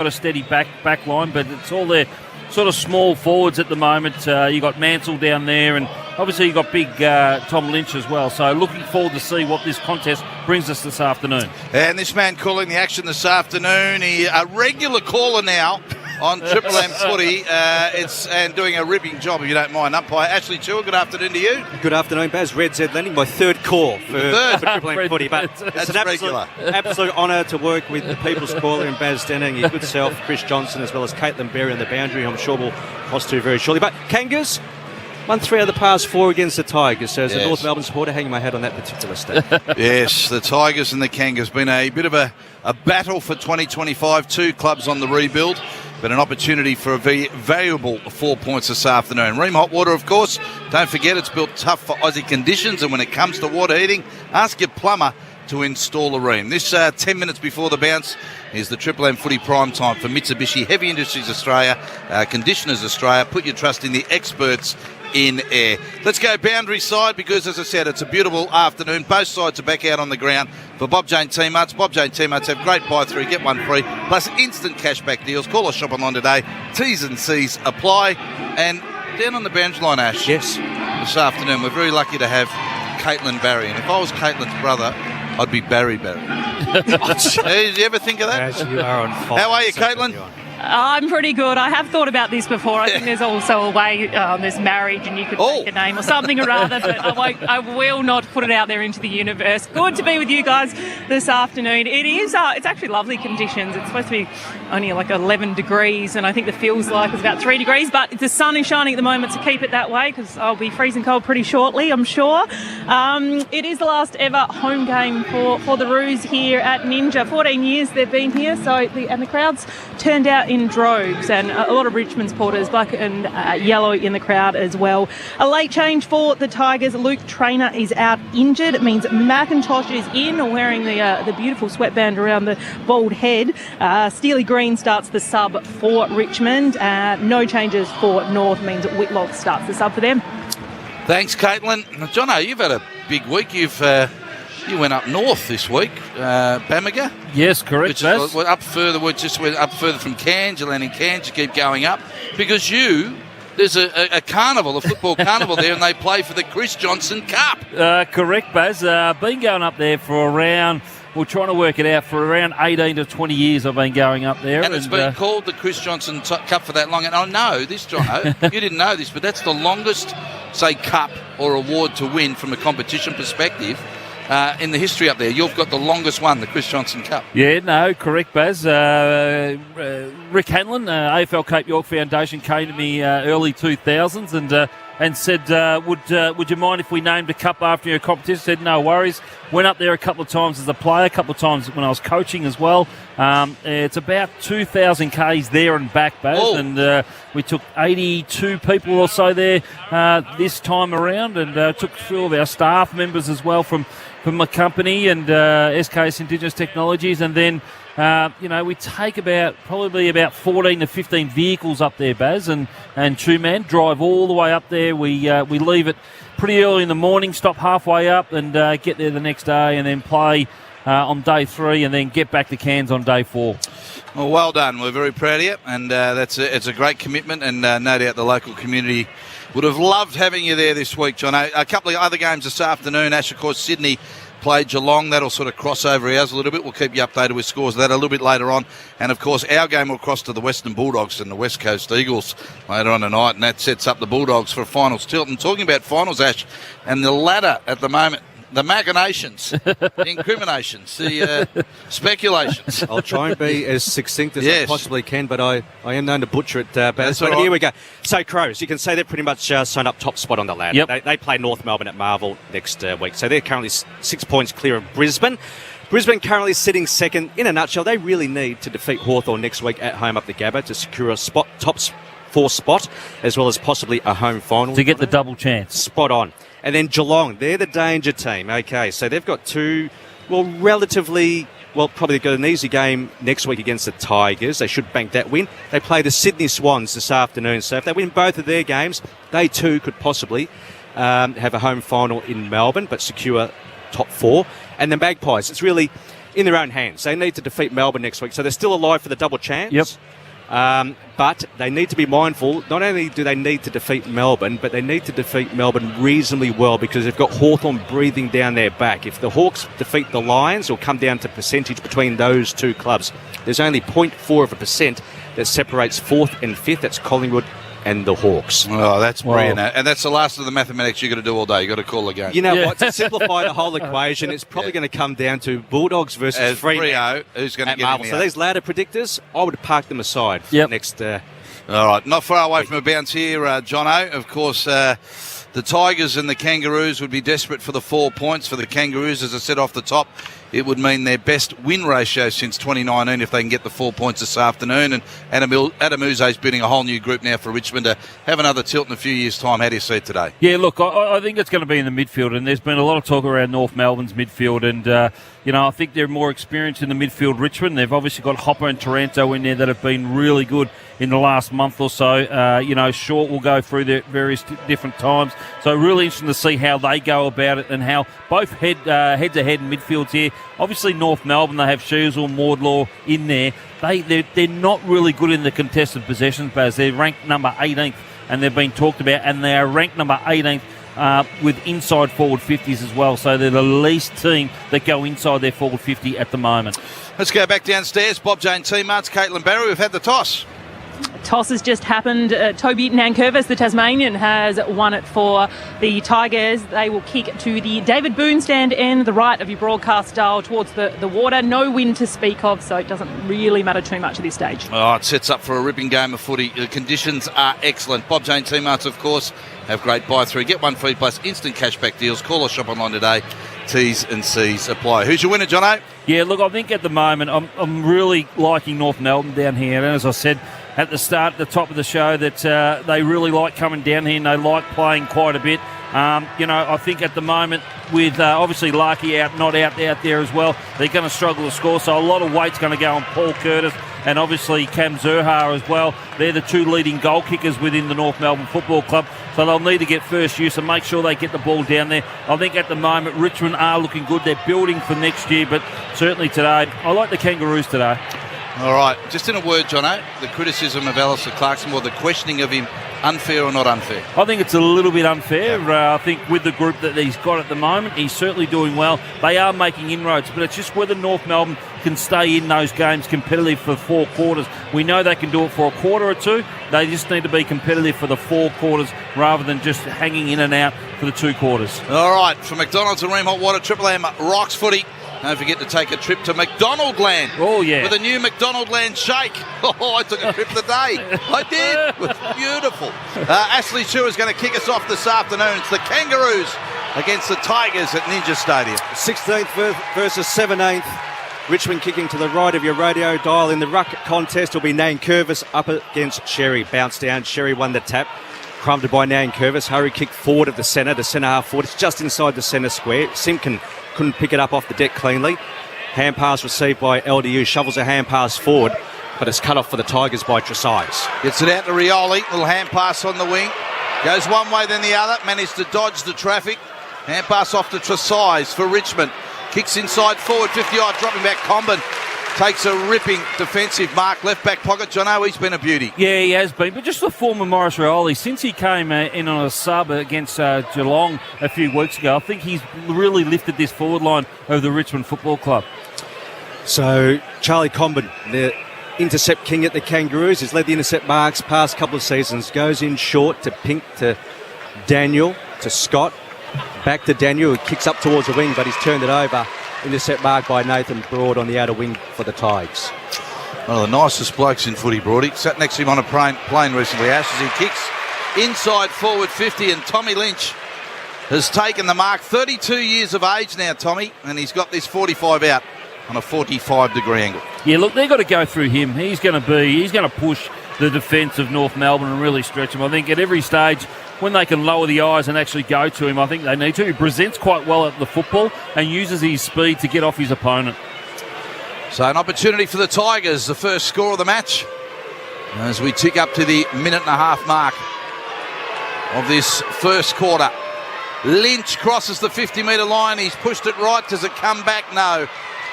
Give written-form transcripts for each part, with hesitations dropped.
got a steady back line, but it's all their sort of small forwards at the moment. You got Mansell down there, and obviously you got big Tom Lynch as well. So looking forward to see what this contest brings us this afternoon. And this man calling the action this afternoon, a regular caller now on Triple M Footy, and doing a ripping job, if you don't mind. Umpire Ashley Chua, good afternoon to you. Good afternoon, Baz. Red Z Lending, my third call for Triple M Footy. But it's an absolute honour to work with the People's Caller and Baz Denning, your good self, Chris Johnson, as well as Caitlin Berry on the boundary, I'm sure we'll cross to very shortly. But Kangas won 3 out of the past 4 against the Tigers. So as a North Melbourne supporter, hanging my hat on that particular state. Yes, the Tigers and the Kangas. Been a bit of a battle for 2025. 2 clubs on the rebuild, but an opportunity for a very valuable 4 points this afternoon. Ream Hot Water, of course. Don't forget, it's built tough for Aussie conditions, and when it comes to water heating, ask your plumber to install a Ream. This 10 minutes before the bounce is the Triple M Footy prime time for Mitsubishi Heavy Industries Australia, Conditioners Australia. Put your trust in the experts in air. Let's go boundary side, because as I said, it's a beautiful afternoon. Both sides are back out on the ground for Bob Jane Teamarts. Bob Jane Teamarts have great buy 3, get 1 free, plus instant cashback deals. Call or shop online today. T's and C's apply. And down on the boundary line, Ash. Yes. This afternoon, we're very lucky to have Caitlin Barry. And if I was Caitlin's brother, I'd be Barry Barry. Did you ever think of that? As you are on fire. How are you, Caitlin? I'm pretty good. I have thought about this before. I think there's also a way, there's marriage and you could make a name or something or other, but I will not put it out there into the universe. Good to be with you guys this afternoon. It is, it's actually lovely conditions. It's supposed to be only like 11 degrees, and I think the feels like it's about 3 degrees, but the sun is shining at the moment, so keep it that way, because I'll be freezing cold pretty shortly, I'm sure. It is the last ever home game for the Roos here at Ninja. 14 years they've been here, and the crowds turned out in droves, and a lot of Richmond supporters, black and yellow in the crowd as well. A late change for the Tigers. Luke Traynor is out injured. It means McIntosh is in, wearing the beautiful sweatband around the bald head. Steely Green starts the sub for Richmond. No changes for North, means Whitlock starts the sub for them. Thanks, Caitlin. Jono, you've had a big week. You went up north this week, Bamaga. Yes, correct. We're up further. We're up further from Cairns. You land in Cairns. You keep going up because there's a carnival, a football carnival there, and they play for the Chris Johnson Cup. Correct, Baz. Been going up there for around. We're trying to work it out for around 18 to 20 years. I've been going up there, and it's been called the Chris Johnson Cup for that long. And I know this, Jono. You didn't know this, but that's the longest, say, cup or award to win from a competition perspective. In the history up there. You've got the longest one, the Chris Johnson Cup. Yeah, no, correct, Baz. Rick Hanlon, AFL Cape York Foundation, came to me early 2000s and said, would you mind if we named a cup after your competition? I said, no worries. Went up there a couple of times as a player, a couple of times when I was coaching as well. It's about 2,000 Ks there and back, Baz. Oh. And we took 82 people or so there this time around, and took 2 of our staff members as well from my company and SKS Indigenous Technologies, and then we take probably about 14 to 15 vehicles up there, Baz, and 2-man drive all the way up there. We leave it pretty early in the morning, stop halfway up, and get there the next day, and then play on day 3, and then get back to Cairns on day 4. Well done. We're very proud of you, and it's a great commitment, and no doubt the local community would have loved having you there this week, John. A couple of other games this afternoon. Ash, of course, Sydney played Geelong. That'll sort of cross over ours a little bit. We'll keep you updated with scores of that a little bit later on. And, of course, our game will cross to the Western Bulldogs and the West Coast Eagles later on tonight, and that sets up the Bulldogs for a finals tilt. And talking about finals, Ash, and the ladder at the moment, the machinations, the incriminations, the speculations. I'll try and be as succinct as I possibly can, but I am known to butcher it, Baz. But here we go. So, Crows, you can say they're pretty much signed up top spot on the ladder. Yep. They play North Melbourne at Marvel next week. So they're currently 6 points clear of Brisbane. Brisbane currently sitting second. In a nutshell, they really need to defeat Hawthorn next week at home up the Gabba to secure a top 4 spot, as well as possibly a home final. To get the double chance. Spot on. And then Geelong, they're the danger team. Okay, so they've got probably got an easy game next week against the Tigers. They should bank that win. They play the Sydney Swans this afternoon. So if they win both of their games, they too could possibly have a home final in Melbourne, but secure top 4. And the Magpies, it's really in their own hands. They need to defeat Melbourne next week, so they're still alive for the double chance. Yep. But they need to be mindful. Not only do they need to defeat Melbourne, but they need to defeat Melbourne reasonably well, because they've got Hawthorn breathing down their back. If the Hawks defeat the Lions, it'll come down to percentage between those two clubs. There's only 0.4% that separates 4th and 5th. That's Collingwood and the Hawks. Oh, that's brilliant. And that's the last of the mathematics you've got to do all day. You've got to call the game. You know what? To simplify the whole equation, it's probably going to come down to Bulldogs versus Freo. Who's going to get Marvel. So these ladder predictors, I would park them aside for next... all right. Not far away from a bounce here, Jono. Of course, the Tigers and the Kangaroos would be desperate for the 4 points. For the Kangaroos, as I said off the top, it would mean their best win ratio since 2019 if they can get the 4 points this afternoon. And Adam Uze's building a whole new group now for Richmond to have another tilt in a few years' time. How do you see it today? Yeah, look, I think it's going to be in the midfield, and there's been a lot of talk around North Melbourne's midfield, and I think they're more experienced in the midfield. Richmond, they've obviously got Hopper and Taranto in there that have been really good in the last month or so. Short will go through their various different times, so really interesting to see how they go about it and how both head-to-head in midfields here. Obviously, North Melbourne, they have Sheasel, Maudlaw in there. They're not really good in the contested possessions, Baz. They're ranked number 18th, and they've been talked about, and they are ranked number 18th with inside forward 50s as well. So they're the least team that go inside their forward 50 at the moment. Let's go back downstairs. Bob Jane Teamarts, Caitlin Barry. We've had the toss. Toss has just happened. Toby Nankervis, the Tasmanian, has won it for the Tigers. They will kick to the David Boone stand end, the right of your broadcast dial towards the water. No wind to speak of, so it doesn't really matter too much at this stage. Oh, it sets up for a ripping game of footy. The conditions are excellent. Bob Jane Teamarts, of course, have great buy-through. Get one free plus instant cashback deals. Call or shop online today. T's and C's apply. Who's your winner, Jono? Yeah, look, I think at the moment I'm really liking North Melbourne down here. And as I said at the start, at the top of the show, that they really like coming down here and they like playing quite a bit. I think at the moment with obviously Larkey not out there as well, they're going to struggle to score. So a lot of weight's going to go on Paul Curtis and obviously Cam Zurhaar as well. They're the two leading goal kickers within the North Melbourne Football Club. So they'll need to get first use and make sure they get the ball down there. I think at the moment Richmond are looking good. They're building for next year, but certainly today, I like the Kangaroos today. All right, just in a word, Jono, the criticism of Alistair Clarkson, or the questioning of him, unfair or not unfair? I think it's a little bit unfair. I think with the group that he's got at the moment, he's certainly doing well. They are making inroads, but it's just whether North Melbourne can stay in those games competitive for 4 quarters. We know they can do it for a quarter or two. They just need to be competitive for the 4 quarters rather than just hanging in and out for the 2 quarters. All right, from McDonald's and Ream Hot Water, Triple M rocks footy. Don't forget to take a trip to McDonaldland. Oh, yeah. With a new McDonaldland shake. Oh, I took a trip today. I did. It was beautiful. Ashley Chu is going to kick us off this afternoon. It's the Kangaroos against the Tigers at Ninja Stadium. 16th versus 17th. Richmond kicking to the right of your radio dial. In the ruck contest will be Nankervis up against Sherry. Bounce down. Sherry won the tap. Crumbed by Nankervis. Hurry kick forward of the centre half forward. It's just inside the centre square. Simpkin couldn't pick it up off the deck cleanly. Hand pass received by LDU. Shovels a hand pass forward, but it's cut off for the Tigers by Tresize. Gets it out to Rioli. Little hand pass on the wing. Goes one way then the other. Managed to dodge the traffic. Hand pass off to Tresize for Richmond. Kicks inside forward. 50-yard dropping back. Comben takes a ripping defensive mark. Left back pocket. Jono, he's been a beauty. Yeah, he has been. But just the form of Maurice Rioli, since he came in on a sub against Geelong a few weeks ago, I think he's really lifted this forward line of the Richmond Football Club. So Charlie Comben, the intercept king at the Kangaroos, has led the intercept marks past couple of seasons. Goes in short to Pink, to Daniel, to Scott. Back to Daniel, who kicks up towards the wing, but he's turned it over. Intercept mark by Nathan Broad on the outer wing for the Tigers. One of the nicest blokes in footy, Broady. Sat next to him on a plane recently, Ash, as he kicks inside forward 50, and Tommy Lynch has taken the mark. 32 years of age now, Tommy, and he's got this 45 out on a 45-degree angle. Yeah, look, they've got to go through him. He's going to push the defence of North Melbourne and really stretch him. I think at every stage, when they can lower the eyes and actually go to him, I think they need to. He presents quite well at the football and uses his speed to get off his opponent. So an opportunity for the Tigers, the first score of the match, as we tick up to the minute-and-a-half mark of this first quarter. Lynch crosses the 50-metre line. He's pushed it right. Does it come back? No.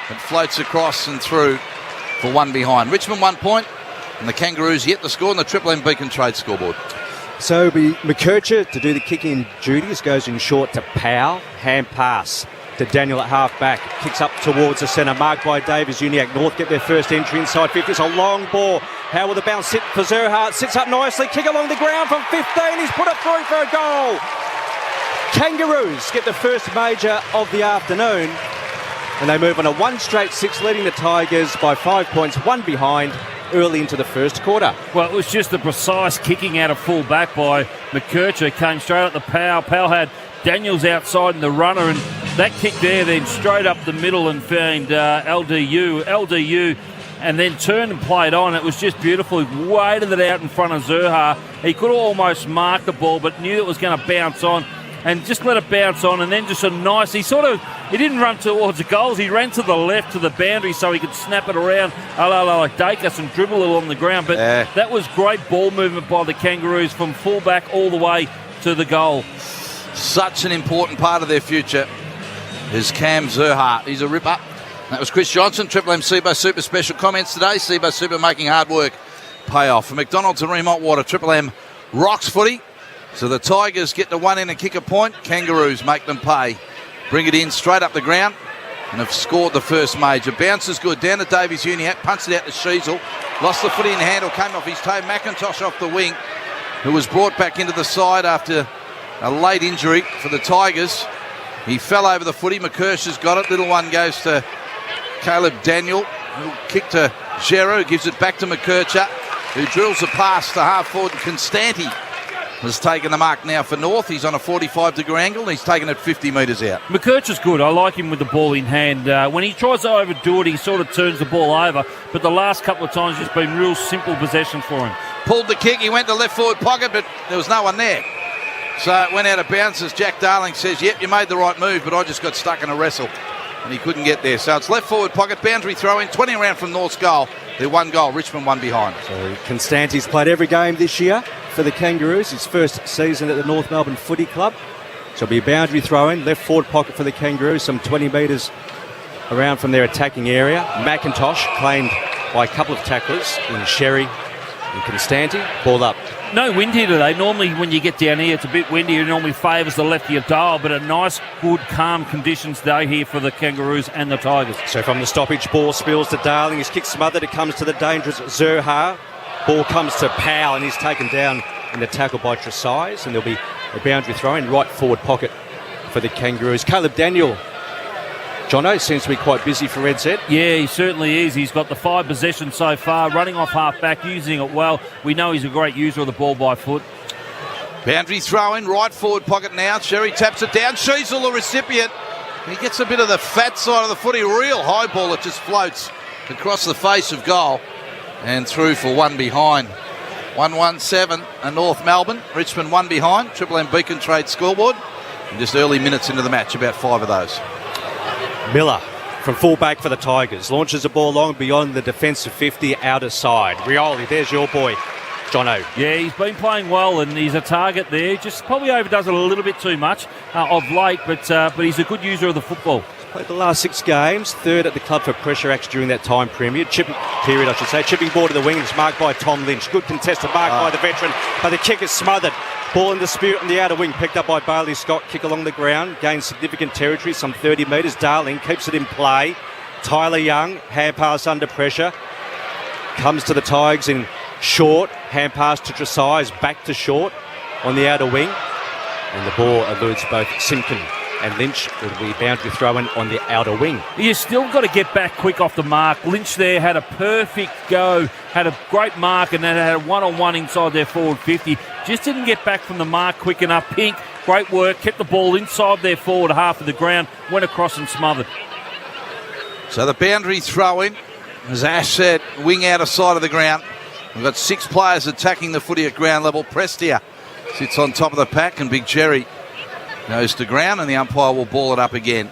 It floats across and through for one behind. Richmond 1 point, and the Kangaroos yet to score on the Triple M Beacon Trade scoreboard. So it'll be McKercher to do the kicking duties. Goes in short to Powell. Hand pass to Daniel at half back. Kicks up towards the centre. Marked by Davis. Uniac North get their first entry inside 50. It's a long ball. How will the bounce sit for Zerhart? Sits up nicely. Kick along the ground from 15. He's put it through for a goal. Kangaroos get the first major of the afternoon. And they move on a 1-straight-6, leading the Tigers by 5 points, one behind, early into the first quarter. Well, it was just a precise kicking out of full back by McKercher. Came straight up the Powell. Powell had Daniels outside in the runner, and that kick there then straight up the middle and found LDU, and then turned and played on. It was just beautiful. He weighted it out in front of Zerha. He could have almost marked the ball, but knew it was going to bounce on, and just let it bounce on, and then just a nice, he didn't run towards the goals, he ran to the left to the boundary so he could snap it around like Dacus and dribble it on the ground. But that was great ball movement by the Kangaroos from fullback all the way to the goal. Such an important part of their future is Cam Zerhart. He's a ripper. That was Chris Johnson. Triple M SIBO Super special comments today. SIBO Super making hard work pay off. For McDonald's and Remont Water, Triple M rocks footy. So the Tigers get the one in and kick a point. Kangaroos make them pay. Bring it in straight up the ground and have scored the first major. Bounce is good. Down to Davies Uniac. Punched it out to Sheasel. Lost the footy in the handle. Came off his toe. McIntosh off the wing, who was brought back into the side after a late injury for the Tigers. He fell over the footy. McKercher's got it. Little one goes to Caleb Daniel, who'll kick to Gero, who gives it back to McKercher, who drills the pass to half forward. Constanti has taken the mark now for North. He's on a 45-degree angle. He's taken it 50 metres out. McKercher's good. I like him with the ball in hand. When he tries to overdo it, he sort of turns the ball over. But the last couple of times, it's been real simple possession for him. Pulled the kick. He went to left forward pocket, but there was no one there. So it went out of bounds as Jack Darling says, yep, you made the right move, but I just got stuck in a wrestle. And he couldn't get there. So it's left forward pocket, boundary throw in, 20 around from North's goal. They're one goal, Richmond one behind. So Constanti's played every game this year for the Kangaroos. His first season at the North Melbourne Footy Club. So it'll be a boundary throw in, left forward pocket for the Kangaroos, some 20 metres around from their attacking area. McIntosh claimed by a couple of tacklers in Sherry and Constanti. Ball up. No wind here today. Normally when you get down here, it's a bit windy. It normally favours the lefty of Dale, but a nice, good, calm conditions today here for the Kangaroos and the Tigers. So from the stoppage, ball spills to Darling. His kick smothered. It comes to the dangerous Zerha. Ball comes to Powell, and he's taken down in the tackle by Tresize, and there'll be a boundary throw in right forward pocket for the Kangaroos. Caleb Daniel, Jono, seems to be quite busy for Red Zed. Yeah, he certainly is. He's got the 5 possessions so far, running off half-back, using it well. We know he's a great user of the ball by foot. Boundary throw in, right forward pocket now. Sherry taps it down. Sheasel, the recipient. He gets a bit of the fat side of the footy. Real high ball. It just floats across the face of goal and through for one behind. 1-1-7 and North Melbourne. Richmond one behind. Triple M Beacon Trade scoreboard. And just early minutes into the match, about 5 of those. Miller from fullback for the Tigers launches the ball long beyond the defensive 50 outer side. Rioli, there's your boy, Jono. Yeah, he's been playing well and he's a target there. Just probably overdoes it a little bit too much of late, but he's a good user of the football. Played the last 6 games, third at the club for pressure acts during that time period. Chipping ball to the wing. It's marked by Tom Lynch. Good contested mark by the veteran, but the kick is smothered. Ball in dispute on the outer wing, picked up by Bailey Scott. Kick along the ground, gains significant territory, some 30 metres. Darling keeps it in play. Tyler Young, hand pass under pressure. Comes to the Tigers in short. Hand pass to Tresize, back to short on the outer wing. And the ball eludes both Simpkin and Lynch. Will be boundary throw in on the outer wing. You still got to get back quick off the mark. Lynch there had a perfect go, had a great mark, and then had a one-on-one inside their forward 50. Just didn't get back from the mark quick enough. Pink, great work, kept the ball inside their forward half of the ground, went across and smothered. So the boundary throw in, as Ash said, wing out of side of the ground. We've got 6 players attacking the footy at ground level. Prestia sits on top of the pack, and Big Jerry goes to ground, and the umpire will ball it up again.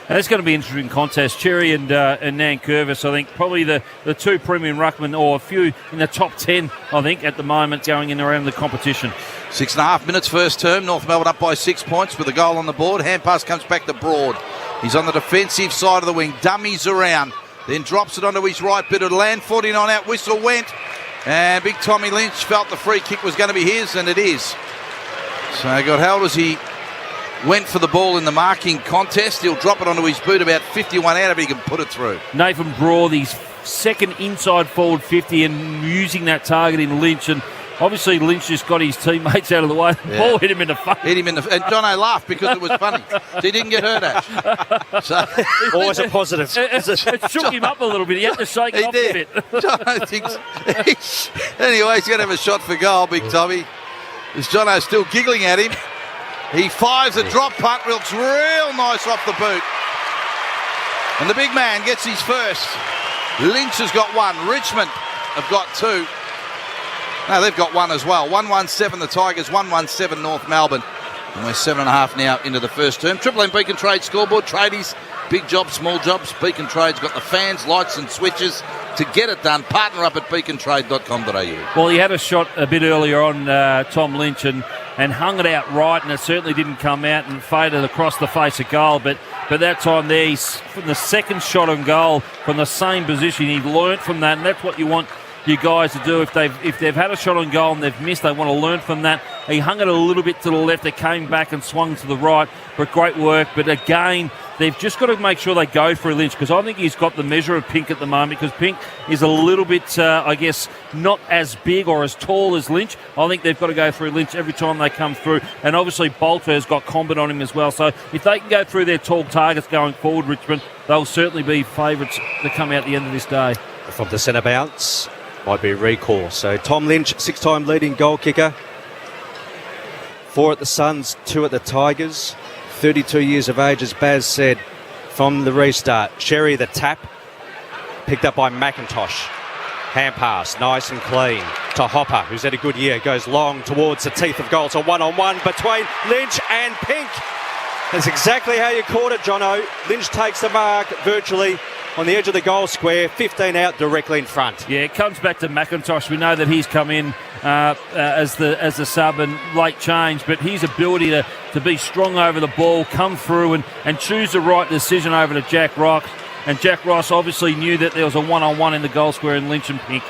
And it's going to be an interesting contest. Cherry and Nankervis, I think, probably the 2 premium ruckmen, or a few in the top 10, I think, at the moment, going in around the competition. 6.5 minutes first term. North Melbourne up by 6 points with a goal on the board. Hand pass comes back to Broad. He's on the defensive side of the wing, dummies around, then drops it onto his right, bit of land, 49 out, whistle went, and big Tommy Lynch felt the free kick was going to be his, and it is. So he got held as he went for the ball in the marking contest. He'll drop it onto his boot about 51 out if he can put it through. Nathan Broad, his second inside forward 50, and using that target in Lynch, and obviously Lynch just got his teammates out of the way. The ball hit him in the face. And Jono laughed because it was funny. So he didn't get hurt, Ash. So, always a positive. It shook him up a little bit. He had to shake it off a bit. Jono thinks... Anyway, he's going to have a shot for goal, big Tommy. As Jono's still giggling at him. He fires a drop punt, looks real nice off the boot. And the big man gets his first. Lynch has got one. Richmond have got two. No, they've got one as well. 117 the Tigers, 117 North Melbourne. And we're 7.5 now into the first term. Triple M Beacon Trade scoreboard. Tradies, big jobs, small jobs. Beacon Trade's got the fans, lights and switches to get it done. Partner up at beacontrade.com.au. Well, he had a shot a bit earlier on, Tom Lynch, and hung it out right, and it certainly didn't come out and faded across the face of goal. But that time there, he's from the second shot on goal from the same position. He learnt from that, and that's what you want you guys to do. If they've had a shot on goal and they've missed, they want to learn from that. He hung it a little bit to the left. It came back and swung to the right. But great work. But again, they've just got to make sure they go for Lynch, because I think he's got the measure of Pink at the moment, because Pink is a little bit, I guess, not as big or as tall as Lynch. I think they've got to go through Lynch every time they come through. And obviously Bolter has got combat on him as well. So if they can go through their tall targets going forward, Richmond, they'll certainly be favourites to come out the end of this day. From the centre bounce, might be a recall. So Tom Lynch, 6-time leading goal kicker. 4 at the Suns, 2 at the Tigers. 32 years of age, as Baz said, from the restart. Cherry, the tap, picked up by McIntosh. Hand pass, nice and clean to Hopper, who's had a good year. Goes long towards the teeth of goal. It's a one-on-one between Lynch and Pink. That's exactly how you caught it, Jono. Lynch takes the mark virtually on the edge of the goal square, 15 out directly in front. Yeah, it comes back to McIntosh. We know that he's come in as the sub and late change, but his ability to be strong over the ball, come through and choose the right decision over to Jack Ross. And Jack Ross obviously knew that there was a one-on-one in the goal square in Lynch and Pink.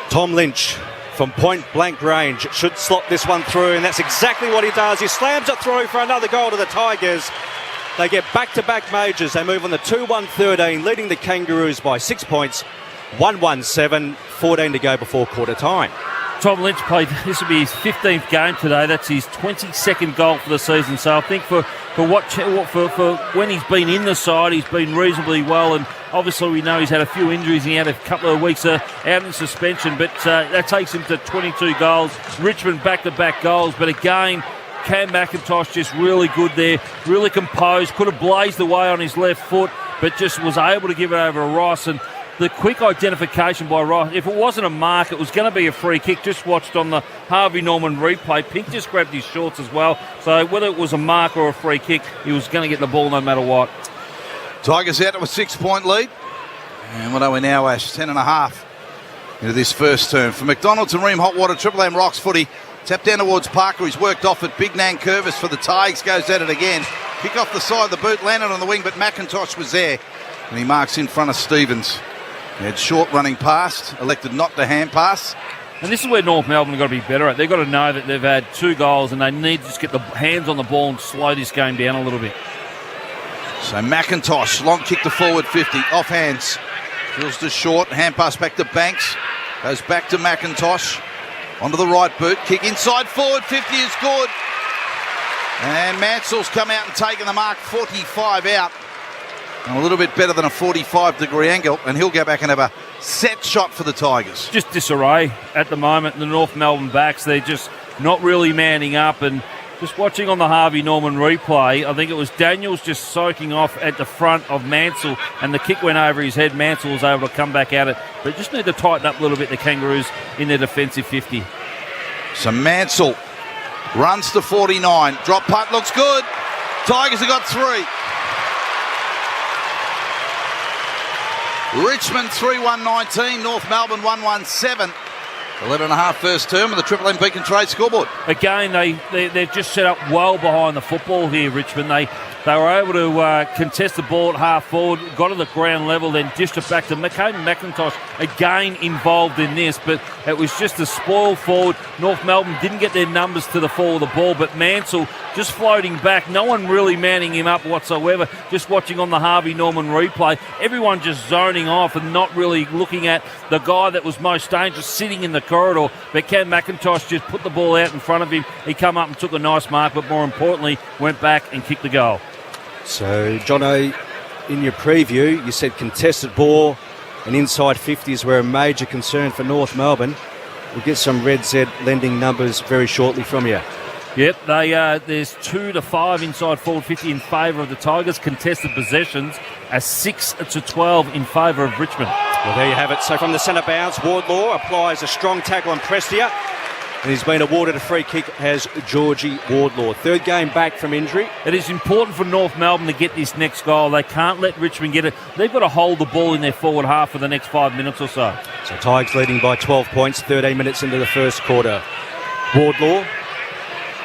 Tom Lynch from point blank range should slot this one through, and that's exactly what he does. He slams it through for another goal to the Tigers. They get back-to-back majors. They move on the 2-1-13, leading the Kangaroos by 6 points. 1-1-7, 14 to go before quarter time. Tom Lynch played, this will be his 15th game today. That's his 22nd goal for the season. So I think for when he's been in the side, he's been reasonably well. And obviously we know he's had a few injuries. He had a couple of weeks out in suspension, but that takes him to 22 goals. Richmond back-to-back goals, but again, Cam McIntosh just really good there, really composed, could have blazed away on his left foot, but just was able to give it over to Ross. And the quick identification by Ross, if it wasn't a mark, it was going to be a free kick. Just watched on the Harvey Norman replay, Pink just grabbed his shorts as well. So whether it was a mark or a free kick, he was going to get the ball no matter what. Tigers out to a 6-point lead. And what are we now, Ash? 10.5 into this first term. For McDonald's and Ream Hot Water, Triple M Rocks footy. Tap down towards Parker. He's worked off it. Big Nan Curvis for the Tigers. Goes at it again. Kick off the side of the boot. Landed on the wing, but McIntosh was there. And he marks in front of Stevens. He had short running past. Elected not to hand pass. And this is where North Melbourne have got to be better at. They've got to know that they've had 2 goals and they need to just get the hands on the ball and slow this game down a little bit. So McIntosh, long kick to forward 50. Off hands. Feels to short. Hand pass back to Banks. Goes back to McIntosh. Onto the right boot, kick inside forward, 50 is good. And Mansell's come out and taken the mark, 45 out. And a little bit better than a 45-degree angle, and he'll go back and have a set shot for the Tigers. Just disarray at the moment, the North Melbourne backs. They're just not really manning up, and just watching on the Harvey Norman replay, I think it was Daniels just soaking off at the front of Mansell, and the kick went over his head. Mansell was able to come back at it, but just need to tighten up a little bit, the Kangaroos, in their defensive 50. So Mansell runs to 49. Drop punt looks good. Tigers have got 3. Richmond 3-1-19, North Melbourne 1-1-7. 11.5 first term of the Triple M Beacon Trade scoreboard. Again, they've just set up well behind the football here, Richmond. They were able to contest the ball at half forward, got to the ground level, then dished it back to McIntosh, again involved in this, but it was just a spoil forward. North Melbourne didn't get their numbers to the fall of the ball, but Mansell just floating back, no one really manning him up whatsoever, just watching on the Harvey Norman replay, everyone just zoning off and not really looking at the guy that was most dangerous sitting in the corridor, but Cam McIntosh just put the ball out in front of him. He come up and took a nice mark, but more importantly, went back and kicked the goal. So, Jono, in your preview, you said contested ball and inside 50s were a major concern for North Melbourne. We'll get some Red Z lending numbers very shortly from you. Yep, there's 2-5 inside forward 50 in favour of the Tigers. Contested possessions are 6-12 in favour of Richmond. Well, there you have it. So from the centre bounce, Wardlaw applies a strong tackle on Prestia. And he's been awarded a free kick as Georgie Wardlaw. Third game back from injury. It is important for North Melbourne to get this next goal. They can't let Richmond get it. They've got to hold the ball in their forward half for the next 5 minutes or so. So Tigers leading by 12 points, 13 minutes into the first quarter. Wardlaw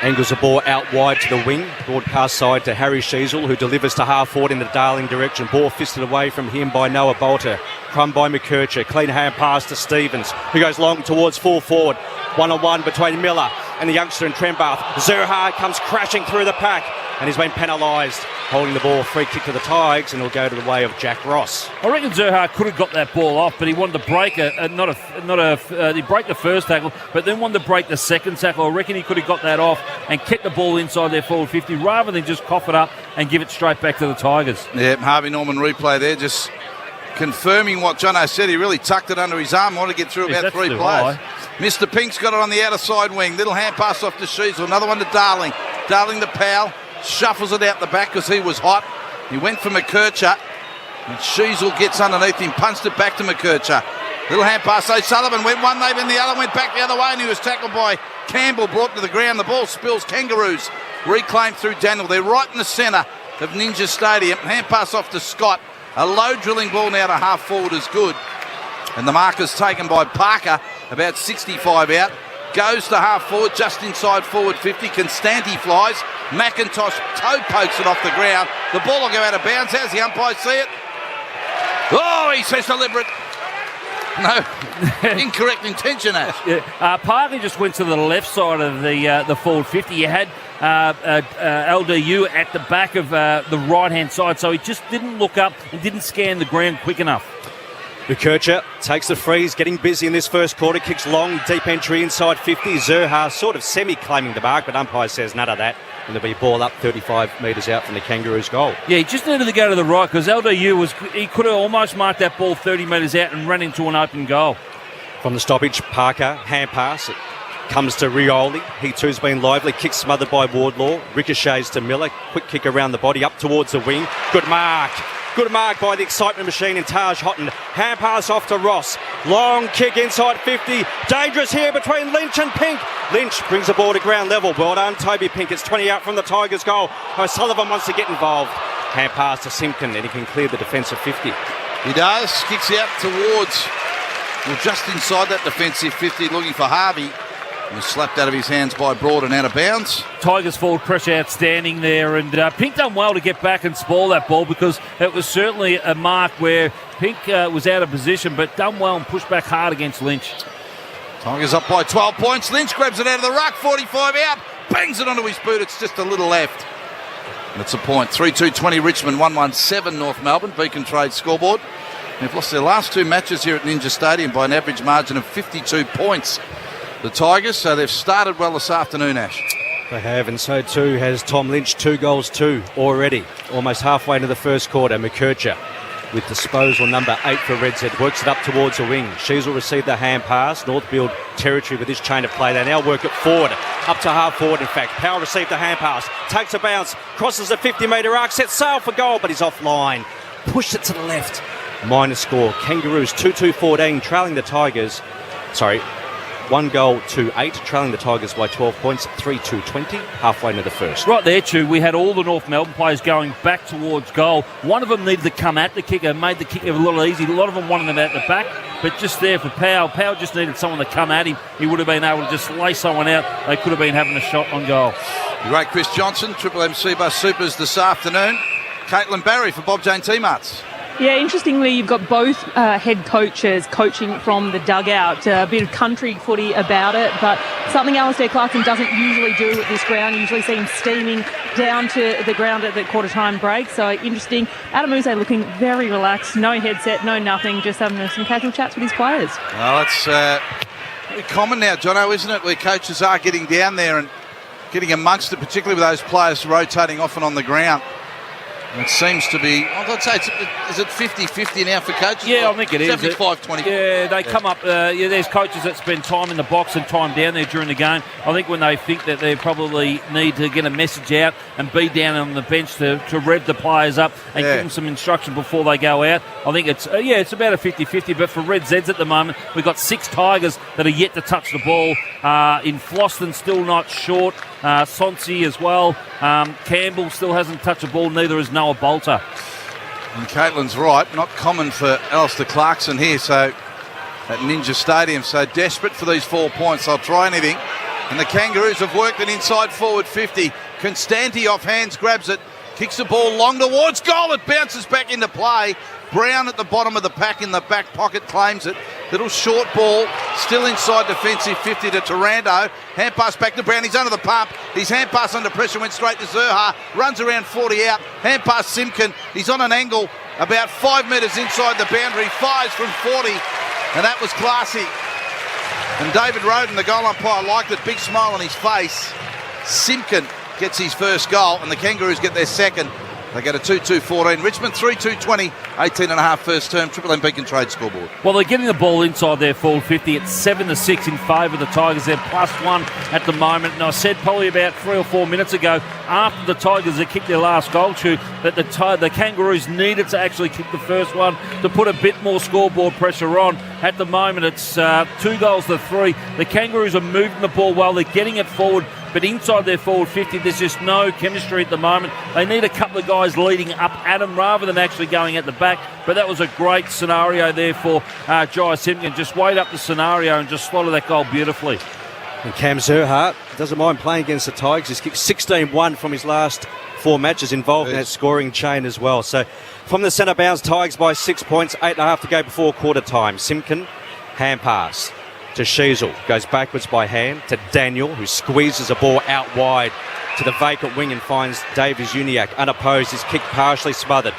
angles the ball out wide to the wing. Broadcast side to Harry Sheasel, who delivers to half forward in the Darling direction. Ball fisted away from him by Noah Bolter. Crumb by McKercher. Clean hand pass to Stevens, who goes long towards full forward. One-on-one between Miller and the youngster in Trembath. Zerha comes crashing through the pack and he's been penalised. Holding the ball, free kick to the Tigers, and it'll go to the way of Jack Ross. I reckon Zerha could have got that ball off, but he wanted to break he broke the first tackle, but then wanted to break the second tackle. I reckon he could have got that off and kept the ball inside their forward 50 rather than just cough it up and give it straight back to the Tigers. Yeah, Harvey Norman replay there, just confirming what Jono said. He really tucked it under his arm, wanted to get through about three players. Mr. Pink's got it on the outer side wing. Little hand pass off to Sheasel. Another one to Darling. Darling to Powell. Shuffles it out the back because he was hot. He went for McKercher. And Sheasel gets underneath him. Punched it back to McKercher. Little hand pass. O'Sullivan went one way, then the other went back the other way, and he was tackled by Campbell. Brought to the ground. The ball spills. Kangaroos reclaimed through Daniel. They're right in the centre of Ninja Stadium. Hand pass off to Scott. A low drilling ball now to half forward is good. And the marker's taken by Parker, about 65 out. Goes to half forward, just inside forward 50. Constanti flies. McIntosh toe pokes it off the ground. The ball will go out of bounds. How's the umpire see it? Oh, he says deliberate. No, incorrect intention, Ash. Yeah. Parker just went to the left side of the forward 50. You had LDU at the back of the right-hand side, so he just didn't look up and didn't scan the ground quick enough. McKercher takes the freeze, getting busy in this first quarter, kicks long, deep entry inside 50. Zerha sort of semi-claiming the mark, but umpire says none of that. And there'll be a ball up 35 metres out from the Kangaroos' goal. Yeah, he just needed to go to the right because LDU he could have almost marked that ball 30 metres out and run into an open goal. From the stoppage, Parker, hand pass. It comes to Rioli. He too's been lively. Kick smothered by Wardlaw. Ricochets to Miller. Quick kick around the body, up towards the wing. Good mark. Good mark by the excitement machine in Taj Houghton. Hand pass off to Ross. Long kick inside 50. Dangerous here between Lynch and Pink. Lynch brings the ball to ground level. Well done, Toby Pink. It's 20 out from the Tigers' goal. O'Sullivan wants to get involved. Hand pass to Simpkin, and he can clear the defensive 50. He does. Kicks out towards, just inside that defensive 50, looking for Harvey. He was slapped out of his hands by Broad and out of bounds. Tigers forward pressure outstanding there, and Pink done well to get back and spoil that ball because it was certainly a mark where Pink was out of position, but done well and pushed back hard against Lynch. Tigers up by 12 points. Lynch grabs it out of the ruck, 45 out, bangs it onto his boot. It's just a little left. That's a point. 3-2-20 Richmond, 1-1-7 North Melbourne. Beacon Trade scoreboard. They've lost their last two matches here at Ninja Stadium by an average margin of 52 points. The Tigers, so they've started well this afternoon, Ash. They have, and so too has Tom Lynch. 2 goals, 2 already. Almost halfway into the first quarter. McKercher with disposal number 8 for Red Z. Works it up towards the wing. Sheasel received the hand pass. Northfield territory with this chain of play. They now work it forward. Up to half forward, in fact. Powell received the hand pass. Takes a bounce. Crosses the 50-metre arc. Sets sail for goal, but he's offline. Pushed it to the left. Minor score. Kangaroos 2-2-14, trailing the Tigers. 1 goal to 8, trailing the Tigers by 12 points, 3-2-20, halfway into the first. Right there, too, we had all the North Melbourne players going back towards goal. One of them needed to come at the kicker, made the kicker a little easy. A lot of them wanted them out the back. but just there for Powell. Powell just needed someone to come at him. He would have been able to just lay someone out. They could have been having a shot on goal. Great Chris Johnson, Triple M Bus Supers this afternoon. Caitlin Barry for Bob Jane T-Marts. Yeah, interestingly, you've got both head coaches coaching from the dugout. A bit of country footy about it, but something Alistair Clarkson doesn't usually do at this ground. You usually see him steaming down to the ground at the quarter-time break. So interesting. Adam Uze looking very relaxed, no headset, no nothing, just having some casual chats with his players. Well, it's very common now, Jono, isn't it, where coaches are getting down there and getting amongst it, particularly with those players rotating off and on the ground. It seems to be, I'd say, is it 50-50 now for coaches? Yeah, I think it is. 75-25. Yeah, they come up, there's coaches that spend time in the box and time down there during the game. I think when they think that they probably need to get a message out and be down on the bench to rev the players up and give them some instruction before they go out, I think it's it's about a 50-50. But for Red Zeds at the moment, we've got 6 Tigers that are yet to touch the ball. In Floston, still not short. Sonsi as well. Campbell still hasn't touched the ball, neither has Noah Bolter. And Caitlin's right, not common for Alistair Clarkson here, so at Ninja Stadium, so desperate for these 4 points. They'll try anything. And the Kangaroos have worked an inside forward 50. Constanti off hands, grabs it, kicks the ball long towards goal. It bounces back into play. Brown at the bottom of the pack in the back pocket claims it. Little short ball, still inside defensive 50 to Taranto. Hand pass back to Brown. He's under the pump. His hand pass under pressure went straight to Zerha. Runs around 40 out. Hand pass Simkin. He's on an angle about 5 metres inside the boundary. Fires from 40. And that was classy. And David Roden, the goal umpire, liked it. Big smile on his face. Simkin gets his first goal and the Kangaroos get their second. They get a 2-2-14. Richmond 3-2-20, 18.5 first term. Triple M Beacon Trade scoreboard. Well, they're getting the ball inside their forward 50. It's 7-6 in favour of the Tigers. They're +1 at the moment. And I said probably about 3 or 4 minutes ago, after the Tigers had kicked their last goal shoot, that the Kangaroos needed to actually kick the first one to put a bit more scoreboard pressure on. At the moment, it's 2 goals to 3. The Kangaroos are moving the ball well. They're getting it forward. But inside their forward 50, there's just no chemistry at the moment. They need a couple of guys leading up at them rather than actually going at the back. But that was a great scenario there for Jai Simpkin. Just wait up the scenario and just swallow that goal beautifully. And Cam Zerha doesn't mind playing against the Tigers. He's kicked 16-1 from his last 4 matches, involved in that scoring chain as well. So from the centre bounce, Tigers by 6 points, 8.5 to go before quarter time. Simpkin, hand pass to Sheasel, goes backwards by hand to Daniel, who squeezes a ball out wide to the vacant wing and finds Davies Uniacke unopposed. His kick partially smothered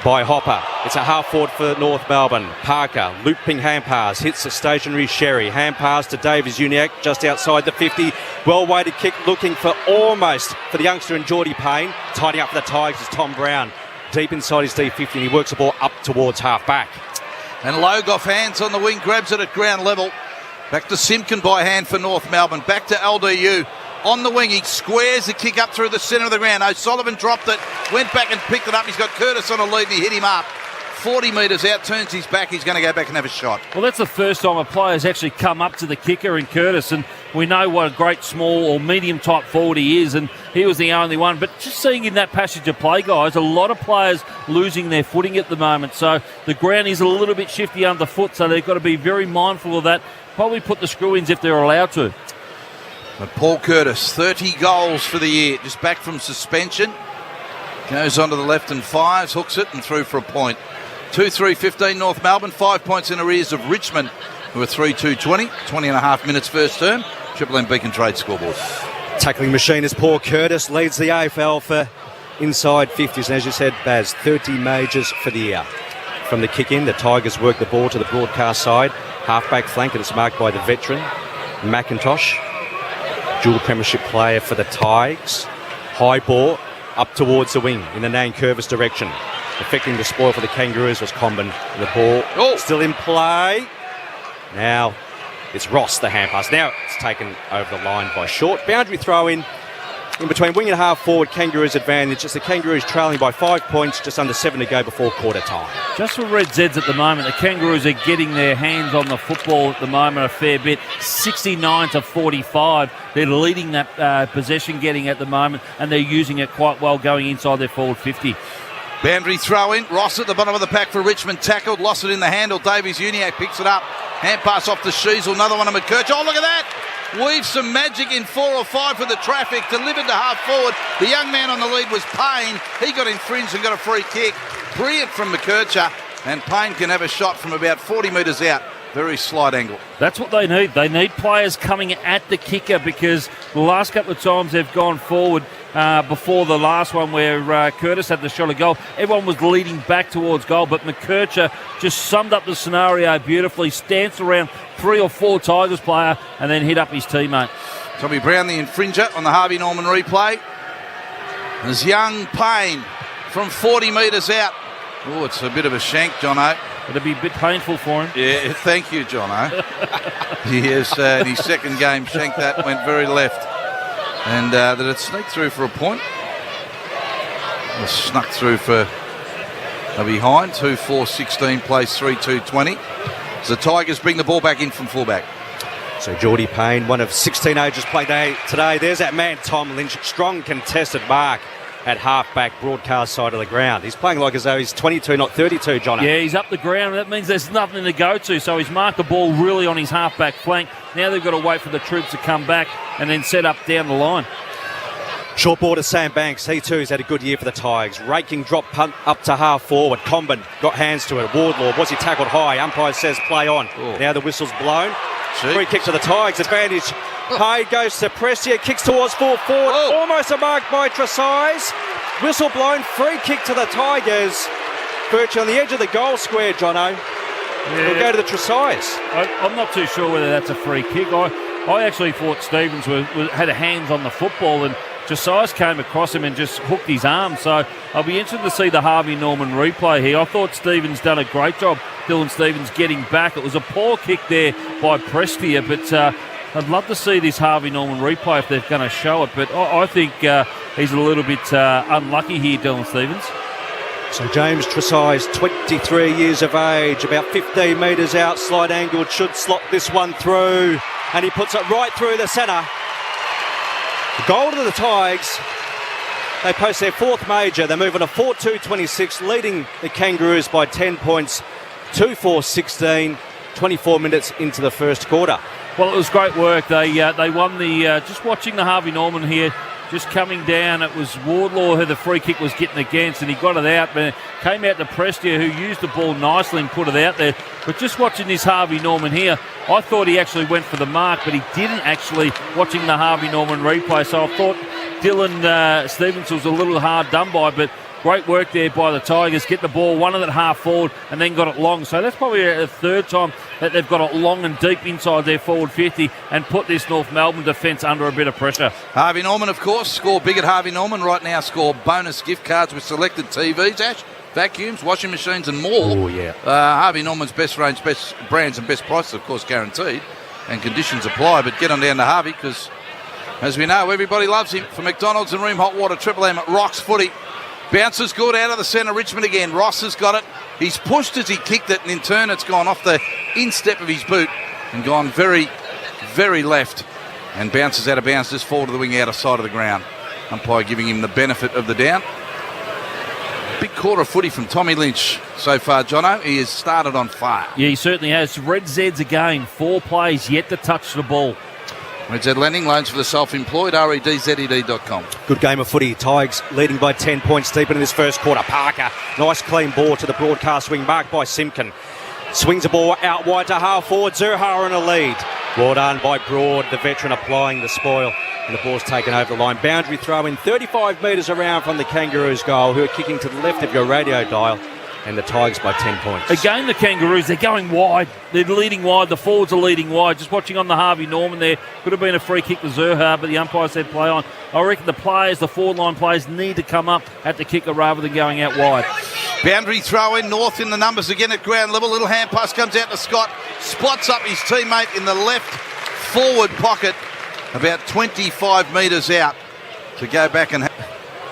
by Hopper. It's a half forward for North Melbourne. Parker, looping hand pass, hits a stationary Sherry. Hand pass to Davies Uniacke just outside the 50. Well-weighted kick looking for almost for the youngster and Geordie Payne. Tidying up for the Tigers is Tom Brown. Deep inside his D50 and he works the ball up towards half-back. And Logue off hands on the wing, grabs it at ground level. Back to Simpkin by hand for North Melbourne. Back to LDU. On the wing, he squares the kick up through the centre of the ground. O'Sullivan dropped it, went back and picked it up. He's got Curtis on a lead and he hit him up. 40 metres out, turns his back. He's going to go back and have a shot. Well, that's the first time a player's actually come up to the kicker in Curtis, and we know what a great small or medium type forward he is, and he was the only one. But just seeing in that passage of play, guys, a lot of players losing their footing at the moment. So the ground is a little bit shifty underfoot, so they've got to be very mindful of that. Probably put the screw-ins if they're allowed to. But Paul Curtis, 30 goals for the year, just back from suspension. Goes onto the left and fires, hooks it and through for a point. 2-3-15 North Melbourne, 5 points in arrears of Richmond, who are 3-2-20, 20.5 minutes first term. Triple M Beacon Trade scoreboard. Tackling machine is Paul Curtis, leads the AFL for inside 50s. And as you said, Baz, 30 majors for the year. From the kick in, the Tigers work the ball to the broadcast side. Halfback flank, and it's marked by the veteran, McIntosh. Dual premiership player for the Tigers. High ball up towards the wing in the Nankervis direction. Affecting the spoil for the Kangaroos was Comben. The ball still in play. Now it's Ross, the hand pass. Now it's taken over the line by Short. Boundary throw in between wing and half forward. Kangaroos advantage. It's the Kangaroos trailing by 5 points, just under 7 to go before quarter time. Just for Red Zeds at the moment, the Kangaroos are getting their hands on the football at the moment a fair bit. 69-45. They're leading that possession getting at the moment, and they're using it quite well going inside their forward 50. Boundary throw in. Ross at the bottom of the pack for Richmond. Tackled. Lost it in the handle. Davies-Uniacke picks it up. Hand pass off to Sheasel. Another one to McKerch. Oh, look at that. Weaves some magic in 4 or 5 for the traffic. Delivered to half forward. The young man on the lead was Payne. He got infringed and got a free kick. Brilliant from McKercher. And Payne can have a shot from about 40 metres out. Very slight angle. That's what they need. They need players coming at the kicker, because the last couple of times they've gone forward before the last one where Curtis had the shot of goal, everyone was leading back towards goal, but McKercher just summed up the scenario beautifully, stanced around 3 or 4 Tigers player and then hit up his teammate. Tommy Brown, the infringer on the Harvey Norman replay. There's young Payne from 40 metres out. Oh, it's a bit of a shank, Jono. It'll be a bit painful for him. Yeah, thank you, Jono. He has, in his second game, shanked that, went very left. And did it sneak through for a point? It snuck through for a behind. 2-4-16 plays 3-2-20. So the Tigers bring the ball back in from fullback. So Geordie Payne, one of 16 ages played today. There's that man, Tom Lynch. Strong contested mark at half-back, broadcast side of the ground. He's playing like as though he's 22, not 32, Jono. Yeah, he's up the ground. That means there's nothing to go to. So he's marked the ball really on his half-back flank. Now they've got to wait for the troops to come back and then set up down the line. Short ball to Sam Banks. He too has had a good year for the Tigers. Raking drop punt up to half forward. Comben got hands to it. Wardlaw, was he tackled high? Umpire says play on. Ooh. Now the whistle's blown. Free kick to the Tigers. Advantage. Payne goes to Prestia. Kicks towards full forward. Almost a mark by Tresize. Whistle blown. Free kick to the Tigers. Virtually on the edge of the goal square, Jono. Yeah. We'll go to the Tresize. I'm not too sure whether that's a free kick. I actually thought Stevens had hands on the football, and Tresize came across him and just hooked his arm. So I'll be interested to see the Harvey Norman replay here. I thought Stevens done a great job, Dylan Stevens, getting back. It was a poor kick there by Prestia, but I'd love to see this Harvey Norman replay if they're going to show it. But I think he's a little bit unlucky here, Dylan Stevens. So James Tresize, 23 years of age, about 15 metres out, slight angled, should slot this one through, and he puts it right through the centre. Goal to the Tigers. They post their 4th major. They're moving to 4-2-26, leading the Kangaroos by 10 points, 2-4-16, 24 minutes into the first quarter. Well, it was great work. They won the, just watching the Harvey Norman here, just coming down, it was Wardlaw who the free kick was getting against, and he got it out, but it came out to Prestia, who used the ball nicely and put it out there. But just watching this Harvey Norman here, I thought he actually went for the mark, but he didn't actually, watching the Harvey Norman replay. So I thought Dylan Stevens was a little hard done by, but great work there by the Tigers. Get the ball, won it at half forward, and then got it long. So that's probably a third time that they've got it long and deep inside their forward 50 and put this North Melbourne defence under a bit of pressure. Harvey Norman, of course, score big at Harvey Norman. Right now, score bonus gift cards with selected TVs, Ash, vacuums, washing machines, and more. Oh, yeah. Harvey Norman's best range, best brands, and best prices, of course, guaranteed, and conditions apply. But get on down to Harvey, because, as we know, everybody loves him. For McDonald's and Room Hot Water, Triple M, rocks footy. Bounces good out of the centre, Richmond again. Ross has got it. He's pushed as he kicked it, and in turn it's gone off the instep of his boot and gone very, very left, and bounces out of bounds just forward to the wing, out of sight of the ground. Umpire giving him the benefit of the down. Big quarter of footy from Tommy Lynch so far, Jono. He has started on fire. Yeah, he certainly has. Red Zeds again, 4 plays yet to touch the ball. Red Z Lending, loans for the self-employed, REDZED.com. Good game of footy. Tigers leading by 10 points deep into this first quarter. Parker, nice clean ball to the broadcast wing, marked by Simpkin. Swings the ball out wide to half forward. Zurhar in a lead. Well done by Broad, the veteran, applying the spoil. And the ball's taken over the line. Boundary throw in 35 metres around from the Kangaroos goal, who are kicking to the left of your radio dial. And the Tigers by 10 points. Again, the Kangaroos, they're going wide. They're leading wide. The forwards are leading wide. Just watching on the Harvey Norman there. Could have been a free kick to Zurhar, but the umpire said play on. I reckon the players, the forward line players, need to come up at the kicker rather than going out wide. Boundary throw in, North in the numbers again at ground level. Little hand pass comes out to Scott. Spots up his teammate in the left forward pocket, about 25 metres out, to go back and...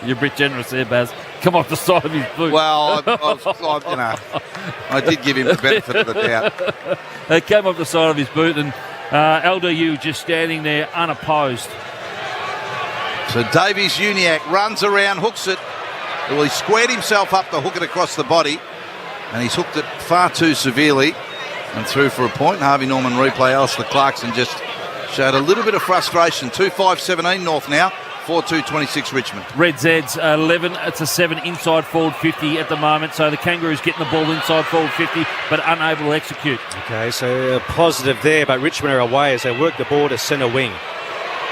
You're a bit generous there, Baz. Come off the side of his boot. Well, I did give him the benefit of the doubt. They came off the side of his boot, and LDU just standing there unopposed. So Davies-Uniacke runs around, hooks it. Well, he squared himself up to hook it across the body, and he's hooked it far too severely and through for a point. Harvey Norman replay. Alistair Clarkson just showed a little bit of frustration. 2-5-17 North now. 4-2-26 Richmond. Red Zeds 11. It's a 7 inside forward 50 at the moment. So the Kangaroos getting the ball inside forward 50, but unable to execute. Okay, so a positive there, but Richmond are away as they work the ball to centre wing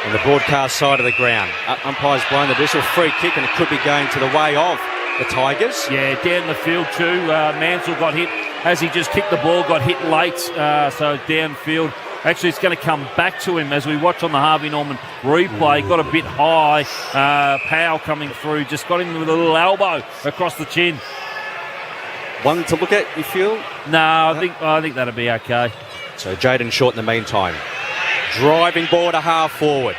on the broadcast side of the ground. Umpire's blown the whistle. Free kick, and it could be going to the way of the Tigers. Yeah, down the field too. Mansell got hit as he just kicked the ball, got hit late. So downfield. Actually, it's going to come back to him as we watch on the Harvey Norman replay. Got a bit high. Powell coming through. Just got him with a little elbow across the chin. One to look at, you feel? No, I think that'll be okay. So Jaden Short in the meantime. Driving ball to half forward.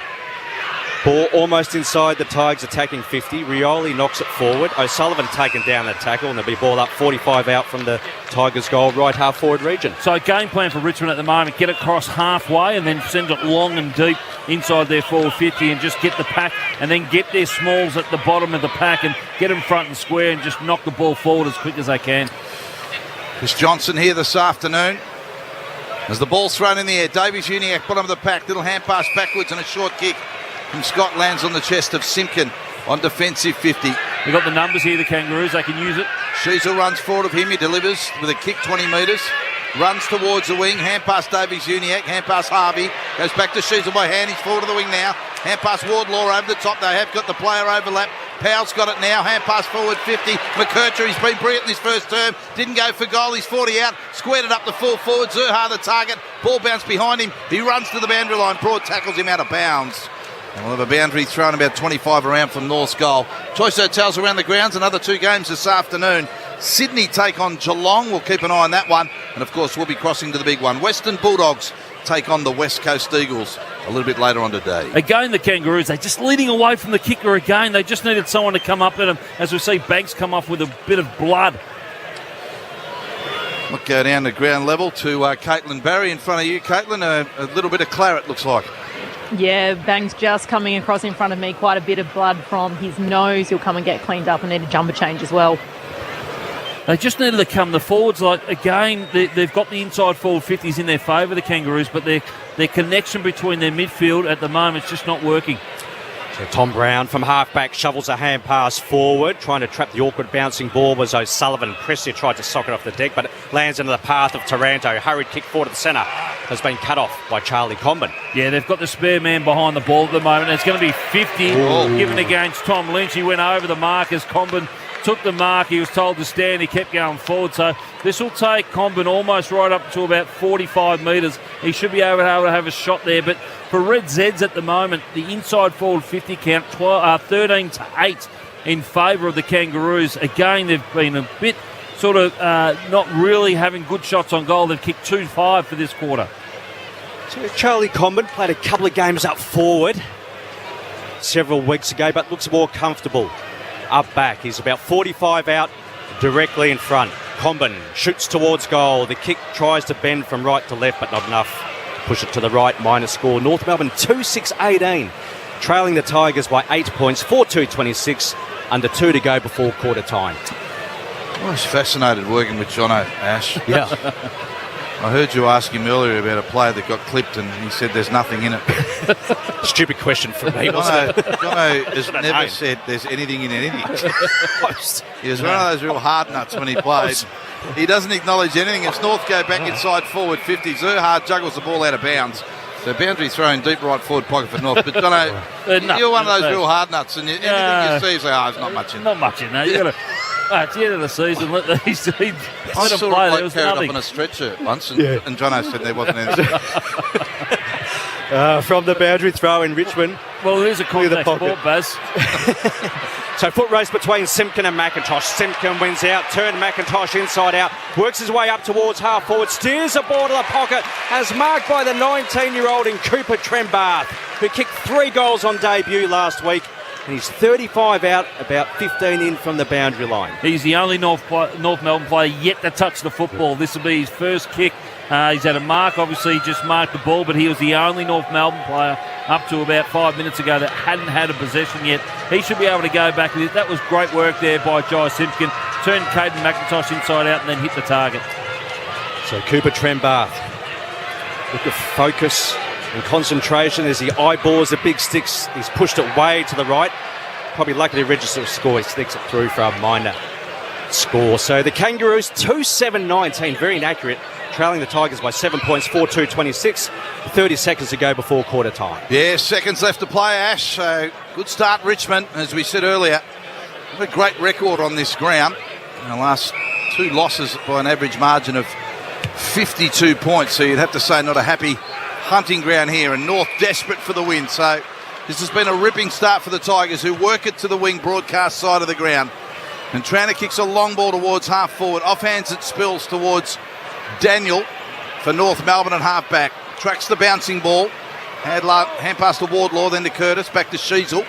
Ball almost inside the Tigers attacking 50. Rioli knocks it forward. O'Sullivan taken down the tackle, and there'll be ball up 45 out from the Tigers' goal, right half forward region. So game plan for Richmond at the moment, get it across halfway and then send it long and deep inside their forward 50 and just get the pack and then get their smalls at the bottom of the pack and get them front and square and just knock the ball forward as quick as they can. Chris Johnson here this afternoon. As the ball's thrown in the air, Davies Uniacke, bottom of the pack, little hand pass backwards and a short kick from Scott lands on the chest of Simpkin on defensive 50. We've got the numbers here, the Kangaroos, they can use it. Sheasel runs forward of him, he delivers with a kick 20 metres, runs towards the wing, hand pass Davies Uniacke, hand pass Harvey, goes back to Sheasel by hand, he's forward to the wing now, hand pass Wardlaw over the top, they have got the player overlap, Powell's got it now, hand pass forward 50, McKercher, he's been brilliant in his first term, didn't go for goal, he's 40 out, squared it up the full forward, Zurhar the target, ball bounced behind him, he runs to the boundary line, Broad tackles him out of bounds. And we'll have a boundary thrown about 25 around from North's goal. Choice Hotels around the grounds, another 2 games this afternoon. Sydney take on Geelong, we'll keep an eye on that one. And of course we'll be crossing to the big one. Western Bulldogs take on the West Coast Eagles a little bit later on today. Again, the Kangaroos, they're just leading away from the kicker again. They just needed someone to come up at them as we see Banks come off with a bit of blood. We'll go down to ground level to Caitlin Barry in front of you. Caitlin, a little bit of claret looks like. Yeah, Banks just coming across in front of me, quite a bit of blood from his nose. He'll come and get cleaned up and need a jumper change as well. They just needed to come. The forwards, again, they've got the inside forward 50s in their favour, the Kangaroos, but their connection between their midfield at the moment is just not working. So Tom Brown from half-back shovels a hand pass forward, trying to trap the awkward bouncing ball was O'Sullivan. Prestia tried to sock it off the deck, but it lands into the path of Taranto. Hurried kick forward to the centre has been cut off by Charlie Comben. Yeah, they've got the spare man behind the ball at the moment. It's going to be 50 given against Tom Lynch. He went over the mark as Comben took the mark. He was told to stand. He kept going forward. So this will take Comben almost right up to about 45 metres. He should be able to have a shot there. But for Red Zeds at the moment, the inside forward 50 count 13-8 in favour of the Kangaroos. Again, they've been a bit sort of not really having good shots on goal. They've kicked 2-5 for this quarter. So Charlie Comben played a couple of games up forward several weeks ago, but looks more comfortable up back. He's about 45 out, directly in front. Comben shoots towards goal. The kick tries to bend from right to left, but not enough to push it to the right. Minor score. North Melbourne 2-6-18, trailing the Tigers by 8 points. 4-2-26, under 2 to go before quarter time. I was fascinated working with Jono, Ash. Yeah. I heard you ask him earlier about a player that got clipped and he said there's nothing in it. Stupid question from me, wasn't it? Jono has never said there's anything in anything. He was one of those real hard nuts when he played. He doesn't acknowledge anything. It's North go back inside forward 50. Zurhar juggles the ball out of bounds. So boundary thrown deep right forward pocket for North. But Jono, you're one of those real hard nuts and anything you see is like, there's not much in there. Not much in there. You got to... At the end of the season, let them play. There was carried nothing. up on a stretcher once, and Jono said there wasn't anything. From the boundary throw in Richmond. Well, it is a contact sport, Baz. So foot race between Simpkin and McIntosh. Simpkin wins out, turned McIntosh inside out, works his way up towards half forward, steers the ball to the pocket, as marked by the 19-year-old in Cooper Trembath, who kicked 3 goals on debut last week. And he's 35 out, about 15 in from the boundary line. He's the only North Melbourne player yet to touch the football. This will be his first kick. He's had a mark, obviously he just marked the ball, but he was the only North Melbourne player up to about 5 minutes ago that hadn't had a possession yet. He should be able to go back with it. That was great work there by Jai Simpkin. Turned Caden McIntosh inside out and then hit the target. So Cooper Trembath, look at focus and concentration as he eyeballs the big sticks. He's pushed it way to the right. Probably lucky to register a score. He sneaks it through for a minor score. So the Kangaroos 2-7-19, very inaccurate, trailing the Tigers by 7 points, 4-2-26. 30 seconds to go before quarter time. Yeah, seconds left to play, Ash. So good start, Richmond, as we said earlier. What a great record on this ground. In the last 2 losses by an average margin of 52 points. So you'd have to say not a happy hunting ground here, and North desperate for the win. So this has been a ripping start for the Tigers, who work it to the wing broadcast side of the ground. And Tranter kicks a long ball towards half forward. Offhands it spills towards Daniel for North Melbourne at half back. Tracks the bouncing ball. Hand pass to Wardlaw, then to Curtis, back to Sheasel.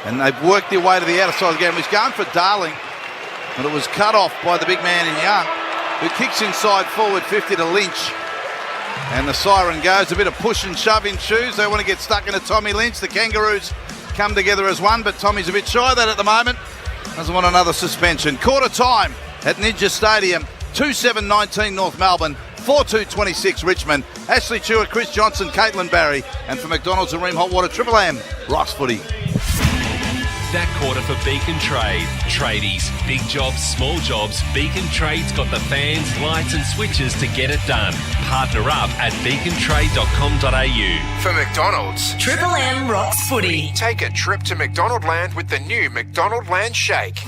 And they've worked their way to the outer side of the game. He's going for Darling, but it was cut off by the big man in Young, who kicks inside forward 50 to Lynch. And the siren goes. A bit of push and shove in shoes. They want to get stuck into Tommy Lynch. The Kangaroos come together as one, but Tommy's a bit shy of that at the moment. Doesn't want another suspension. Quarter time at Ninja Stadium. 2-7-19 North Melbourne. 4-2-26 Richmond. Ashley Chua, Chris Johnson, Caitlin Barry. And for McDonald's and Ream Hot Water, Triple M, Ross Footy. That quarter for Beacon Trade. Tradies, big jobs, small jobs, Beacon Trade's got the fans, lights and switches to get it done. Partner up at beacontrade.com.au. For McDonald's, Triple M rocks footy. Take a trip to McDonaldland with the new McDonaldland Shake.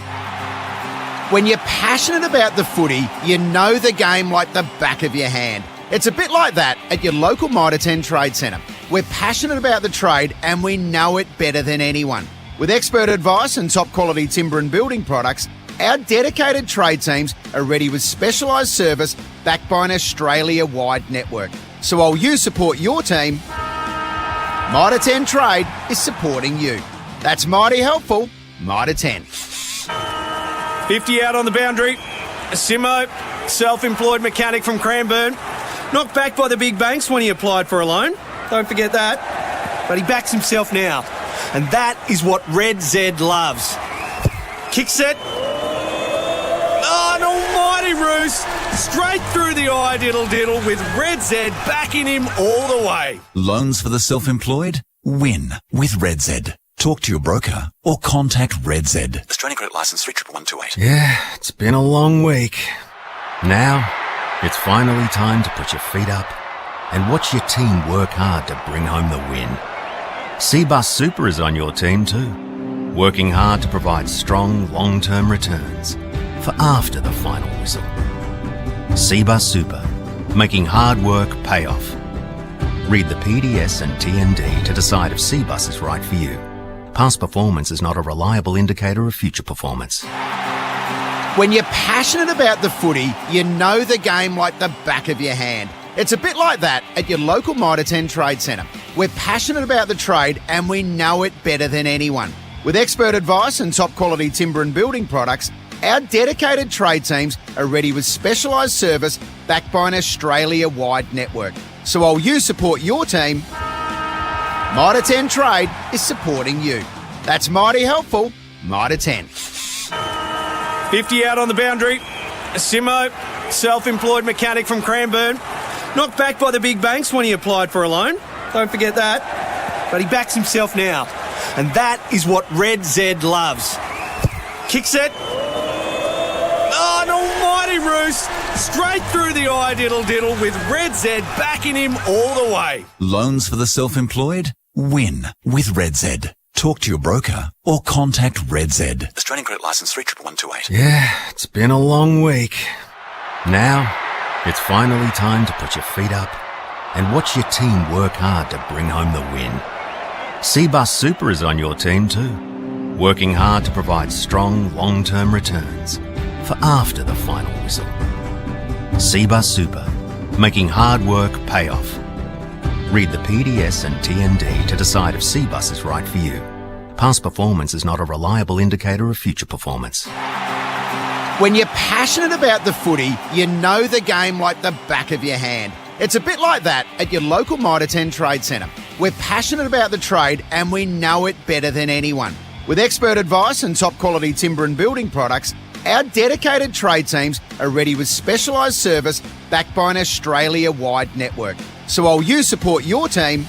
When you're passionate about the footy, you know the game like the back of your hand. It's a bit like that at your local Mitre 10 Trade Centre. We're passionate about the trade and we know it better than anyone. With expert advice and top quality timber and building products, our dedicated trade teams are ready with specialised service backed by an Australia-wide network. So while you support your team, Mitre 10 Trade is supporting you. That's mighty helpful. Mitre 10. 50 out on the boundary. Simo, self-employed mechanic from Cranbourne. Knocked back by the big banks when he applied for a loan. Don't forget that. But he backs himself now. And that is what Red Z loves. Kick set. Oh, an almighty roost. Straight through the eye diddle with Red Z backing him all the way. Loans for the self-employed? Win with Red Z. Talk to your broker or contact Red Z. Australian Credit Licence 31128. Yeah, it's been a long week. Now, it's finally time to put your feet up and watch your team work hard to bring home the win. Cbus Super is on your team too, working hard to provide strong long-term returns for after the final whistle. Cbus Super, making hard work pay off. Read the PDS and TND to decide if Cbus is right for you. Past performance is not a reliable indicator of future performance. When you're passionate about the footy, you know the game like the back of your hand. It's a bit like that at your local Mitre 10 Trade Centre. We're passionate about the trade and we know it better than anyone. With expert advice and top quality timber and building products, our dedicated trade teams are ready with specialised service backed by an Australia-wide network. So while you support your team, Mitre 10 Trade is supporting you. That's mighty helpful. Mitre 10. 50 out on the boundary. Simo, self-employed mechanic from Cranbourne. Knocked back by the big banks when he applied for a loan. Don't forget that. But he backs himself now. And that is what Red Z loves. Kick set. Oh, an almighty roost. Straight through the eye diddle with Red Z backing him all the way. Loans for the self-employed? Win with Red Z. Talk to your broker or contact Red Z. Australian Credit Licence 31128. Yeah, it's been a long week. Now, it's finally time to put your feet up and watch your team work hard to bring home the win. Cbus Super is on your team too, working hard to provide strong long-term returns for after the final whistle. Cbus Super, making hard work pay off. Read the PDS and TND to decide if Cbus is right for you. Past performance is not a reliable indicator of future performance. When you're passionate about the footy, you know the game like the back of your hand. It's a bit like that at your local Mitre 10 Trade Centre. We're passionate about the trade and we know it better than anyone. With expert advice and top quality timber and building products, our dedicated trade teams are ready with specialised service backed by an Australia-wide network. So while you support your team,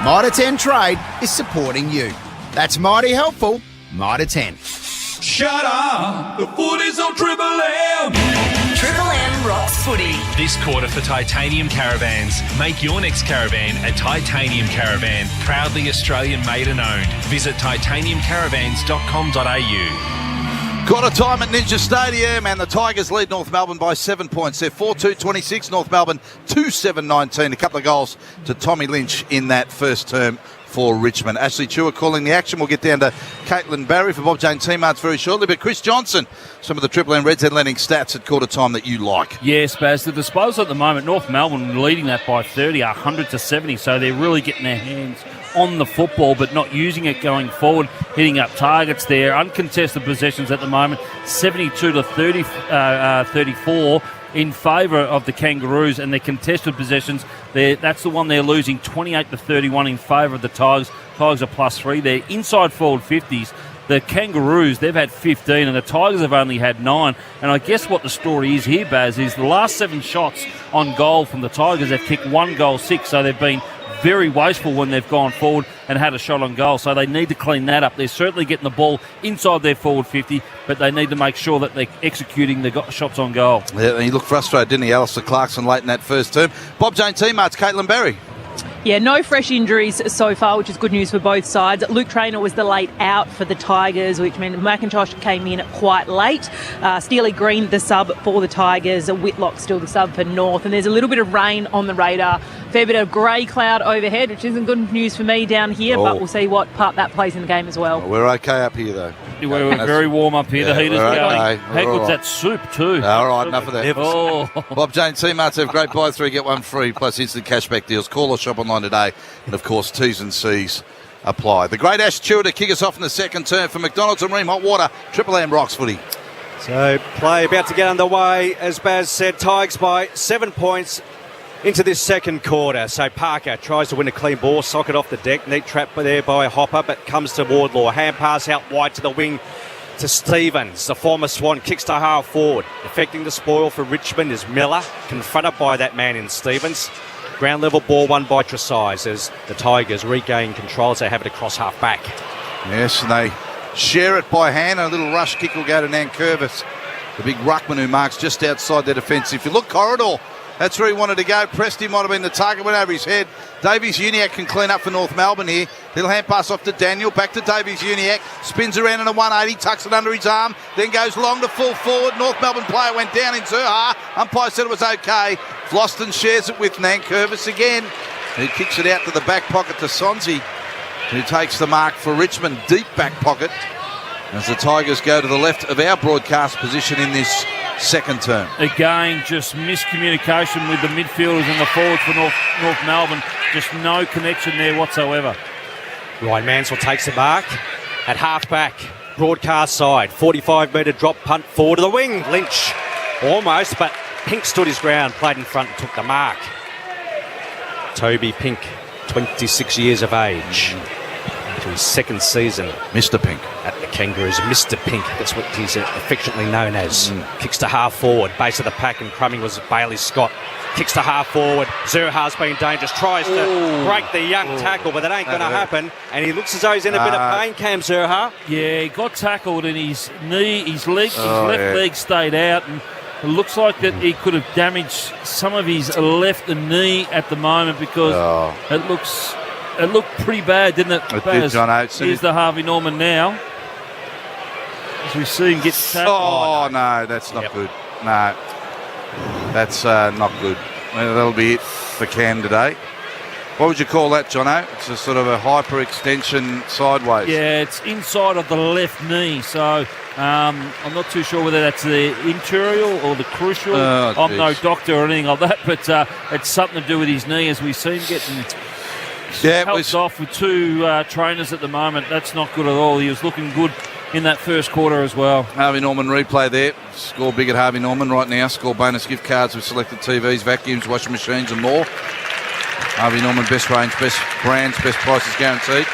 Mitre 10 Trade is supporting you. That's mighty helpful, Mitre 10. Shut up! The footy's on Triple M! Triple M rocks footy. This quarter for Titanium Caravans. Make your next caravan a Titanium Caravan. Proudly Australian made and owned. Visit titaniumcaravans.com.au. Quarter time at Ninja Stadium, and the Tigers lead North Melbourne by 7 points. They're 4-2-26, North Melbourne 2-7-19. A couple of goals to Tommy Lynch in that first term for Richmond. Ashley Chua calling the action. We'll get down to Caitlin Barry for Bob Jane Teamarts very shortly. But Chris Johnson, some of the Triple M Reds lending stats at quarter time that you like. Yes, Baz. The disposal at the moment, North Melbourne leading that by 30, 100-70. So they're really getting their hands on the football but not using it going forward, hitting up targets there. Uncontested possessions at the moment, 72-34 in favour of the Kangaroos, and their contested possessions, that's the one they're losing, 28-31 in favour of the Tigers. Tigers are +3. They're inside forward 50s. The Kangaroos, they've had 15 and the Tigers have only had 9. And I guess what the story is here, Baz, is the last 7 shots on goal from the Tigers have kicked 1 goal 6, so they've been very wasteful when they've gone forward and had a shot on goal. So they need to clean that up. They're certainly getting the ball inside their forward 50, but they need to make sure that they're executing the shots on goal. Yeah, he looked frustrated, didn't he, Alistair Clarkson, late in that first term. Bob Jane Teamarts, Caitlin Barry. Yeah, no fresh injuries so far, which is good news for both sides. Luke Traynor was the late out for the Tigers, which meant McIntosh came in quite late. Steely Green, the sub for the Tigers. Whitlock still the sub for North. And there's a little bit of rain on the radar. Fair bit of grey cloud overhead, which isn't good news for me down here, but we'll see what part that plays in the game as well. We're okay up here, though. We're very warm up here. The heater's going. Okay. How good's that soup, too? All right, enough of that. Oh. Bob Jane Teamarts have great buy 3, get 1 free, plus instant cashback deals. Call or shop online today. And, of course, T's and C's apply. The great Ash Chua to kick us off in the second term for McDonald's and Ream Hot Water. Triple M rocks footy. So play about to get underway. As Baz said, Tigers by 7 points into this second quarter. So Parker tries to win a clean ball, socket off the deck. Neat trap there by Hopper, but comes to Wardlaw. Hand pass out wide to the wing to Stevens. The former Swan kicks to half forward. Affecting the spoil for Richmond is Miller, confronted by that man in Stevens. Ground level ball won by Tresize as the Tigers regain control as they have it across half back. Yes, and they share it by hand. A little rush kick will go to Nankervis, the big ruckman who marks just outside their defence. If you look corridor, that's where he wanted to go. Presty might have been the target, went over his head. Davies-Uniacke can clean up for North Melbourne here. Little hand pass off to Daniel, back to Davies-Uniacke. Spins around in a 180, tucks it under his arm, then goes long to full forward. North Melbourne player went down in Zurha. Umpire said it was okay. Floston shares it with Nankervis again. He kicks it out to the back pocket to Sonzi, who takes the mark for Richmond. Deep back pocket as the Tigers go to the left of our broadcast position in this second term. Again, just miscommunication with the midfielders and the forwards for North Melbourne. Just no connection there whatsoever. Ryan Mansell takes the mark at half back. Broadcast side. 45-metre drop punt forward to the wing. Lynch almost, but Pink stood his ground, played in front and took the mark. Toby Pink, 26 years of age. To his second season. Mr. Pink. At the Kangaroos. Mr. Pink, that's what he's affectionately known as. Kicks to half forward. Base of the pack and crumbing was Bailey Scott. Kicks to half forward. Zurha's been dangerous. Tries to break the young tackle, but that ain't going to happen. And he looks as though he's in a bit of pain, Cam Zurha. Yeah, he got tackled and his knee, his left leg stayed out. And it looks like that he could have damaged some of his left knee at the moment because it looked pretty bad, didn't it? It did, John Oates. Here's the Harvey Norman now. As we see him get tackled. Oh, no, that's not good. No, that's not good. Well, that'll be it for Cam today. What would you call that, Jono? It's a sort of a hyperextension sideways. Yeah, it's inside of the left knee, so I'm not too sure whether that's the interior or the crucial. I'm no doctor or anything like that, but it's something to do with his knee as we see him getting helped off with 2 trainers at the moment. That's not good at all. He was looking good in that first quarter as well. Harvey Norman replay there. Score big at Harvey Norman right now. Score bonus gift cards with selected TVs, vacuums, washing machines and more. Harvey Norman, best range, best brands, best prices guaranteed.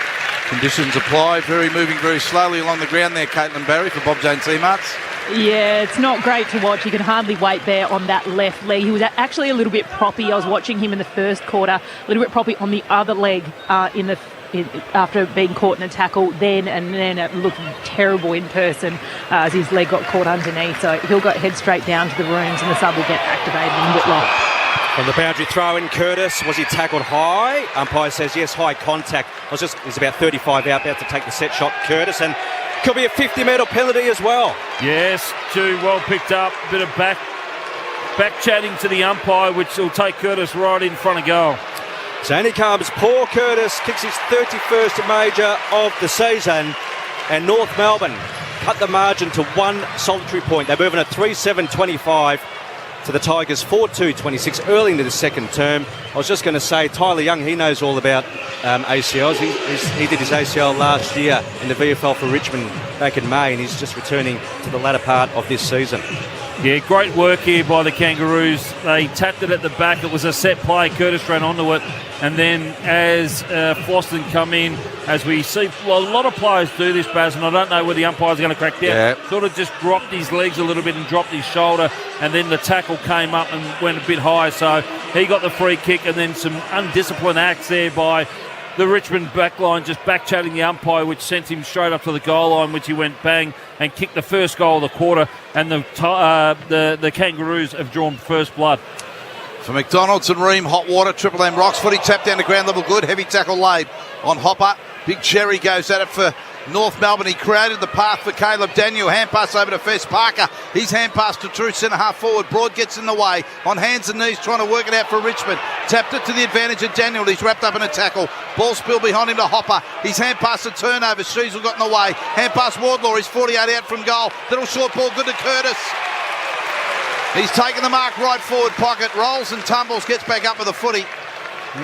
Conditions apply. Moving very slowly along the ground there, Caitlin Barry for Bob Jane T-Marts. Yeah, it's not great to watch. You can hardly wait there on that left leg. He was actually a little bit proppy. I was watching him in the first quarter, a little bit proppy on the other leg after being caught in a tackle then, and then it looked terrible in person as his leg got caught underneath. So he'll head straight down to the rooms and the sub will get activated in Whitlock. From the boundary throw in, Curtis, was he tackled high? Umpire says yes, high contact. He's about 35 out, about to take the set shot, Curtis, and could be a 50-metre penalty as well. Yes, Stu, well picked up. Bit of back chatting to the umpire, which will take Curtis right in front of goal. So in he comes, Paul Curtis, kicks his 31st major of the season, and North Melbourne cut the margin to one solitary point. They're moving at 3-7-25 to the Tigers 4-2-26 early into the second term. I was just going to say, Tyler Young, he knows all about ACLs. He did his ACL last year in the VFL for Richmond back in May, and he's just returning to the latter part of this season. Yeah, great work here by the Kangaroos. They tapped it at the back. It was a set play. Curtis ran onto it. And then as Floston come in, as we see, well, a lot of players do this, Baz, and I don't know where the umpire's going to crack down. Yeah. Sort of just dropped his legs a little bit and dropped his shoulder, and then the tackle came up and went a bit high. So he got the free kick, and then some undisciplined acts there by the Richmond backline, just back-chatting the umpire, which sent him straight up to the goal line, which he went bang and kicked the first goal of the quarter, and the Kangaroos have drawn first blood. For McDonald's and Ream, hot water, Triple M rocks, footy tapped down to ground level, good, heavy tackle laid on Hopper. Big Jerry goes at it for North Melbourne. He created the path for Caleb Daniel. Hand pass over to Fess Parker. His hand pass to true centre half forward. Broad gets in the way. On hands and knees trying to work it out for Richmond. Tapped it to the advantage of Daniel. He's wrapped up in a tackle. Ball spilled behind him to Hopper. His hand pass to turnover. Sheasel got in the way. Hand pass Wardlaw. He's 48 out from goal. Little short ball good to Curtis. He's taken the mark right forward pocket. Rolls and tumbles. Gets back up with the footy.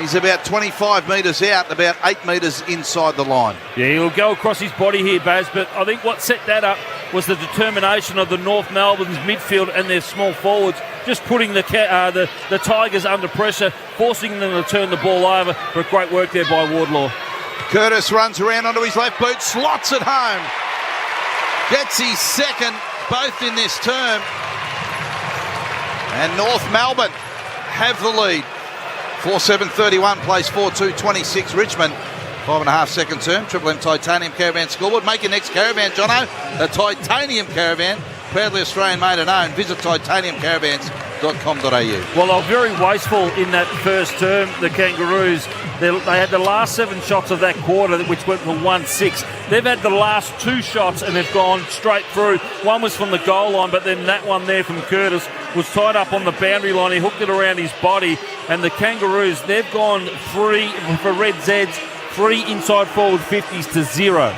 He's about 25 metres out, about 8 metres inside the line. Yeah, he'll go across his body here, Baz, but I think what set that up was the determination of the North Melbourne's midfield and their small forwards, just putting the Tigers under pressure, forcing them to turn the ball over. But great work there by Wardlaw. Curtis runs around onto his left boot, slots it home. Gets his second, both in this term. And North Melbourne have the lead. 4-7-31 plays 4-2-26 Richmond. 5.5 second term. Triple M Titanium Caravan scoreboard. Make your next caravan, Jono. The Titanium Caravan. Proudly Australian made and owned. Visit titaniumcaravans.com.au. Well, they were very wasteful in that first term, the Kangaroos. They had the last 7 shots of that quarter, which went for 1-6. They've had the last 2 shots and they've gone straight through. One was from the goal line, but then that one there from Curtis was tied up on the boundary line. He hooked it around his body. And the Kangaroos, they've gone 3 for Red Zeds, 3 inside forward 50s to 0.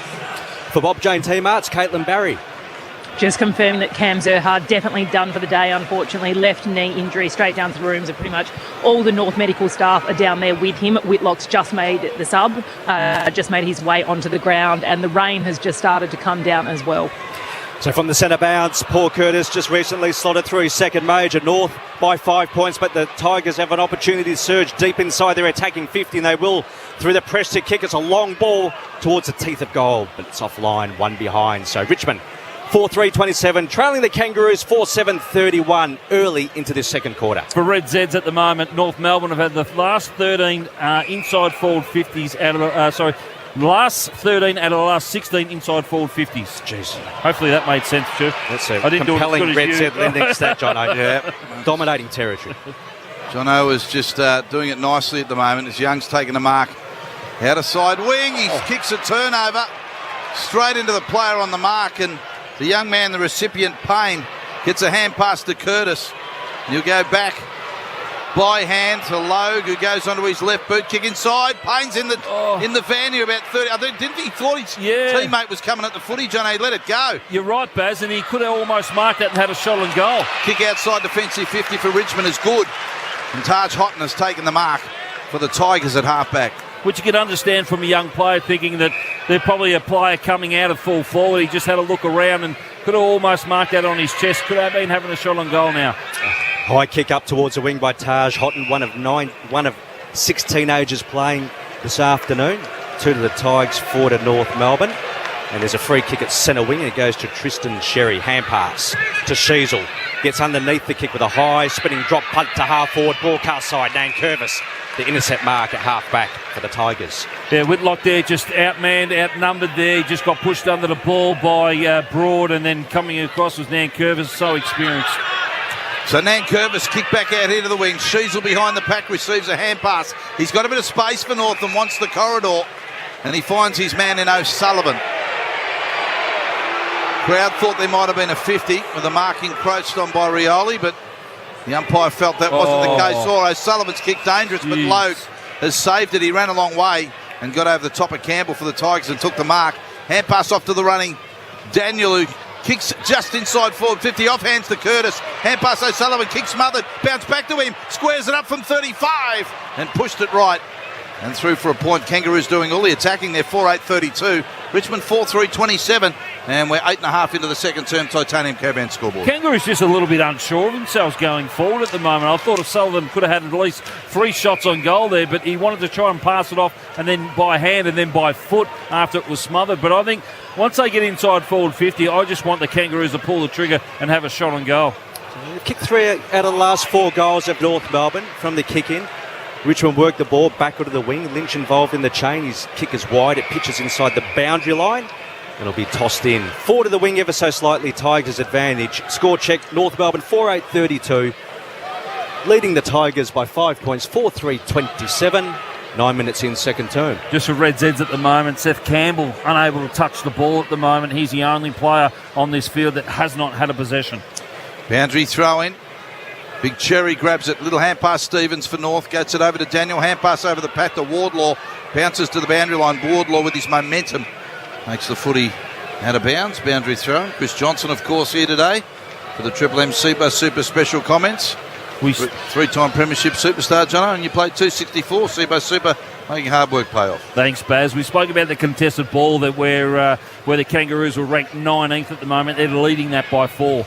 For Bob Jane T-Marts, Caitlin Barry. Just confirming that Cam Zerhard definitely done for the day, unfortunately. Left knee injury, straight down to the rooms, and pretty much all the North medical staff are down there with him. Whitlock's just made the sub, just made his way onto the ground, and the rain has just started to come down as well. So from the centre bounce, Paul Curtis just recently slotted through his second major. North by 5 points, but the Tigers have an opportunity to surge deep inside their attacking 50, and they will through the press to kick. It's a long ball towards the teeth of goal, but it's offline, one behind. So Richmond 4-3-27, trailing the Kangaroos 4-7-31 early into this second quarter. For Red Zeds at the moment, North Melbourne have had the last 13 inside forward 50s out of last 13 out of the last 16 inside forward 50s. Jeez. Hopefully that made sense, Jeff. That's a compelling Red Zed lending stat, Jono. Yeah. Dominating territory. Jono is just doing it nicely at the moment as Young's taking the mark. Out of side wing, he kicks a turnover straight into the player on the mark, and the young man, the recipient, Payne, gets a hand pass to Curtis. He'll go back by hand to Logue, who goes onto his left boot, kick inside. Payne's in the van here about 30. I think, didn't he? Thought his teammate was coming at the footy, John. He let it go. You're right, Baz, and he could have almost marked that and had a shot and goal. Kick outside defensive 50 for Richmond is good. And Taj Houghton has taken the mark for the Tigers at halfback. Which you could understand from a young player, thinking that they're probably a player coming out of full forward. He just had a look around and could have almost marked that on his chest. Could have been having a shot on goal now. High kick up towards the wing by Taj Houghton, one of 6 teenagers playing this afternoon. 2 to the Tigers, 4 to North Melbourne. And there's a free kick at centre wing. It goes to Tristan Sherry. Hand pass to Sheasel. Gets underneath the kick with a high spinning drop punt to half forward. Broadcast side, Nankervis. The intercept mark at half back for the Tigers. Yeah, Whitlock there just outmanned, outnumbered there. Just got pushed under the ball by Broad, and then coming across was Nankervis, so experienced. So Nankervis kick back out here to the wing. Sheasel behind the pack receives a hand pass. He's got a bit of space for North and wants the corridor, and he finds his man in O'Sullivan. Crowd thought there might have been a 50 with a mark encroached on by Rioli, but the umpire felt that wasn't the case. O'Sullivan's kick dangerous, but Logue has saved it. He ran a long way and got over the top of Campbell for the Tigers and took the mark. Hand pass off to the running Daniel, who kicks just inside forward 50, off hands to Curtis. Hand pass O'Sullivan, kick smothered, bounce back to him, squares it up from 35 and pushed it right and through for a point. Kangaroos doing all the attacking there, 4-8-32. Richmond 4-3-27, and we're 8.5 into the second term. Titanium Caravan scoreboard. Kangaroos just a little bit unsure of themselves going forward at the moment. I thought O'Sullivan could have had at least 3 shots on goal there, but he wanted to try and pass it off, and then by hand and then by foot after it was smothered. But I think once they get inside forward 50, I just want the Kangaroos to pull the trigger and have a shot on goal. They've kicked 3 out of the last 4 goals of North Melbourne from the kick-in. Richmond worked the ball back onto the wing. Lynch involved in the chain. His kick is wide. It pitches inside the boundary line. And it'll be tossed in. 4 to the wing ever so slightly. Tigers advantage. Score check. North Melbourne 4-8-32. Leading the Tigers by 5 points. 4-3-27. 9 minutes in second term. Just for Red Zeds at the moment, Seth Campbell unable to touch the ball at the moment. He's the only player on this field that has not had a possession. Boundary throw in. Big Cherry grabs it. Little hand pass Stevens for North. Gets it over to Daniel. Hand pass over the path to Wardlaw. Bounces to the boundary line. Wardlaw with his momentum makes the footy out of bounds. Boundary throw. Chris Johnson, of course, here today for the Triple M Super special comments. Three-time premiership superstar, Jono, and you played 264 Super, making hard work pay off. Thanks, Baz. We spoke about the contested ball that where the Kangaroos were ranked 19th at the moment. They're leading that by 4.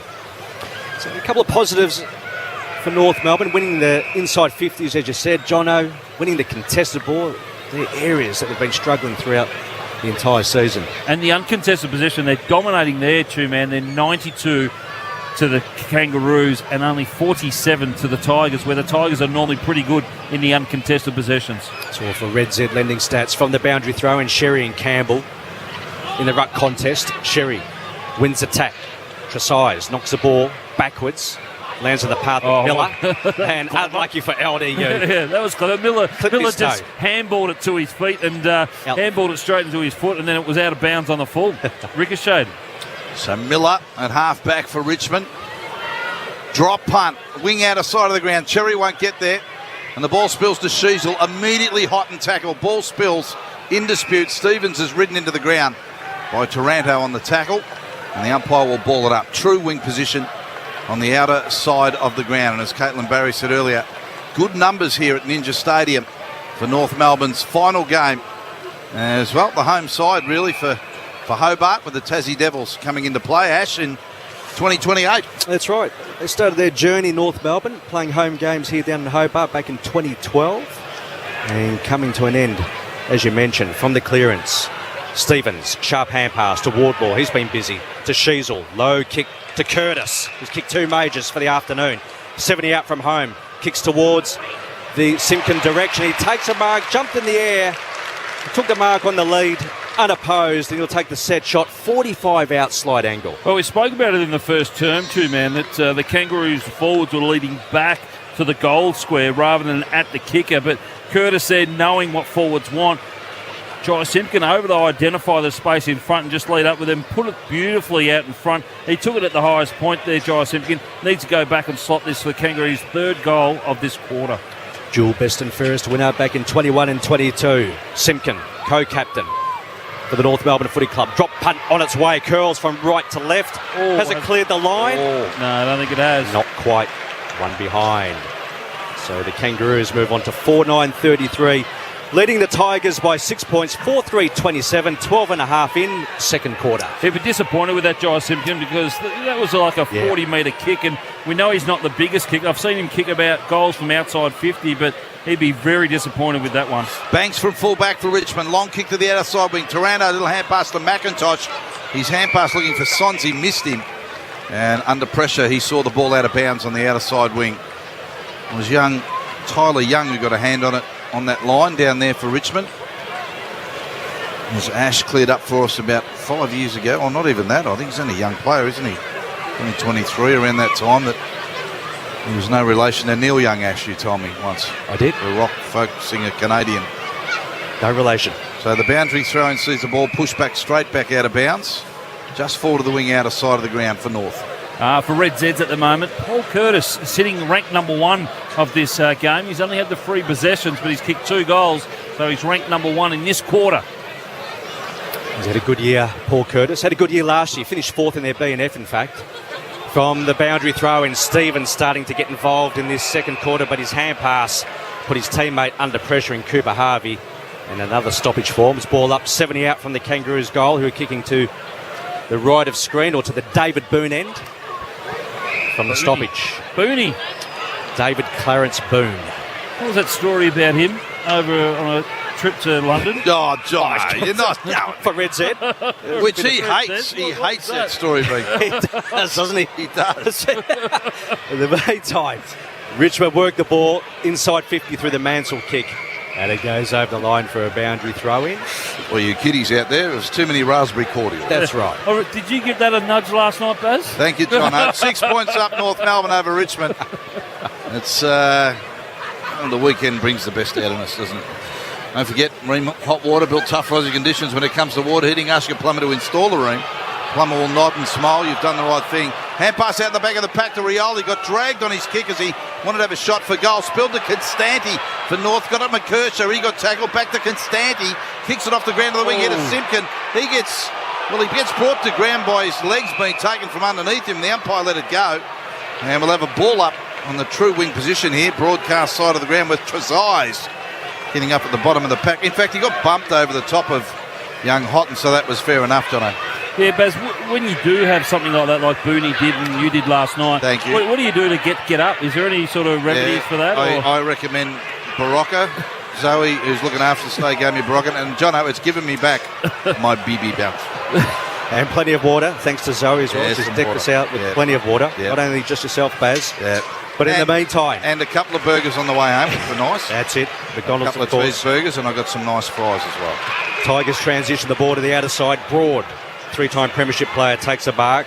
So a couple of positives for North Melbourne, winning the inside 50s, as you said, Jono, winning the contested ball. They're areas that they've been struggling throughout the entire season. And the uncontested possession, they're dominating there too, man. They're 92 to the Kangaroos and only 47 to the Tigers, where the Tigers are normally pretty good in the uncontested possessions. It's all for Red Z lending stats from the boundary throw in Sherry and Campbell. In the ruck contest, Sherry wins attack. Tresize knocks the ball backwards. Lands on the path of Miller, and unlucky for LDU. Yeah, that was clever. Miller just handballed it to his feet and handballed it straight into his foot, and then it was out of bounds on the full. Ricocheted. So Miller at half back for Richmond. Drop punt, wing out of side of the ground. Cherry won't get there, and the ball spills to Sheasel. Immediately hot and tackle. Ball spills in dispute. Stevens is ridden into the ground by Taranto on the tackle, and the umpire will ball it up. True wing position on the outer side of the ground. And as Caitlin Barry said earlier, good numbers here at Ninja Stadium for North Melbourne's final game. As well, the home side really for Hobart, with the Tassie Devils coming into play, Ash, in 2028. That's right. They started their journey, North Melbourne, playing home games here down in Hobart back in 2012. And coming to an end, as you mentioned, from the clearance. Stevens, sharp hand pass to Wardlaw. He's been busy. To Sheasel, low kick to Curtis, who's kicked 2 majors for the afternoon. 70 out from home, kicks towards the Simpkin direction. He takes a mark, jumped in the air, took the mark on the lead, unopposed, and he'll take the set shot, 45 out slide angle. Well, we spoke about it in the first term too, man, that the Kangaroos forwards were leading back to the goal square rather than at the kicker, but Curtis said, knowing what forwards want, Jai Simpkin over to identify the space in front and just lead up with him, put it beautifully out in front. He took it at the highest point there, Jai Simpkin. Needs to go back and slot this for Kangaroos' 3rd goal of this quarter. Dual best and fairest winner back in 21 and 22. Simpkin, co-captain for the North Melbourne Footy Club. Drop punt on its way, curls from right to left. Has it cleared the line? No, I don't think it has. Not quite. One behind. So the Kangaroos move on to 4-9-33. leading the Tigers by 6 points, 4-3-27, 12.5 in second quarter. He'd be disappointed with that, Jai Simpkin, because that was like a 40-metre kick, and we know he's not the biggest kicker. I've seen him kick about goals from outside 50, but he'd be very disappointed with that one. Banks from full-back for Richmond. Long kick to the outer side wing. Taranto, little hand pass to McIntosh. His hand pass looking for Sons. He missed him. And under pressure, he saw the ball out of bounds on the outer side wing. It was Tyler Young who got a hand on it on that line down there for Richmond. As Ash cleared up for us about 5 years ago. Oh, not even that. I think he's only a young player, isn't he? Only 23 around that time. That he was no relation to Neil Young, Ash, you told me once. I did. The rock folk singer Canadian. No relation. So the boundary throw-in sees the ball pushed back straight back out of bounds. Just forward of the wing, outer side of the ground for North. For Red Zeds at the moment, Paul Curtis sitting ranked number 1 of this game. He's only had the 3 possessions, but he's kicked 2 goals, so he's ranked number 1 in this quarter. He's had a good year, Paul Curtis. Had a good year last year. Finished 4th in their BNF, in fact. From the boundary throw-in, Stevens starting to get involved in this second quarter, but his hand pass put his teammate under pressure in Cooper Harvey. And another stoppage forms. Ball up, 70 out from the Kangaroos goal, who are kicking to the right of screen, or to the David Boone end from the stoppage. Booney. David Clarence Boone. What was that story about him over on a trip to London? Oh, Josh, you're not no. For Red Z. Which he hates. He hates that story being. He does, doesn't he? He does. In the meantime, Richmond work the ball inside 50 through the Mansell kick. And it goes over the line for a boundary throw-in. Well, you kiddies out there, there's too many raspberry cordial. That's right. Oh, did you give that a nudge last night, Baz? Thank you, John. 6 points up North Melbourne over Richmond. It's well, the weekend brings the best out of us, doesn't it? Don't forget, Ream Hot Water built tough frozen conditions when it comes to water heating. Ask your plumber to install the Ream. Plumber will nod and smile. You've done the right thing. Hand pass out the back of the pack to Rioli. Got dragged on his kick as he wanted to have a shot for goal. Spilled to Constanti for North. Got it McKershaw. He got tackled. Back to Constanti. Kicks it off the ground to the wing. Here to Simpkin. He gets brought to ground by his legs being taken from underneath him. The umpire let it go. And we'll have a ball up on the true wing position here. Broadcast side of the ground with Trezise getting up at the bottom of the pack. In fact, he got bumped over the top of young Houghton, so that was fair enough, Jono. Yeah, Baz, when you do have something like that, like Booney did and you did last night, thank you. What do you do to get up? Is there any sort of remedies for that? I recommend Barocca. Zoe, who's looking after the stay, gave me Barocca. And Jono, it's given me back my BB bounce. And plenty of water, thanks to Zoe as well. Yeah, She's decked us out with plenty of water. Yeah. Not only just yourself, Baz. Yeah. But in the meantime. And a couple of burgers on the way home, which were nice. That's it. McDonald's, a couple of cheeseburgers, and I got some nice fries as well. Tigers transition the ball to the outer side. Broad, 3-time premiership player, takes a mark.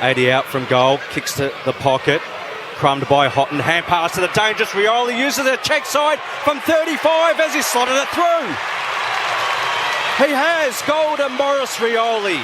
80 out from goal, kicks to the pocket. Crumbed by Houghton. Hand pass to the dangerous Rioli. Uses a check side from 35 as he slotted it through. He has goal to Morris Rioli.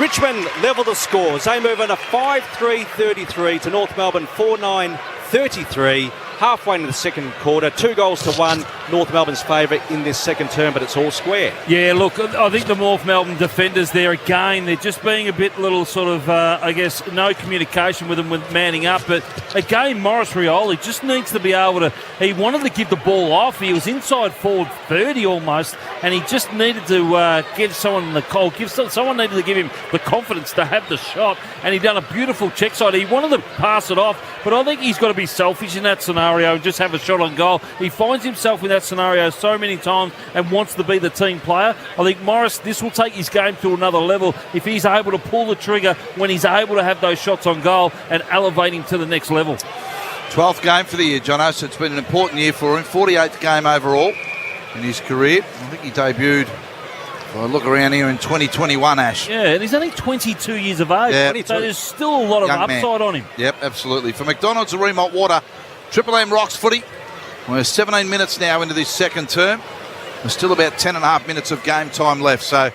Richmond level the scores. They move on a 5-3-33 to North Melbourne 4-9-33. Halfway into the second quarter, 2-1, North Melbourne's favourite in this second term, but it's all square. Yeah, look, I think the North Melbourne defenders there, again, they're just being a bit little sort of, I guess, no communication with them with manning up. But again, Morris Rioli just needs to be able to, he wanted to give the ball off. He was inside forward 30 almost, and he just needed to give someone the call. Someone needed to give him the confidence to have the shot, and he done a beautiful check side. He wanted to pass it off, but I think he's got to be selfish in that scenario and just have a shot on goal. He finds himself in that scenario so many times and wants to be the team player. I think Morris, this will take his game to another level if he's able to pull the trigger when he's able to have those shots on goal and elevate him to the next level. 12th game for the year, Jono, so it's been an important year for him. 48th game overall in his career. I think he debuted, if I look around here, in 2021, Ash. Yeah, and he's only 22 years of age, so there's still a lot of upside on him. Yep, absolutely. For McDonald's and Ream Hot Water, Triple M Rocks footy. We're 17 minutes now into this second term. There's still about 10.5 minutes of game time left, so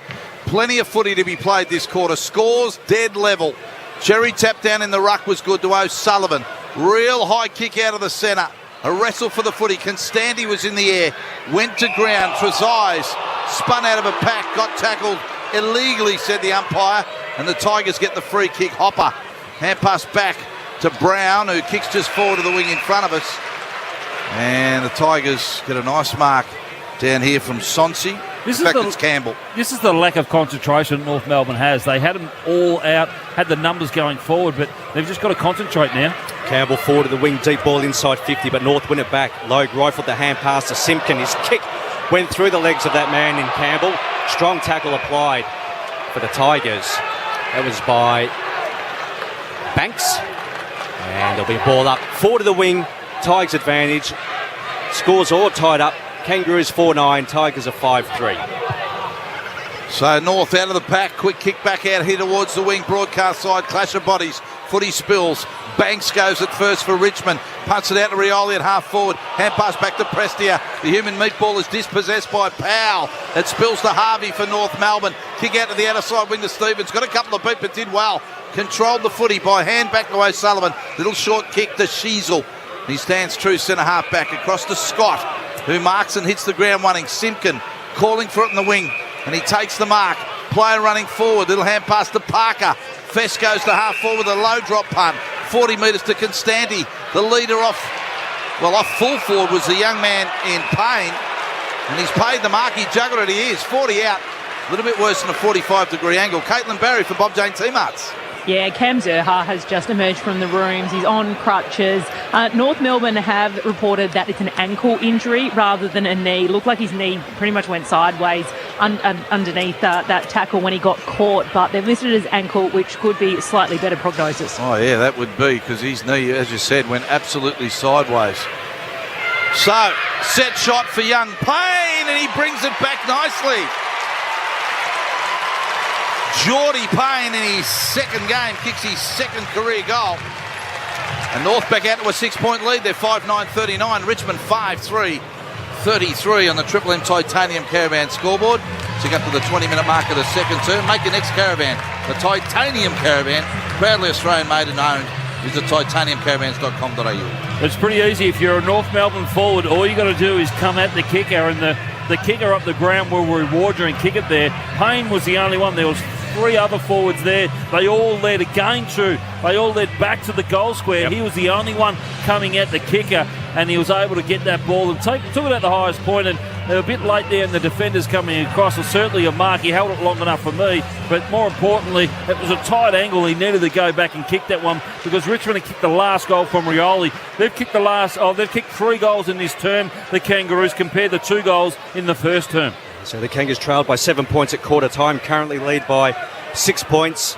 plenty of footy to be played this quarter. Scores dead level. Cherry tap down in the ruck was good to O'Sullivan. Real high kick out of the centre. A wrestle for the footy. Constanti was in the air. Went to ground. Trezise spun out of a pack. Got tackled illegally, said the umpire. And the Tigers get the free kick. Hopper. Hand pass back to Brown, who kicks just forward to the wing in front of us. And the Tigers get a nice mark down here from Sonsi. It's Campbell. This is the lack of concentration North Melbourne has. They had them all out, had the numbers going forward, but they've just got to concentrate now. Campbell forward to the wing, deep ball inside 50, but North win it back. Logue rifled the hand pass to Simpkin. His kick went through the legs of that man in Campbell. Strong tackle applied for the Tigers. That was by Banks. And there'll be a ball up. Forward to the wing, Tigers advantage. Scores all tied up. Kangaroos 4-9, Tigers are 5-3. So North out of the pack, quick kick back out here towards the wing, broadcast side, clash of bodies, footy spills. Banks goes at first for Richmond, punts it out to Rioli at half forward, hand pass back to Prestia. The human meatball is dispossessed by Powell. It spills to Harvey for North Melbourne. Kick out to the outer side wing to Stevens, got a couple of beat but did well. Controlled the footy by hand back to O'Sullivan. Little short kick to Sheasel. He stands true centre half back across to Scott, who marks and hits the ground running. Simpkin calling for it in the wing, and he takes the mark. Player running forward, little hand pass to Parker. Fess goes to half forward with a low drop punt. 40 metres to Constanti. The leader off full forward was the young man in Payne, and he's paid the mark. He juggled it, he is. 40 out, a little bit worse than a 45-degree angle. Caitlin Barry for Bob Jane T-Marts. Yeah, Cam Zerha has just emerged from the rooms. He's on crutches. North Melbourne have reported that it's an ankle injury rather than a knee. Looked like his knee pretty much went sideways underneath that tackle when he got caught, but they've listed it as ankle, which could be slightly better prognosis. Oh, yeah, that would be, because his knee, as you said, went absolutely sideways. So, set shot for young Payne, and he brings it back nicely. Geordie Payne in his second game kicks his second career goal. And North back out to a 6-point lead. They're 5-9-39. Richmond 5-3-33 on the Triple M Titanium Caravan scoreboard. To get up to the 20-minute mark of the second term. Make your next caravan the Titanium Caravan. Proudly Australian made and owned. Visit titaniumcaravans.com.au. It's pretty easy. If you're a North Melbourne forward, all you got to do is come at the kicker, and the kicker up the ground will reward you and kick it there. Payne was the only one. There was 3 other forwards there. They all led again to. They all led back to the goal square. Yep. He was the only one coming at the kicker, and he was able to get that ball and took it at the highest point. And they were a bit late there, and the defenders coming across was certainly a mark. He held it long enough for me, but more importantly, it was a tight angle. He needed to go back and kick that one, because Richmond had kicked the last goal from Rioli. They've kicked 3 goals in this term, the Kangaroos, compared to 2 goals in the first term. So the Kangas trailed by 7 points at quarter time, currently lead by 6 points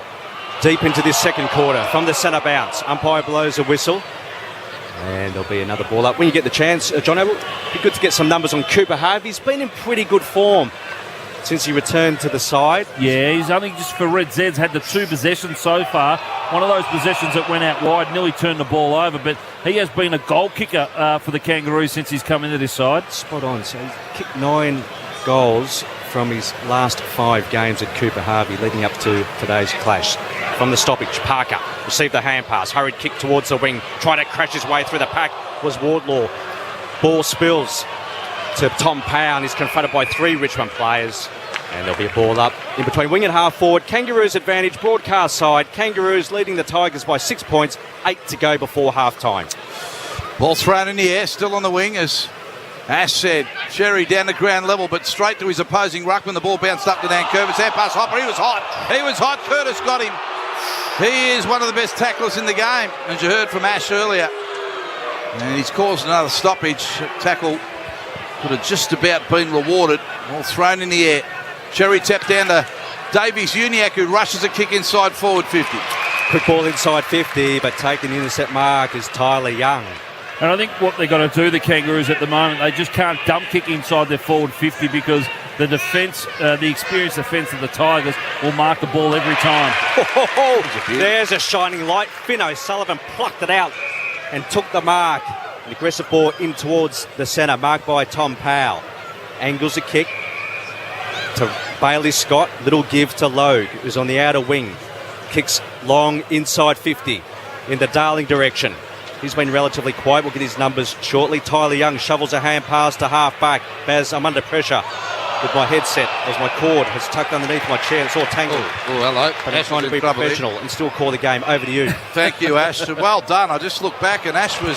deep into this second quarter. From the centre bounce, umpire blows a whistle, and there'll be another ball up. When you get the chance, John, it would be good to get some numbers on Cooper Harvey. He's been in pretty good form since he returned to the side. Yeah, he's only just for Red Zeds had the 2 possessions so far. One of those possessions that went out wide nearly turned the ball over, but he has been a goal kicker for the Kangaroos since he's come into this side. Spot on. So he's kicked 9 goals from his last 5 games at Cooper Harvey, leading up to today's clash. From the stoppage, Parker received the hand pass, hurried kick towards the wing, trying to crash his way through the pack was Wardlaw. Ball spills to Tom Powell, and he's confronted by 3 Richmond players, and there'll be a ball up in between wing and half forward. Kangaroos advantage, broadcast side. Kangaroos leading the Tigers by 6 points, 8 to go before half time. Ball thrown in the air, still on the wing as Ash said, Cherry down to ground level, but straight to his opposing ruckman. The ball bounced up to Dan Curtis. Hand pass Hopper. He was hot. Curtis got him. He is one of the best tacklers in the game, as you heard from Ash earlier. And he's caused another stoppage. Tackle could have just about been rewarded. Ball thrown in the air. Cherry tapped down to Davies Uniac, who rushes a kick inside forward 50. Quick ball inside 50, but taking the intercept mark is Tyler Young. And I think what they've got to do, the Kangaroos, at the moment, they just can't dump kick inside their forward 50, because the defence, the experienced defence of the Tigers will mark the ball every time. There's a shining light. Finn O'Sullivan plucked it out and took the mark. An aggressive ball in towards the centre, marked by Tom Powell. Angles a kick to Bailey Scott. Little give to Logue, who's on the outer wing. Kicks long inside 50 in the Darling direction. He's been relatively quiet. We'll get his numbers shortly. Tyler Young shovels a hand pass to half back. Baz, I'm under pressure with my headset as my cord has tucked underneath my chair. It's all tangled. Oh, hello. But I'm trying to be professional and still call the game. Over to you. Thank you, Ash. Well done. I just looked back and Ash was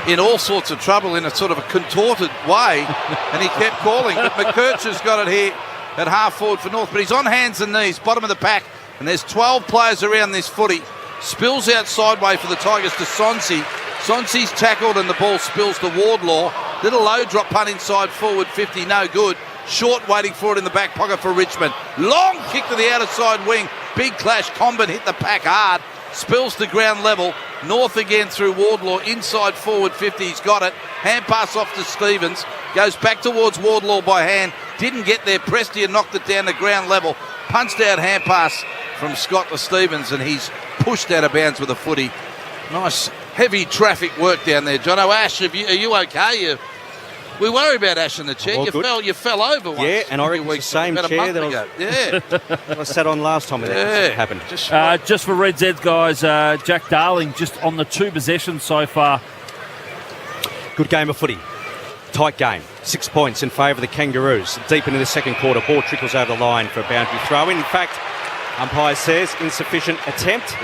in all sorts of trouble in a sort of a contorted way, and he kept calling. But McKircher's got it here at half forward for North, but he's on hands and knees, bottom of the pack, and there's 12 players around this footy. Spills out sideway for the Tigers to Sonsi. Sonsi's tackled and the ball spills to Wardlaw. Little low drop punt inside forward 50, no good. Short waiting for it in the back pocket for Richmond. Long kick to the outer side wing. Big clash. Comben hit the pack hard. Spills to ground level. North again through Wardlaw. Inside forward 50. He's got it. Hand pass off to Stevens. Goes back towards Wardlaw by hand. Didn't get there. Prestia knocked it down to ground level. Punched out hand pass from Scott to Stevens, and he's pushed out of bounds with a footy. Nice heavy traffic work down there. Jono, Ash, are you okay? We worry about Ash in the chair. You fell over once. Yeah, and I reckon it's the same chair that I sat on last time when that happened. Just for Red Zeds, guys, Jack Darling just on the 2 possessions so far. Good game of footy. Tight game. 6 points in favour of the Kangaroos. Deep into the second quarter, ball trickles over the line for a boundary throw. In fact, umpire says insufficient attempt.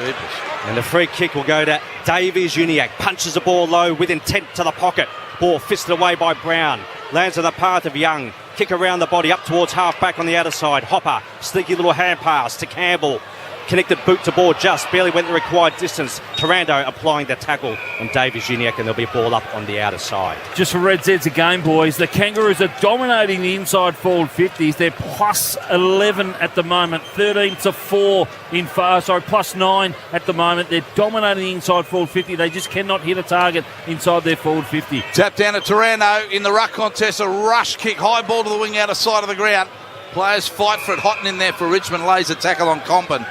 And the free kick will go to Davies Uniacke. Punches the ball low with intent to the pocket. Ball fisted away by Brown. Lands on the path of Young. Kick around the body up towards half back on the outer side. Hopper. Sneaky little hand pass to Campbell. Connected boot to ball just. Barely went the required distance. Tarando applying the tackle on Davies Uniacke, and there'll be a ball up on the outer side. Just for Red Zeds again, boys. The Kangaroos are dominating the inside forward 50s. They're plus 11 at the moment. 13-4 in far. Sorry, plus 9 at the moment. They're dominating the inside forward 50. They just cannot hit a target inside their forward 50. Tap down to Tarando in the ruck contest. A rush kick. High ball to the wing outer side of the ground. Players fight for it. Hotton in there for Richmond. Lays a tackle on Comben.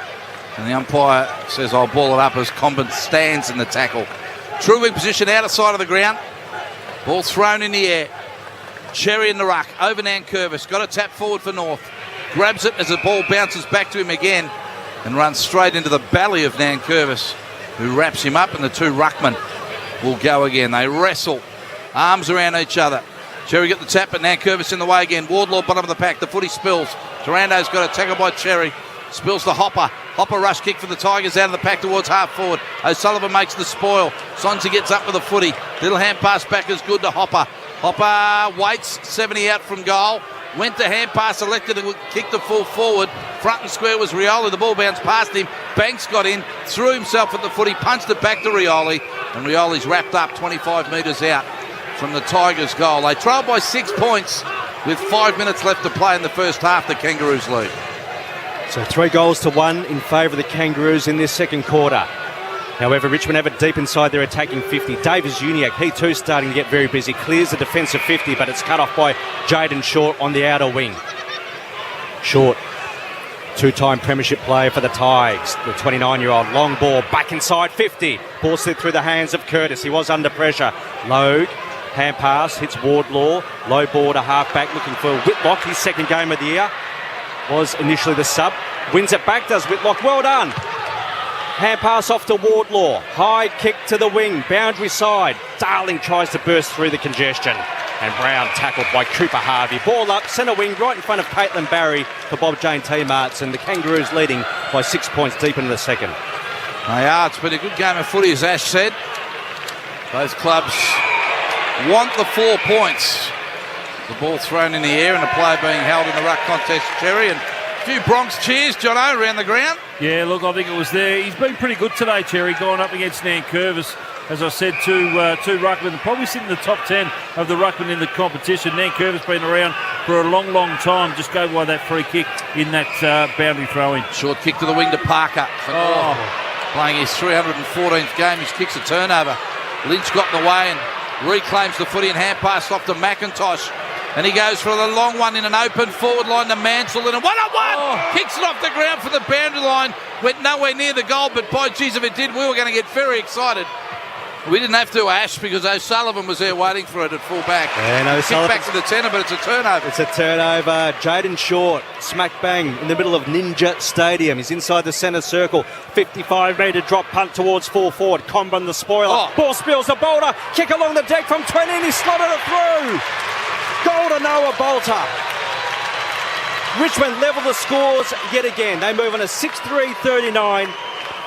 And the umpire says, I'll ball it up as Comben stands in the tackle. True wing position, outer side of the ground. Ball thrown in the air. Cherry in the ruck. Over Nankervis. Got a tap forward for North. Grabs it as the ball bounces back to him again and runs straight into the belly of Nankervis, who wraps him up, and the 2 ruckmen will go again. They wrestle. Arms around each other. Cherry got the tap, but Nankervis in the way again. Wardlaw bottom of the pack. The footy spills. Tarando's got a tackle by Cherry. Spills to Hopper. Hopper rush kick for the Tigers out of the pack towards half forward. O'Sullivan makes the spoil. Sonsi gets up with a footy. Little hand pass back is good to Hopper. Hopper waits. 70 out from goal. Went to hand pass, elected to kick the full forward. Front and square was Rioli. The ball bounced past him. Banks got in, threw himself at the footy, punched it back to Rioli. And Rioli's wrapped up 25 metres out from the Tigers' goal. They trail by 6 points with 5 minutes left to play in the first half. The Kangaroos lead. So 3-1 in favour of the Kangaroos in this second quarter. However, Richmond have it deep inside their attacking 50. Davies Uniacke, he too starting to get very busy. Clears the defensive 50, but it's cut off by Jaden Short on the outer wing. Short, 2-time premiership player for the Tigers. The 29-year-old, long ball back inside 50. Ball slid through the hands of Curtis. He was under pressure. Logue, hand pass, hits Wardlaw. Low ball to half back, looking for Whitlock, his second game of the year. Was initially the sub. Wins it back, does Whitlock. Well done. Hand pass off to Wardlaw. High kick to the wing. Boundary side. Darling tries to burst through the congestion. And Brown tackled by Cooper Harvey. Ball up, centre wing, right in front of Caitlin Barry for Bob Jane T-Marts. And the Kangaroos leading by 6 points deep into the second. They are. It's been a good game of footy, as Ash said. Both clubs want the 4 points. The ball thrown in the air and a player being held in the ruck contest, Cherry, and a few Bronx cheers, Jono, around the ground. Yeah, look, I think it was there. He's been pretty good today, Cherry, going up against Nankervis. As I said, two ruckmen, probably sitting in the top 10 of the ruckmen in the competition. Nankervis been around for a long, long time. Just go by that free kick in that boundary throw-in. Short kick to the wing to Parker. Playing his 314th game. His kick's a turnover. Lynch got in the way and reclaims the footy and hand pass off to McIntosh. And he goes for the long one in an open forward line to Mansell. And a one-on-one! Kicks it off the ground for the boundary line. Went nowhere near the goal, but by geez, if it did, we were going to get very excited. We didn't have to, Ash, because O'Sullivan was there waiting for it at full back. And O'Sullivan kick back to the centre, but it's a turnover. It's a turnover. Jaden Short, smack bang in the middle of Ninja Stadium. He's inside the centre circle. 55-metre drop punt towards full forward. Comben the spoiler. Ball spills the Boulder. Kick along the deck from 20 and he slotted it through. Goal to Noah Bolter. Richmond level the scores yet again. They move on a 6-3-39.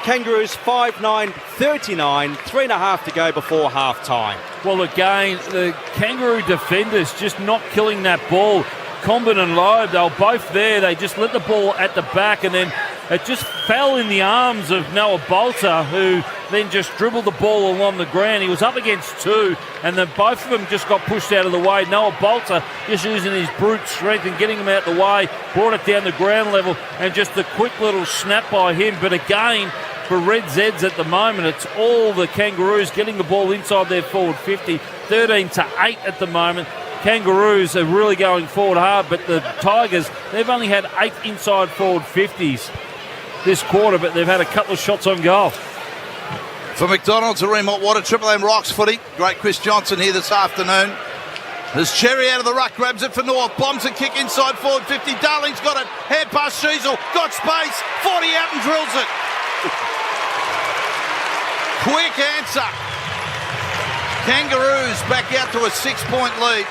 Kangaroos 5-9-39. 3.5 to go before half time. Well, again, the Kangaroo defenders just not killing that ball. Comben and Loeb, they were both there. They just let the ball at the back, and then it just fell in the arms of Noah Bolter, who then just dribbled the ball along the ground. He was up against two, and then both of them just got pushed out of the way. Noah Bolter just using his brute strength and getting them out the way, brought it down the ground level, and just a quick little snap by him. But again, for Red Zeds at the moment, it's all the Kangaroos getting the ball inside their forward 50, 13-8 at the moment. Kangaroos are really going forward hard, but the Tigers, they've only had 8 inside forward 50s this quarter, but they've had a couple of shots on goal. For McDonald's, a remote water, Triple M Rocks footy. Great Chris Johnson here this afternoon. There's Cherry out of the ruck, grabs it for North, bombs a kick inside forward 50. Darling's got it, hand past Sheasel, got space, 40 out and drills it. Quick answer. Kangaroos back out to a 6-point lead.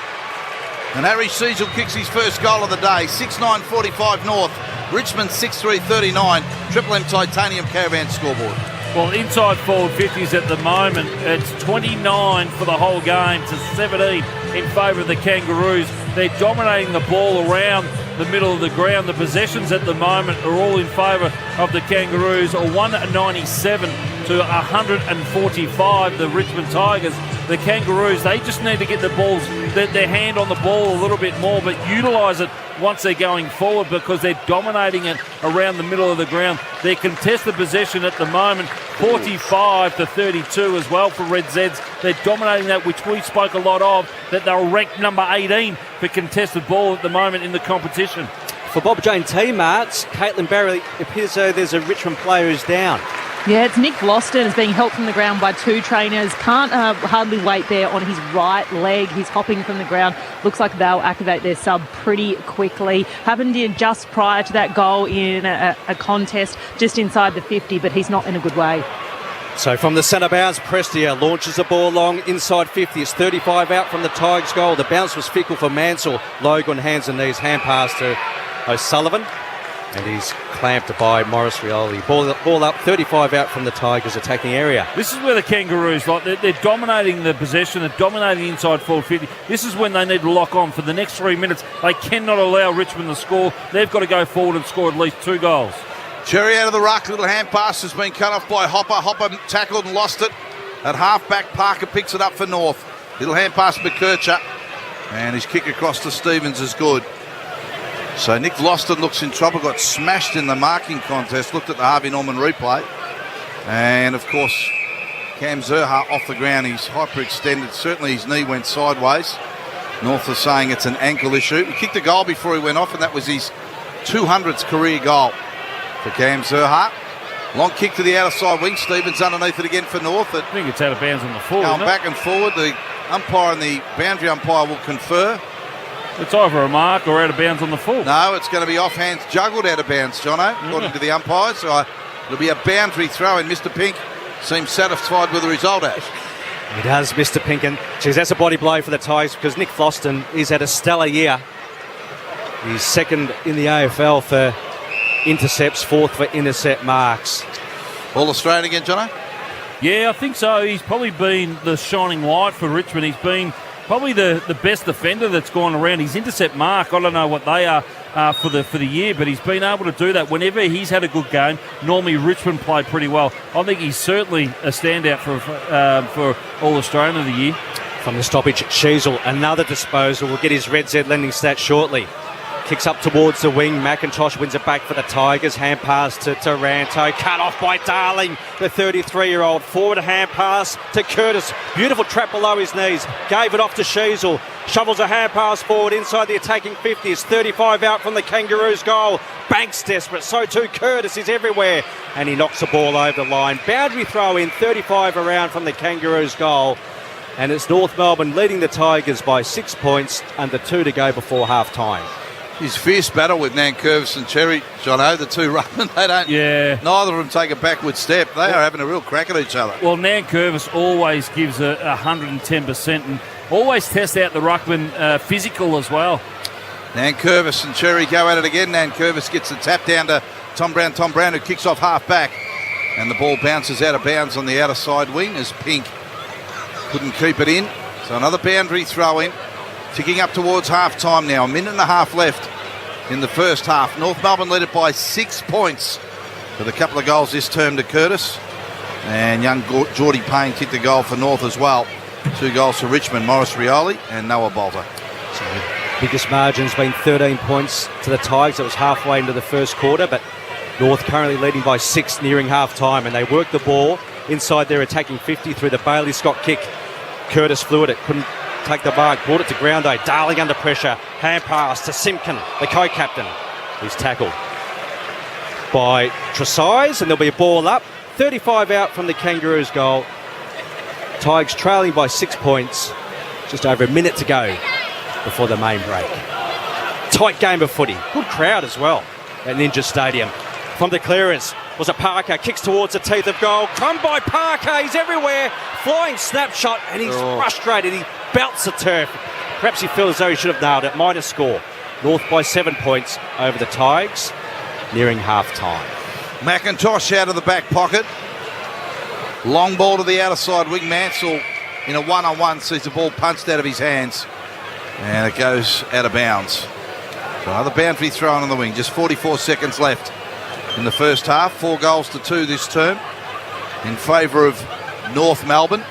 And Harry Sheasel kicks his first goal of the day. 6-9-45 North. Richmond 6-3-39. Triple M Titanium Caravan scoreboard. Well, inside forward 50s at the moment, it's 29 for the whole game to 17 in favour of the Kangaroos. They're dominating the ball around the middle of the ground. The possessions at the moment are all in favour of the Kangaroos, 197 to 145, the Richmond Tigers. The Kangaroos, they just need to get the balls, their hand on the ball a little bit more, but utilise it once they're going forward, because they're dominating it around the middle of the ground. Their contested possession at the moment, 45 to 32 as well for Red Zeds. They're dominating that, which we spoke a lot of, that they're ranked number 18 for contested ball at the moment in the competition. For Bob Jane teammates, Caitlin Barry, it appears though there's a Richmond player who's down. Yeah, it's Nick Gloston is being helped from the ground by two trainers. Can't hardly wait there on his right leg. He's hopping from the ground. Looks like they'll activate their sub pretty quickly. Happened in just prior to that goal in a contest just inside the 50, but he's not in a good way. So from the centre bounce, Prestia launches the ball long, inside 50. It's 35 out from the Tigers' goal. The bounce was fickle for Mansell. Logan hands and knees, hand pass to O'Sullivan. And he's clamped by Morris Rioli. Ball up, 35 out from the Tigers' attacking area. This is where the Kangaroos, they're dominating the possession, they're dominating inside forward 50. This is when they need to lock on for the next 3 minutes. They cannot allow Richmond to score. They've got to go forward and score at least 2 goals. Cherry out of the ruck, little hand pass has been cut off by Hopper. Hopper tackled and lost it. At half-back, Parker picks it up for North. Little hand pass to McKercher. And his kick across to Stevens is good. So Nick Loston looks in trouble, got smashed in the marking contest. Looked at the Harvey Norman replay. And, of course, Cam Zerha off the ground. He's hyperextended. Certainly his knee went sideways. North is saying it's an ankle issue. He kicked a goal before he went off, and that was his 200th career goal for Cam Zerha. Long kick to the outer side wing. Stevens underneath it again for North. I think it's out of bounds on the full. Going back and forward. The umpire and the boundary umpire will confer. It's either a mark or out of bounds on the full. No, it's going to be offhands juggled out of bounds, Jono, according to the umpire. So it'll be a boundary throw, and Mr. Pink seems satisfied with the result, Ash. He does, Mr. Pink. And, geez, that's a body blow for the Tigers, because Nick Floston is at a stellar year. He's second in the AFL for intercepts, fourth for intercept marks. All-Australian again, Jono? Yeah, I think so. He's probably been the shining light for Richmond. He's been probably the best defender that's gone around. His intercept mark, I don't know what they are for the year, but he's been able to do that. Whenever he's had a good game, normally Richmond play pretty well. I think he's certainly a standout for All-Australian of the year. From the stoppage, Sheasel, another disposal. We'll get his Red Z lending stat shortly. Kicks up towards the wing. McIntosh wins it back for the Tigers. Hand pass to Taranto. Cut off by Darling, the 33-year-old. Forward hand pass to Curtis. Beautiful trap below his knees. Gave it off to Sheasel. Shovels a hand pass forward inside the attacking 50. It's 35 out from the Kangaroos' goal. Banks desperate. So too Curtis is everywhere. And he knocks the ball over the line. Boundary throw in, 35 around from the Kangaroos' goal. And it's North Melbourne leading the Tigers by 6 points under 2 to go before half-time. His fierce battle with Nankervis and Cherry, Jono, the two runners, they don't. Yeah. Neither of them take a backward step. They are having a real crack at each other. Well, Nankervis always gives 110% and always tests out the ruckman physical as well. Nankervis and Cherry go at it again. Nankervis gets the tap down to Tom Brown. Tom Brown, who kicks off half back, and the ball bounces out of bounds on the outer side wing as Pink couldn't keep it in. So another boundary throw in. Ticking up towards half-time now. A minute and a half left in the first half. North Melbourne led it by 6 points with a couple of goals this term to Curtis. And young Geordie Payne kicked the goal for North as well. 2 goals for Richmond, Morris Rioli and Noah Bolter. So biggest margin's been 13 points to the Tigers. It was halfway into the first quarter, but North currently leading by 6 nearing half-time, and they work the ball inside their attacking 50 through the Bailey Scott kick. Curtis flew it, couldn't take the mark, brought it to ground. Darling under pressure, hand pass to Simpkin, the co-captain. He's tackled by Tresize, and there'll be a ball up. 35 out from the Kangaroos' goal. Tigers trailing by 6 points. Just over a minute to go before the main break. Tight game of footy. Good crowd as well at Ninja Stadium. From the clearance was a Parker. Kicks towards the teeth of goal. Come by Parker. He's everywhere. Flying snapshot, and he's frustrated. He belts the turf. Perhaps he feels as though he should have nailed it. Minus score. North by 7 points over the Tigers nearing half-time. McIntosh out of the back pocket. Long ball to the outer side wing. Mansell in a one-on-one sees the ball punched out of his hands, and it goes out of bounds. So another boundary thrown on the wing. Just 44 seconds left in the first half. 4 goals to 2 this term in favour of North Melbourne.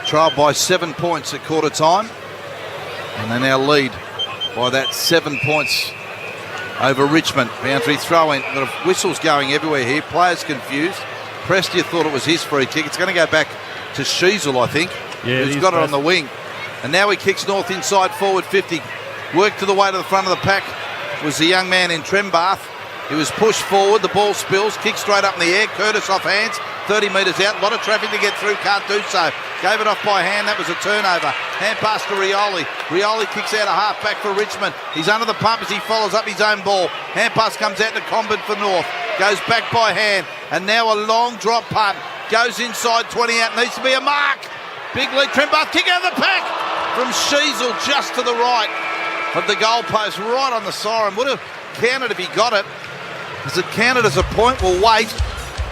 Trailed by 7 points at quarter time, and they now lead by that 7 points over Richmond. Boundary throw in. Got whistles going everywhere here. Players confused. Prestia thought it was his free kick. It's going to go back to Sheasel, I think, who's got it on the wing. And now he kicks North inside forward 50. Worked to the way to the front of the pack was the young man in Trembath. He was pushed forward. The ball spills. Kicked straight up in the air. Curtis off hands. 30 metres out. A lot of traffic to get through. Can't do so. Gave it off by hand. That was a turnover. Hand pass to Rioli. Rioli kicks out a half back for Richmond. He's under the pump as he follows up his own ball. Hand pass comes out to Comben for North. Goes back by hand. And now a long drop punt. Goes inside 20 out. Needs to be a mark. Big lead. Trembath kick out of the pack from Sheasel just to the right of the goalpost. Right on the siren. Would have counted if he got it. Has it counted as a point? Well, wait.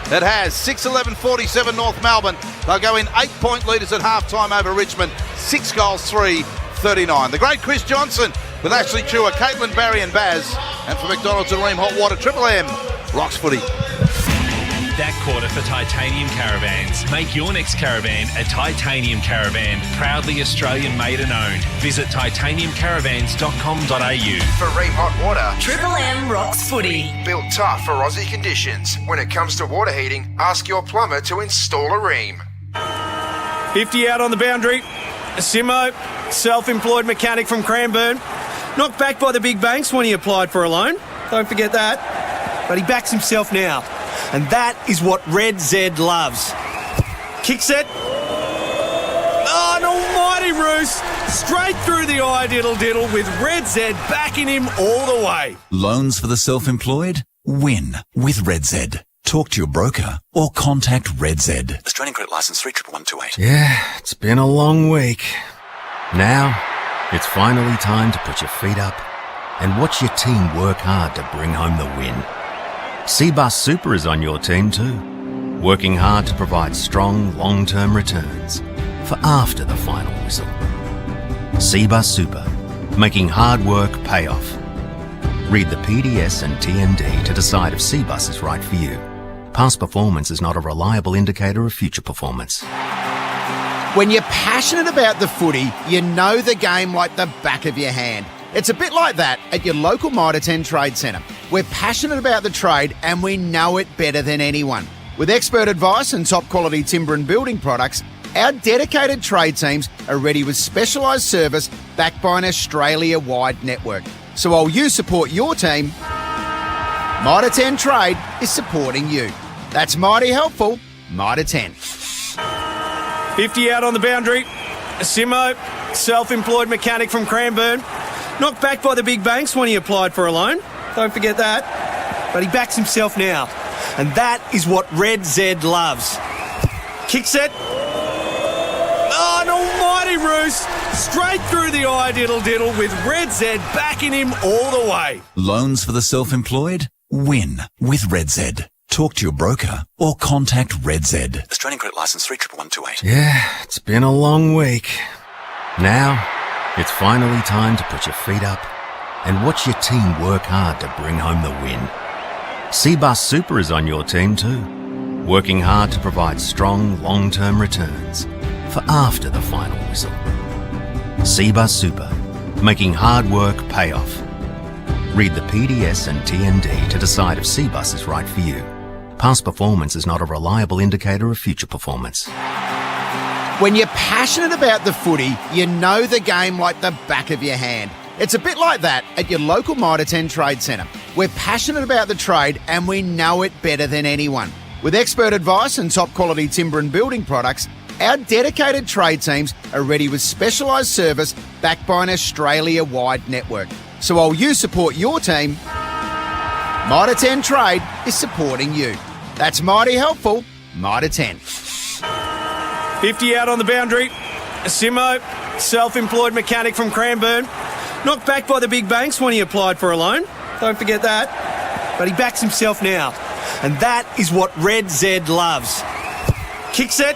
It has. 6-11-47 North Melbourne. They'll go in 8-point leaders at half-time over Richmond. 6 goals, 3-39. The great Chris Johnson with Ashley Chua, Caitlin, Barry and Baz. And for McDonald's and Ream Hot Water, Triple M, Rocks Footy. That quarter for Titanium Caravans. Make your next caravan a Titanium Caravan. Proudly Australian made and owned. Visit titaniumcaravans.com.au. For Ream Hot Water, Triple M Rocks Footy. built tough for Aussie conditions. When it comes to water heating, ask your plumber to install a Ream. 50 out on the boundary. Simo, self-employed mechanic from Cranbourne. Knocked back by the big banks when he applied for a loan. Don't forget that. But he backs himself now. And that is what Red Z loves. Kick set. Oh, an almighty roost. Straight through the eye diddle with Red Z backing him all the way. Loans for the self-employed? Win with Red Z. Talk to your broker or contact Red Z. Australian Credit Licence 311128. Yeah, it's been a long week. Now, it's finally time to put your feet up and watch your team work hard to bring home the win. Seabus Super is on your team too, working hard to provide strong long-term returns for after the final whistle. Seabus Super, making hard work pay off. Read the PDS and TND to decide if Seabus is right for you. Past performance is not a reliable indicator of future performance. When you're passionate about the footy, you know the game like the back of your hand. It's a bit like that at your local Mitre 10 Trade Centre. We're passionate about the trade and we know it better than anyone. With expert advice and top quality timber and building products, our dedicated trade teams are ready with specialised service backed by an Australia-wide network. So while you support your team, Mitre 10 Trade is supporting you. That's mighty helpful. Mitre 10. 50 out on the boundary. Simo, self-employed mechanic from Cranbourne. Knocked back by the big banks when he applied for a loan. Don't forget that. But he backs himself now. And that is what Red Z loves. Kick set. Oh, an almighty roost. Straight through the eye diddle with Red Z backing him all the way. Loans for the self-employed? Win with Red Z. Talk to your broker or contact Red Z. Australian Credit Licence 311128. Yeah, it's been a long week. Now, it's finally time to put your feet up and watch your team work hard to bring home the win. Cbus Super is on your team too, working hard to provide strong long-term returns for after the final whistle. Cbus Super, making hard work pay off. Read the PDS and TND to decide if Cbus is right for you. Past performance is not a reliable indicator of future performance. When you're passionate about the footy, you know the game like the back of your hand. It's a bit like that at your local Mitre 10 Trade Centre. We're passionate about the trade and we know it better than anyone. With expert advice and top quality timber and building products, our dedicated trade teams are ready with specialised service backed by an Australia-wide network. So while you support your team, Mitre 10 Trade is supporting you. That's mighty helpful, Mitre 10. 50 out on the boundary. Simo, self-employed mechanic from Cranbourne. Knocked back by the big banks when he applied for a loan. Don't forget that. But he backs himself now. And that is what Red Z loves. Kick set.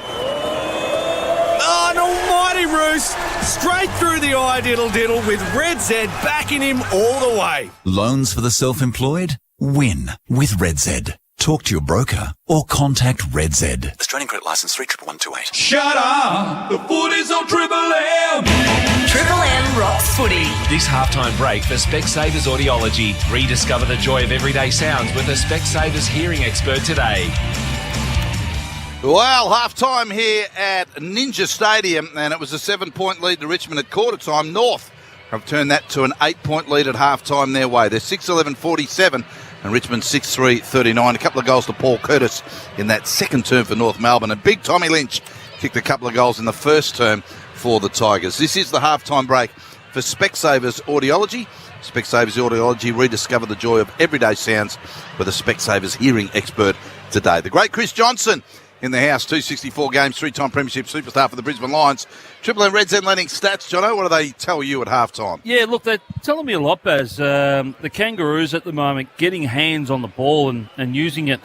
Oh, an almighty roost. Straight through the eye diddle-diddle with Red Z backing him all the way. Loans for the self-employed? Win with Red Z. Talk to your broker or contact Red Z. Australian Credit Licence 31128. Shut up! The footy's on Triple M! Triple M rocks footy. This halftime break for Specsavers Audiology. Rediscover the joy of everyday sounds with a Specsavers hearing expert today. Well, half-time here at Ninja Stadium, and it was a 7-point lead to Richmond at quarter time. North have turned that to an 8-point lead at half-time their way. They're 6-11-47. And Richmond 6-3-39. A couple of goals to Paul Curtis in that second term for North Melbourne. And big Tommy Lynch kicked a couple of goals in the first term for the Tigers. This is the halftime break for Specsavers Audiology. Specsavers Audiology, rediscover the joy of everyday sounds with a Specsavers hearing expert today. The great Chris Johnson in the house, 264 games, 3-time premiership superstar for the Brisbane Lions. Triple M Red Z Landing stats, Jono, what do they tell you at halftime? Yeah, look, they're telling me a lot, Baz. The Kangaroos at the moment getting hands on the ball and using it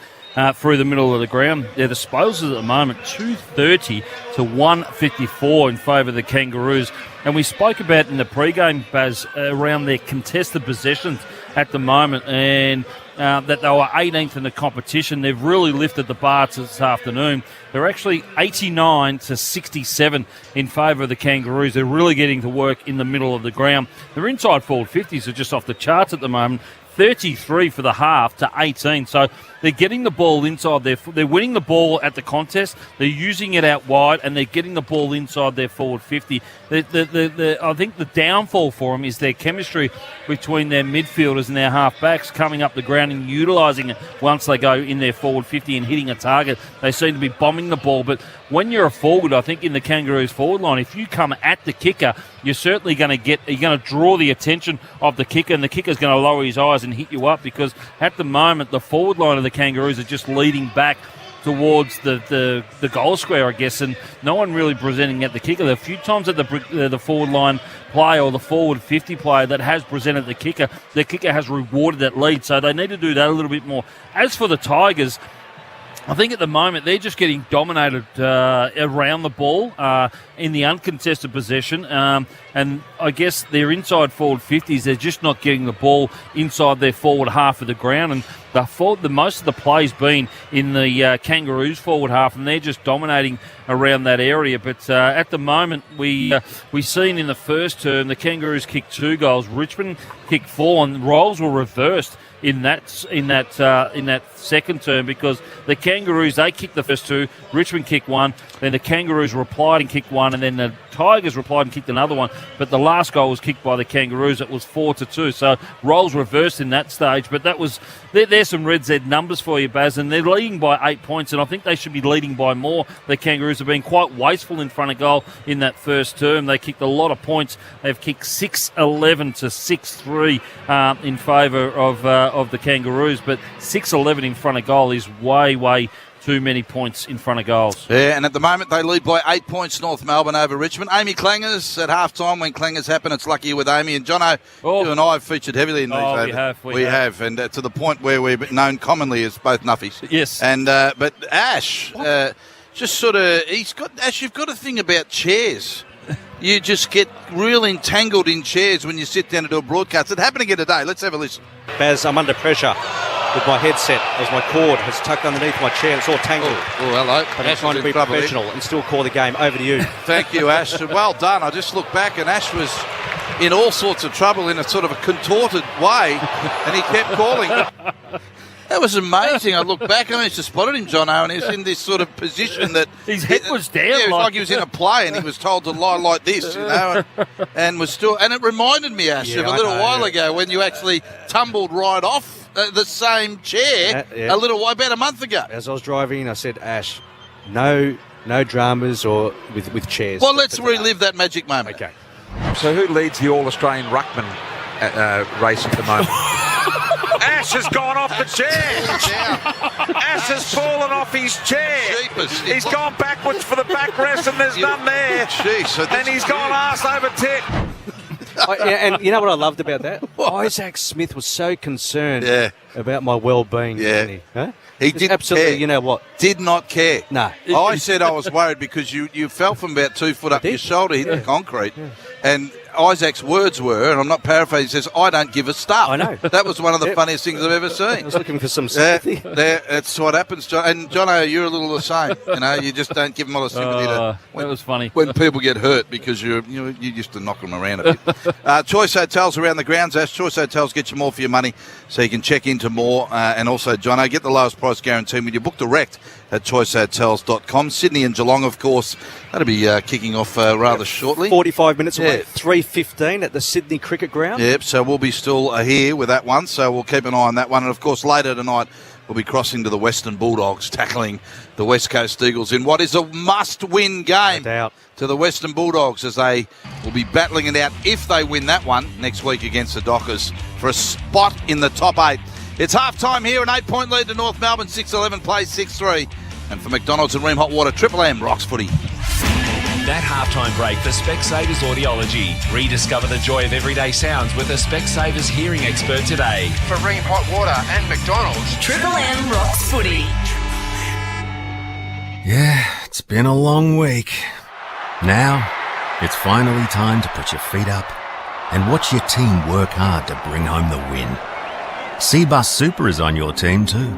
through the middle of the ground. Their disposals at the moment, 230 to 154 in favour of the Kangaroos. And we spoke about in the pre-game, Baz, around their contested possessions at the moment, and that they were 18th in the competition. They've really lifted the bar this afternoon. They're actually 89 to 67 in favour of the Kangaroos. They're really getting to work in the middle of the ground. Their inside forward 50s are just off the charts at the moment. 33 for the half to 18. So they're getting the ball inside they're winning the ball at the contest. They're using it out wide, and they're getting the ball inside their forward 50. I think the downfall for them is their chemistry between their midfielders and their half-backs coming up the ground and utilising it once they go in their forward 50 and hitting a target. They seem to be bombing the ball. But when you're a forward, I think in the Kangaroos forward line, if you come at the kicker, you're certainly going to draw the attention of the kicker, and the kicker's going to lower his eyes and hit you up, because at the moment the forward line of the Kangaroos are just leading back towards the goal square, I guess, and no one really presenting at the kicker. There are a few times that the forward line player or the forward 50 player that has presented the kicker has rewarded that lead, so they need to do that a little bit more. As for the Tigers, I think at the moment they're just getting dominated around the ball in the uncontested possession, and I guess their inside forward 50s, they're just not getting the ball inside their forward half of the ground, and the most of the play's been in the Kangaroos forward half, and they're just dominating around that area. But at the moment, we seen in the first term the Kangaroos kicked 2 goals, Richmond kicked 4, and roles were reversed in that second term, because the Kangaroos, they kicked the first 2, Richmond kicked 1, then the Kangaroos replied and kicked 1, and then the Tigers replied and kicked another one. But the last goal was kicked by the Kangaroos. It was 4-2. So roles reversed in that stage. But that was there's some Red Z numbers for you, Baz, and they're leading by 8 points, and I think they should be leading by more. The Kangaroos have been quite wasteful in front of goal in that first term. They kicked a lot of points. They've kicked 6-11 to 6-3 in favour of the Kangaroos, but 6-11 in front of goal is way too many points in front of goals. Yeah, and at the moment they lead by 8 points, North Melbourne over Richmond. Amy Clangers at half-time. When Clangers happen, it's lucky with Amy. And Jono, you and I have featured heavily in these. We have, and to the point where we're known commonly as both nuffies. Yes. And but Ash, just sort of, you've got a thing about chairs. you just get real entangled in chairs when you sit down to do a broadcast. It happened again today. Let's have a listen. Baz, I'm under pressure with my headset as my cord has tucked underneath my chair. It's all tangled. Oh, hello. But I'm trying to be professional and still call the game. Over to you. Thank you, Ash. Well done. I just looked back and Ash was in all sorts of trouble in a sort of a contorted way, and he kept calling. That was amazing. I looked back and I just spotted him, Jono, and he was in this sort of position that his head was down. Yeah, it was like he was in a play and he was told to lie like this, you know, and was still. And it reminded me, Ash, of a little while ago when you actually tumbled right off the same chair about a month ago. As I was driving, I said, Ash, no dramas or with chairs. Well, let's relive that magic moment. Okay. So who leads the All-Australian Ruckman race at the moment? Ash has gone off the chair. Ash has fallen off his chair. He's gone backwards for the backrest and there's none there. And he's gone arse over tit. And you know what I loved about that? Isaac Smith was so concerned about my well-being. Yeah. He? Huh? He did absolutely, care. you know what? Did not care. No. I said I was worried because you fell from about 2 foot up your shoulder, hit the concrete. And Isaac's words were, and I'm not paraphrasing, he says, I don't give a stuff. I know. That was one of the funniest things I've ever seen. I was looking for some sympathy. That's what happens, John. And, Jono, you're a little the same. You know, you just don't give them a lot of sympathy. That was funny. When people get hurt because you used to knock them around a bit. Choice Hotels around the grounds, Ash. Choice Hotels get you more for your money, so you can check into more. And also, Jono, get the lowest price guarantee when you book direct at choicehotels.com. Sydney and Geelong, of course, that'll be kicking off rather shortly. 45 minutes away, 3:15 at the Sydney Cricket Ground. Yep, so we'll be still here with that one, so we'll keep an eye on that one. And, of course, later tonight, we'll be crossing to the Western Bulldogs, tackling the West Coast Eagles in what is a must-win game to the Western Bulldogs, as they will be battling it out if they win that one next week against the Dockers for a spot in the top 8. It's half-time here, an 8-point lead to North Melbourne, 6-11 plays 6-3. And for McDonald's and Ream Hot Water, Triple M rocks footy. That halftime break for Specsavers Audiology. Rediscover the joy of everyday sounds with a Specsavers hearing expert today. For Ream Hot Water and McDonald's, Triple M rocks footy. Yeah, it's been a long week. Now, it's finally time to put your feet up and watch your team work hard to bring home the win. Cbus Super is on your team too,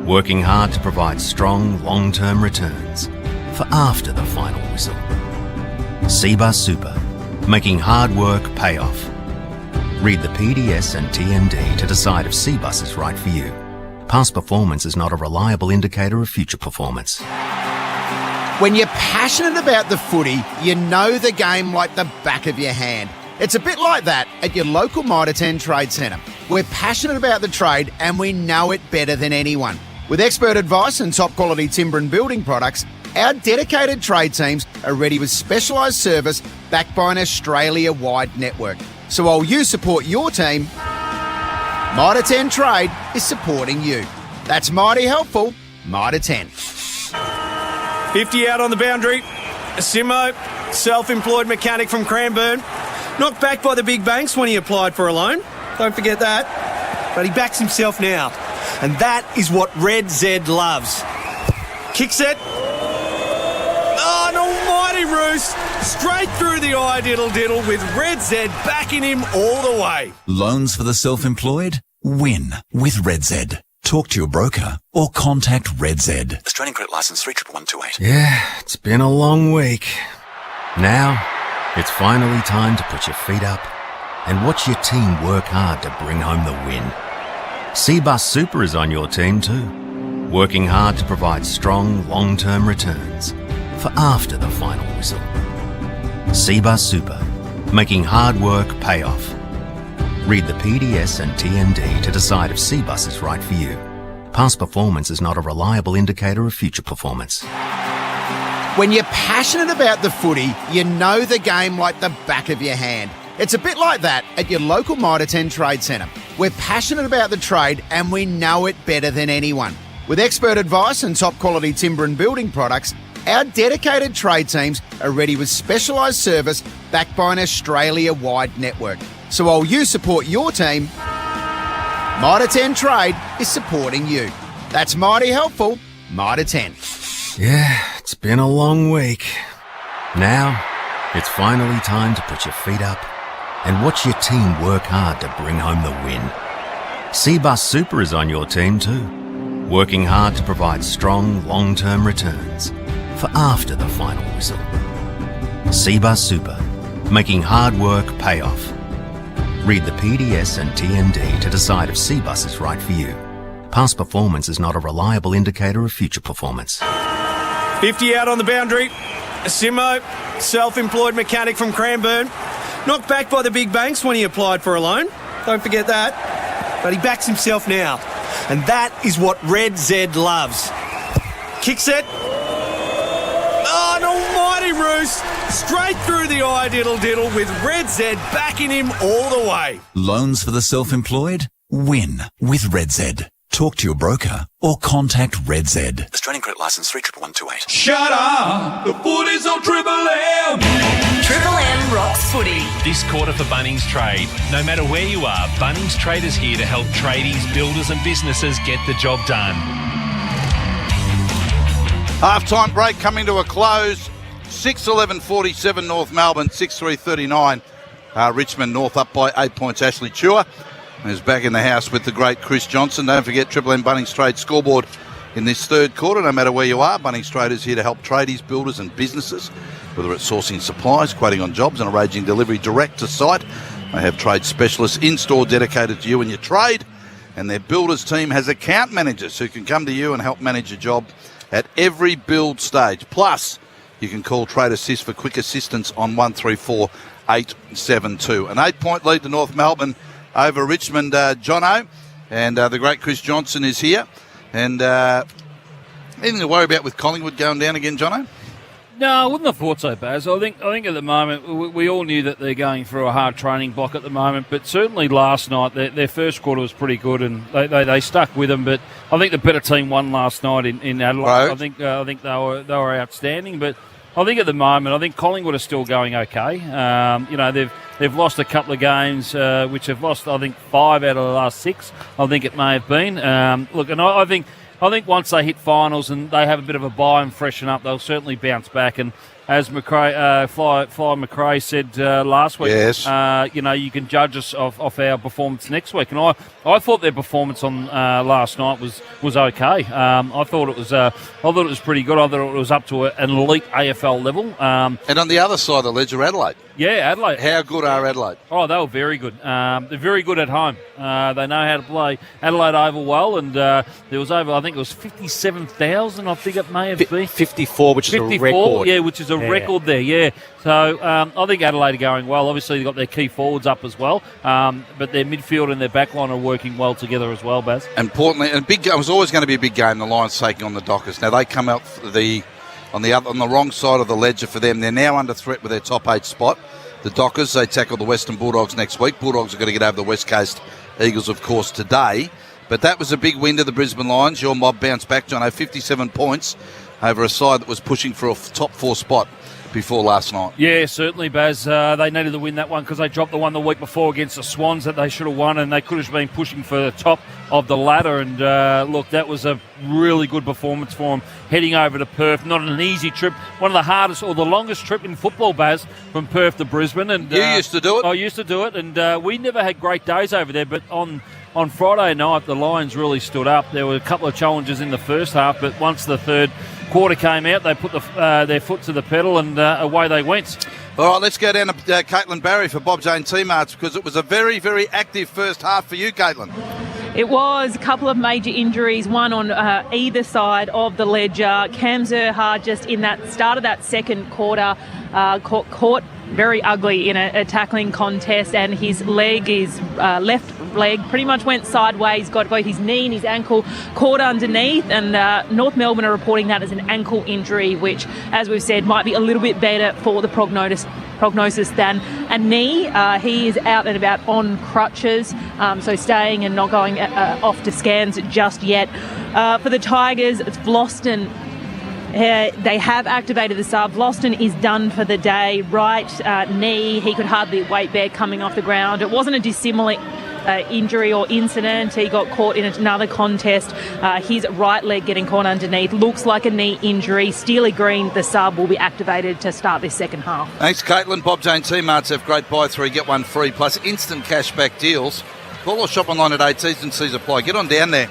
working hard to provide strong, long-term returns for after the final whistle. Cbus Super, making hard work pay off. Read the PDS and TND to decide if Cbus is right for you. Past performance is not a reliable indicator of future performance. When you're passionate about the footy, you know the game like the back of your hand. It's a bit like that at your local Mitre 10 Trade Centre. We're passionate about the trade and we know it better than anyone. With expert advice and top quality timber and building products, our dedicated trade teams are ready with specialised service backed by an Australia-wide network. So while you support your team, Mitre 10 Trade is supporting you. That's mighty helpful, Mitre 10. 50 out on the boundary. Simo, self-employed mechanic from Cranbourne. Knocked back by the big banks when he applied for a loan. Don't forget that. But he backs himself now. And that is what Red Z loves. Kick set. Oh, an almighty roost. Straight through the eye diddle with Red Z backing him all the way. Loans for the self-employed? Win with Red Z. Talk to your broker or contact Red Z. Australian Credit Licence 31128. Yeah, it's been a long week. Now, it's finally time to put your feet up and watch your team work hard to bring home the win. Cbus Super is on your team too, working hard to provide strong, long-term returns for after the final whistle. Cbus Super, making hard work pay off. Read the PDS and TND to decide if Cbus is right for you. Past performance is not a reliable indicator of future performance. When you're passionate about the footy, you know the game like the back of your hand. It's a bit like that at your local Mitre 10 Trade Centre. We're passionate about the trade and we know it better than anyone. With expert advice and top quality timber and building products, our dedicated trade teams are ready with specialised service backed by an Australia-wide network. So while you support your team, Mitre 10 Trade is supporting you. That's mighty helpful, Mitre 10. Yeah, it's been a long week. Now, It's finally time to put your feet up and watch your team work hard to bring home the win. Cbus Super is on your team too, working hard to provide strong, long-term returns for after the final whistle. Cbus Super, making hard work pay off. Read the PDS and TND to decide if Cbus is right for you. Past performance is not a reliable indicator of future performance. 50 out on the boundary. Simo, self-employed mechanic from Cranbourne. Knocked back by the big banks when he applied for a loan. Don't forget that. But he backs himself now. And that is what Red Z loves. Kick set. Oh, an almighty roost. Straight through the eye diddle with Red Z backing him all the way. Loans for the self-employed? Win with Red Z. Talk to your broker or contact Red Z. Australian credit license 31128. Shut up! The footy's on Triple M! Triple M rocks footy. This quarter for Bunnings Trade. No matter where you are, Bunnings Trade is here to help tradies, builders and businesses get the job done. Half-time break coming to a close. 6:11:47 North Melbourne, 6:3:39 Richmond. North up by 8 points. Ashley Chua is back in the house with the great Chris Johnson. Don't forget Triple M Bunnings Trade scoreboard in this third quarter. No matter where you are, Bunnings Trade is here to help tradies, builders and businesses, whether it's sourcing supplies, quoting on jobs and arranging delivery direct to site. They have trade specialists in-store dedicated to you and your trade, and their builders team has account managers who can come to you and help manage your job at every build stage. Plus, you can call Trade Assist for quick assistance on 134 872. An 8-point lead to North Melbourne over Richmond, Jono, and the great Chris Johnson is here. And anything to worry about with Collingwood going down again, Jono? No, I wouldn't have thought so, Baz. I think at the moment, we all knew that they're going through a hard training block at the moment, but certainly last night, their first quarter was pretty good, and they stuck with them, but I think the better team won last night in Adelaide. Right. I think they were outstanding, but I think at the moment, I think Collingwood are still going okay. They've lost a couple of games, which have lost, I think, 5 out of the last 6, I think it may have been. And I think once they hit finals and they have a bit of a bye and freshen up, they'll certainly bounce back. And as Fly McRae said last week, yes. You can judge us off our performance next week. And I thought their performance on last night was okay. I thought it was pretty good. I thought it was up to an elite AFL level. And on the other side of the ledger, Adelaide. Yeah, Adelaide. How good are Adelaide? Oh, they were very good. They're very good at home. They know how to play Adelaide Oval well, and there was I think it was 57,000, I think it may have been. 54, which is a record. Yeah, which is a record there, yeah. So I think Adelaide are going well. Obviously, they've got their key forwards up as well, but their midfield and their backline are working well together as well, Baz. Importantly, and it was always going to be a big game, the Lions taking on the Dockers. Now, they come out on the wrong side of the ledger for them. They're now under threat with their top 8 spot. The Dockers, they tackle the Western Bulldogs next week. Bulldogs are going to get over the West Coast Eagles, of course, today. But that was a big win to the Brisbane Lions. Your mob bounced back, John, 57 points over a side that was pushing for a top 4 spot before last night. Yeah, certainly, Baz. They needed to win that one because they dropped the one the week before against the Swans that they should have won, and they could have been pushing for the top of the ladder. And look, that was a really good performance for them heading over to Perth. Not an easy trip. One of the hardest or the longest trip in football, Baz, from Perth to Brisbane. And you used to do it? I used to do it, and we never had great days over there, but on Friday night, the Lions really stood up. There were a couple of challenges in the first half, but once the third quarter came out, they put their foot to the pedal, and away they went. All right, let's go down to Caitlin Barry for Bob Jane T-Marts, because it was a very, very active first half for you, Caitlin. It was a couple of major injuries, one on either side of the ledger. Cam Zerha just in that start of that second quarter caught very ugly in a tackling contest, and his left leg pretty much went sideways, got both his knee and his ankle caught underneath, and North Melbourne are reporting that as an ankle injury, which, as we've said, might be a little bit better for the prognosis than a knee. He is out and about on crutches, so staying and not going off to scans just yet. For the Tigers, it's Vlosten. They have activated the sub. Vlosten is done for the day. Right knee, he could hardly weight bear coming off the ground. It wasn't a dissimilar injury or incident. He got caught in another contest. His right leg getting caught underneath. Looks like a knee injury. Steely Green, the sub, will be activated to start this second half. Thanks, Caitlin. Bob Jane T-Marts have great buy 3, get 1 free, plus instant cashback deals. Call or shop online at 8. T's and C's apply. Get on down there.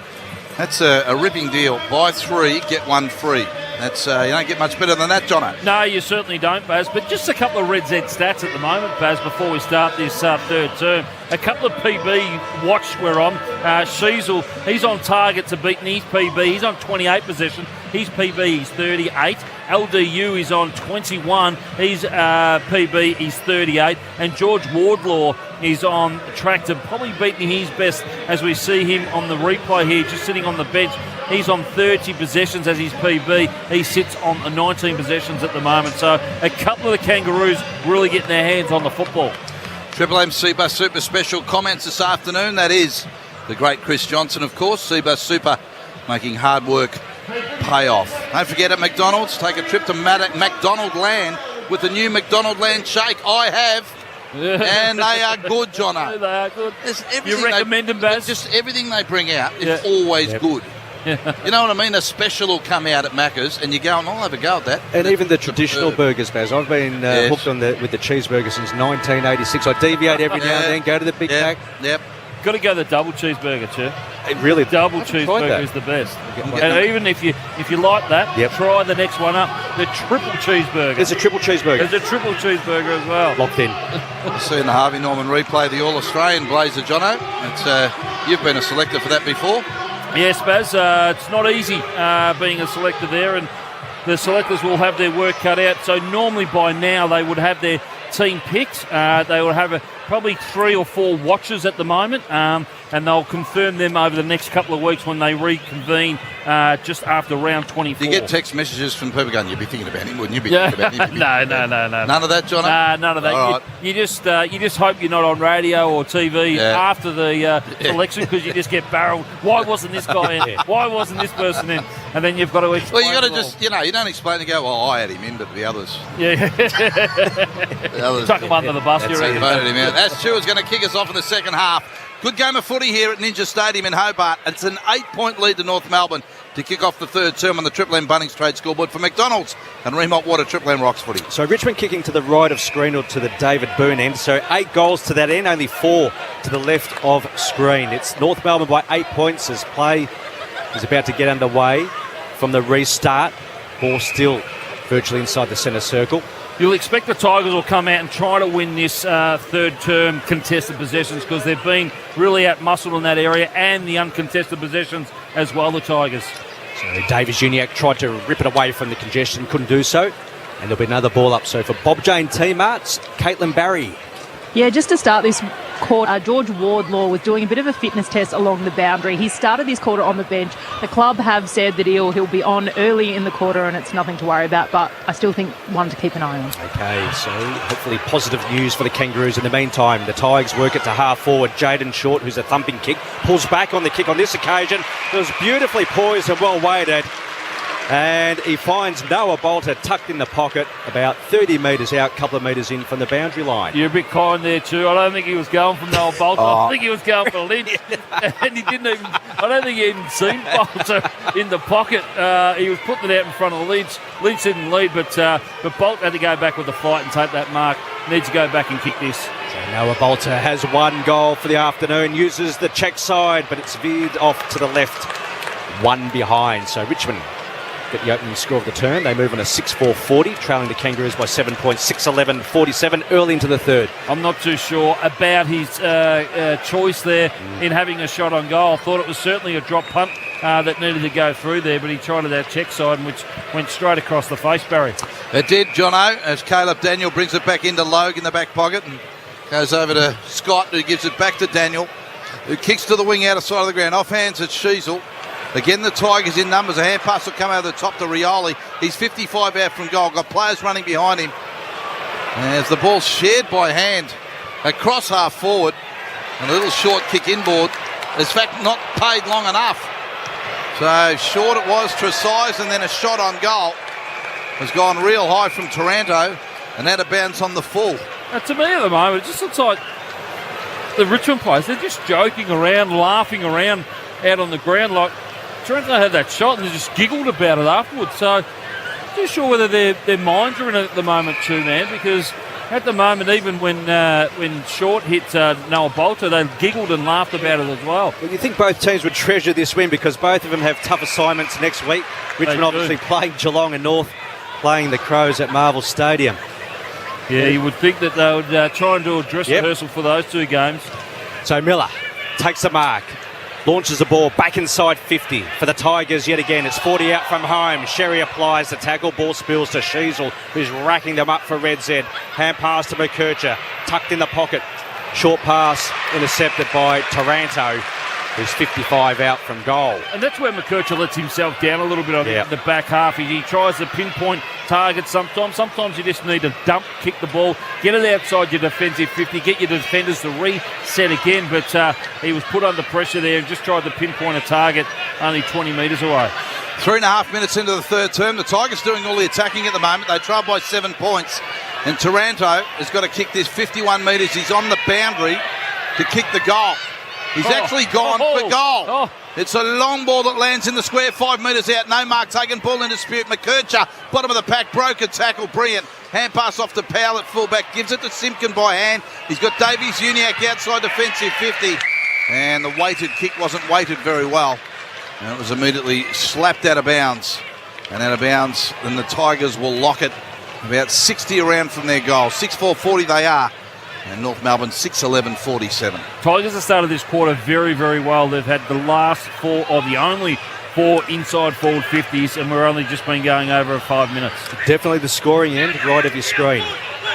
That's a ripping deal. Buy 3, get 1 free. That's you don't get much better than that, Jono. No, you certainly don't, Baz. But just a couple of Red Z stats at the moment, Baz, before we start this third term. A couple of PB watch we're on. Sheasel, he's on target to beat his PB. He's on 28 possession. His PB is 38. LDU is on 21. His PB is 38. And George Wardlaw is on track to probably beating his best as we see him on the replay here, just sitting on the bench. He's on 30 possessions as his PB. He sits on 19 possessions at the moment. So a couple of the Kangaroos really getting their hands on the football. Triple M Seabus Super special comments this afternoon. That is the great Chris Johnson, of course. Seabus Super making hard work pay off. Don't forget at McDonald's, take a trip to McDonald Land with the new McDonald Land Shake. I have. And they are good, Jono. They are good. You recommend them, Baz? Just everything they bring out is always good. You know what I mean? A special will come out at Macca's and you go, I'll have a go at that. And even the traditional burgers, Baz. I've been hooked on with the cheeseburger since 1986. I deviate every now and then, go to the Big Mac. Yep. Got to go the double cheeseburger, too. Really, double cheeseburger is the best. And even if you like that, try the next one up, the triple cheeseburger. There's a triple cheeseburger. There's a triple cheeseburger as well. Locked in. I've seen the Harvey Norman replay, the All-Australian Blazer, Jono. You've been a selector for that before. Yes, Baz. It's not easy being a selector there, and the selectors will have their work cut out. So normally by now they would have their team picked. They will have probably 3 or 4 watches at the moment, and they'll confirm them over the next couple of weeks when they reconvene just after round 24. You get text messages from people going, you'd be thinking about him, wouldn't you? Thinking about him. No. None of that, Jono? None of that. All right. You just hope you're not on radio or TV after the selection, because you just get barreled. Why wasn't this guy in? Why wasn't this person in? And then you've got to explain. Well, you got to just, you don't explain and go, well, I had him in, but the others. Yeah. The others Chuck him under the bus, you reckon? Voted him out. That's true. It's going to kick us off in the second half. Good game of footy here at Ninja Stadium in Hobart. It's an 8-point lead to North Melbourne to kick off the third term on the Triple M Bunnings Trade scoreboard for McDonald's and Remont Water Triple M Rocks footy. So Richmond kicking to the right of screen or to the David Byrne end. So 8 goals to that end, only 4 to the left of screen. It's North Melbourne by 8 points as play is about to get underway from the restart. Ball still virtually inside the centre circle. You'll expect the Tigers will come out and try to win this third term contested possessions, because they've been really outmuscled in that area, and the uncontested possessions as well, the Tigers. So Davis Uniacke tried to rip it away from the congestion, couldn't do so. And there'll be another ball up. So for Bob Jane T-Marts, Caitlin Barry. Yeah, just to start this quarter, George Wardlaw was doing a bit of a fitness test along the boundary. He started this quarter on the bench. The club have said that he'll be on early in the quarter and it's nothing to worry about, but I still think one to keep an eye on. Okay, so hopefully positive news for the Kangaroos. In the meantime, the Tigers work it to half forward. Jaden Short, who's a thumping kick, pulls back on the kick on this occasion. It was beautifully poised and well weighted. And he finds Noah Bolter tucked in the pocket about 30 metres out, couple of metres in from the boundary line. You're a bit kind there too. I don't think he was going for Noah Bolter. I think he was going for Lynch. And he didn't even, I don't think he even seen Bolter in the pocket. He was putting it out in front of Lynch. Lynch didn't lead, but Bolter had to go back with the fight and take that mark. Needs to go back and kick this. So Noah Bolter has 1 goal for the afternoon, uses the check side, but it's veered off to the left. 1 behind. So Richmond get the opening score of the turn. They move on a 6-4-40, trailing the Kangaroos by 7 points, 6-11-47, early into the third. I'm not too sure about his choice there in having a shot on goal. I thought it was certainly a drop punt that needed to go through there, but he tried to that check side, which went straight across the face, Barry. It did, Jono, as Caleb Daniel brings it back into Logue in the back pocket and goes over to Scott, who gives it back to Daniel, who kicks to the wing out of side of the ground. Off hands at Sheasel. Again, the Tigers in numbers. A hand pass will come over the top to Rioli. He's 55 out from goal. Got players running behind him. As the ball shared by hand across half forward. A little short kick inboard. In fact, not paid long enough. So short it was, Tresize, and then a shot on goal. Has gone real high from Taranto and out of bounds on the full. To me at the moment, it just looks like the Richmond players, they're just joking around, laughing around out on the ground. Like, Toronto had that shot and they just giggled about it afterwards. So, not too sure whether their minds are in it at the moment too, man, because at the moment, even when Short hit Noah Bolter, they giggled and laughed about it as well. Well, you think both teams would treasure this win because both of them have tough assignments next week. Richmond obviously playing Geelong and North playing the Crows at Marvel Stadium. Yeah, you would think that they would try and do a dress rehearsal for those two games. So Miller takes the mark, launches the ball back inside 50 for the Tigers yet again. It's 40 out from home. Sherry applies the tackle. Ball spills to Sheasel, who's racking them up for Red Z. Hand pass to McKercher, tucked in the pocket. Short pass intercepted by Taranto, who's 55 out from goal. And that's where McKercher lets himself down a little bit on the back half. He tries to pinpoint target sometimes. Sometimes you just need to kick the ball, get it outside your defensive 50, get your defenders to reset again. But he was put under pressure there and just tried to pinpoint a target only 20 metres away. 3.5 minutes into the third term. The Tigers doing all the attacking at the moment. They trail by 7 points. And Taranto has got to kick this 51 metres. He's on the boundary to kick the goal. He's actually gone for goal. It's a long ball that lands in the square, 5 metres out. No mark taken. Ball in dispute. McKercher, bottom of the pack, broke a tackle. Brilliant. Hand pass off to Powell at fullback. Gives it to Simpkin by hand. He's got Davies Uniacke outside defensive 50. And the weighted kick wasn't weighted very well. And it was immediately slapped out of bounds. And out of bounds, then the Tigers will lock it about 60 around from their goal. 6-4-40 they are. And North Melbourne 6-11-47. Tigers have started this quarter very, very well. They've had the last four, or the only 4 inside forward 50s, and we're only just been going over 5 minutes. Definitely the scoring end, right of your screen.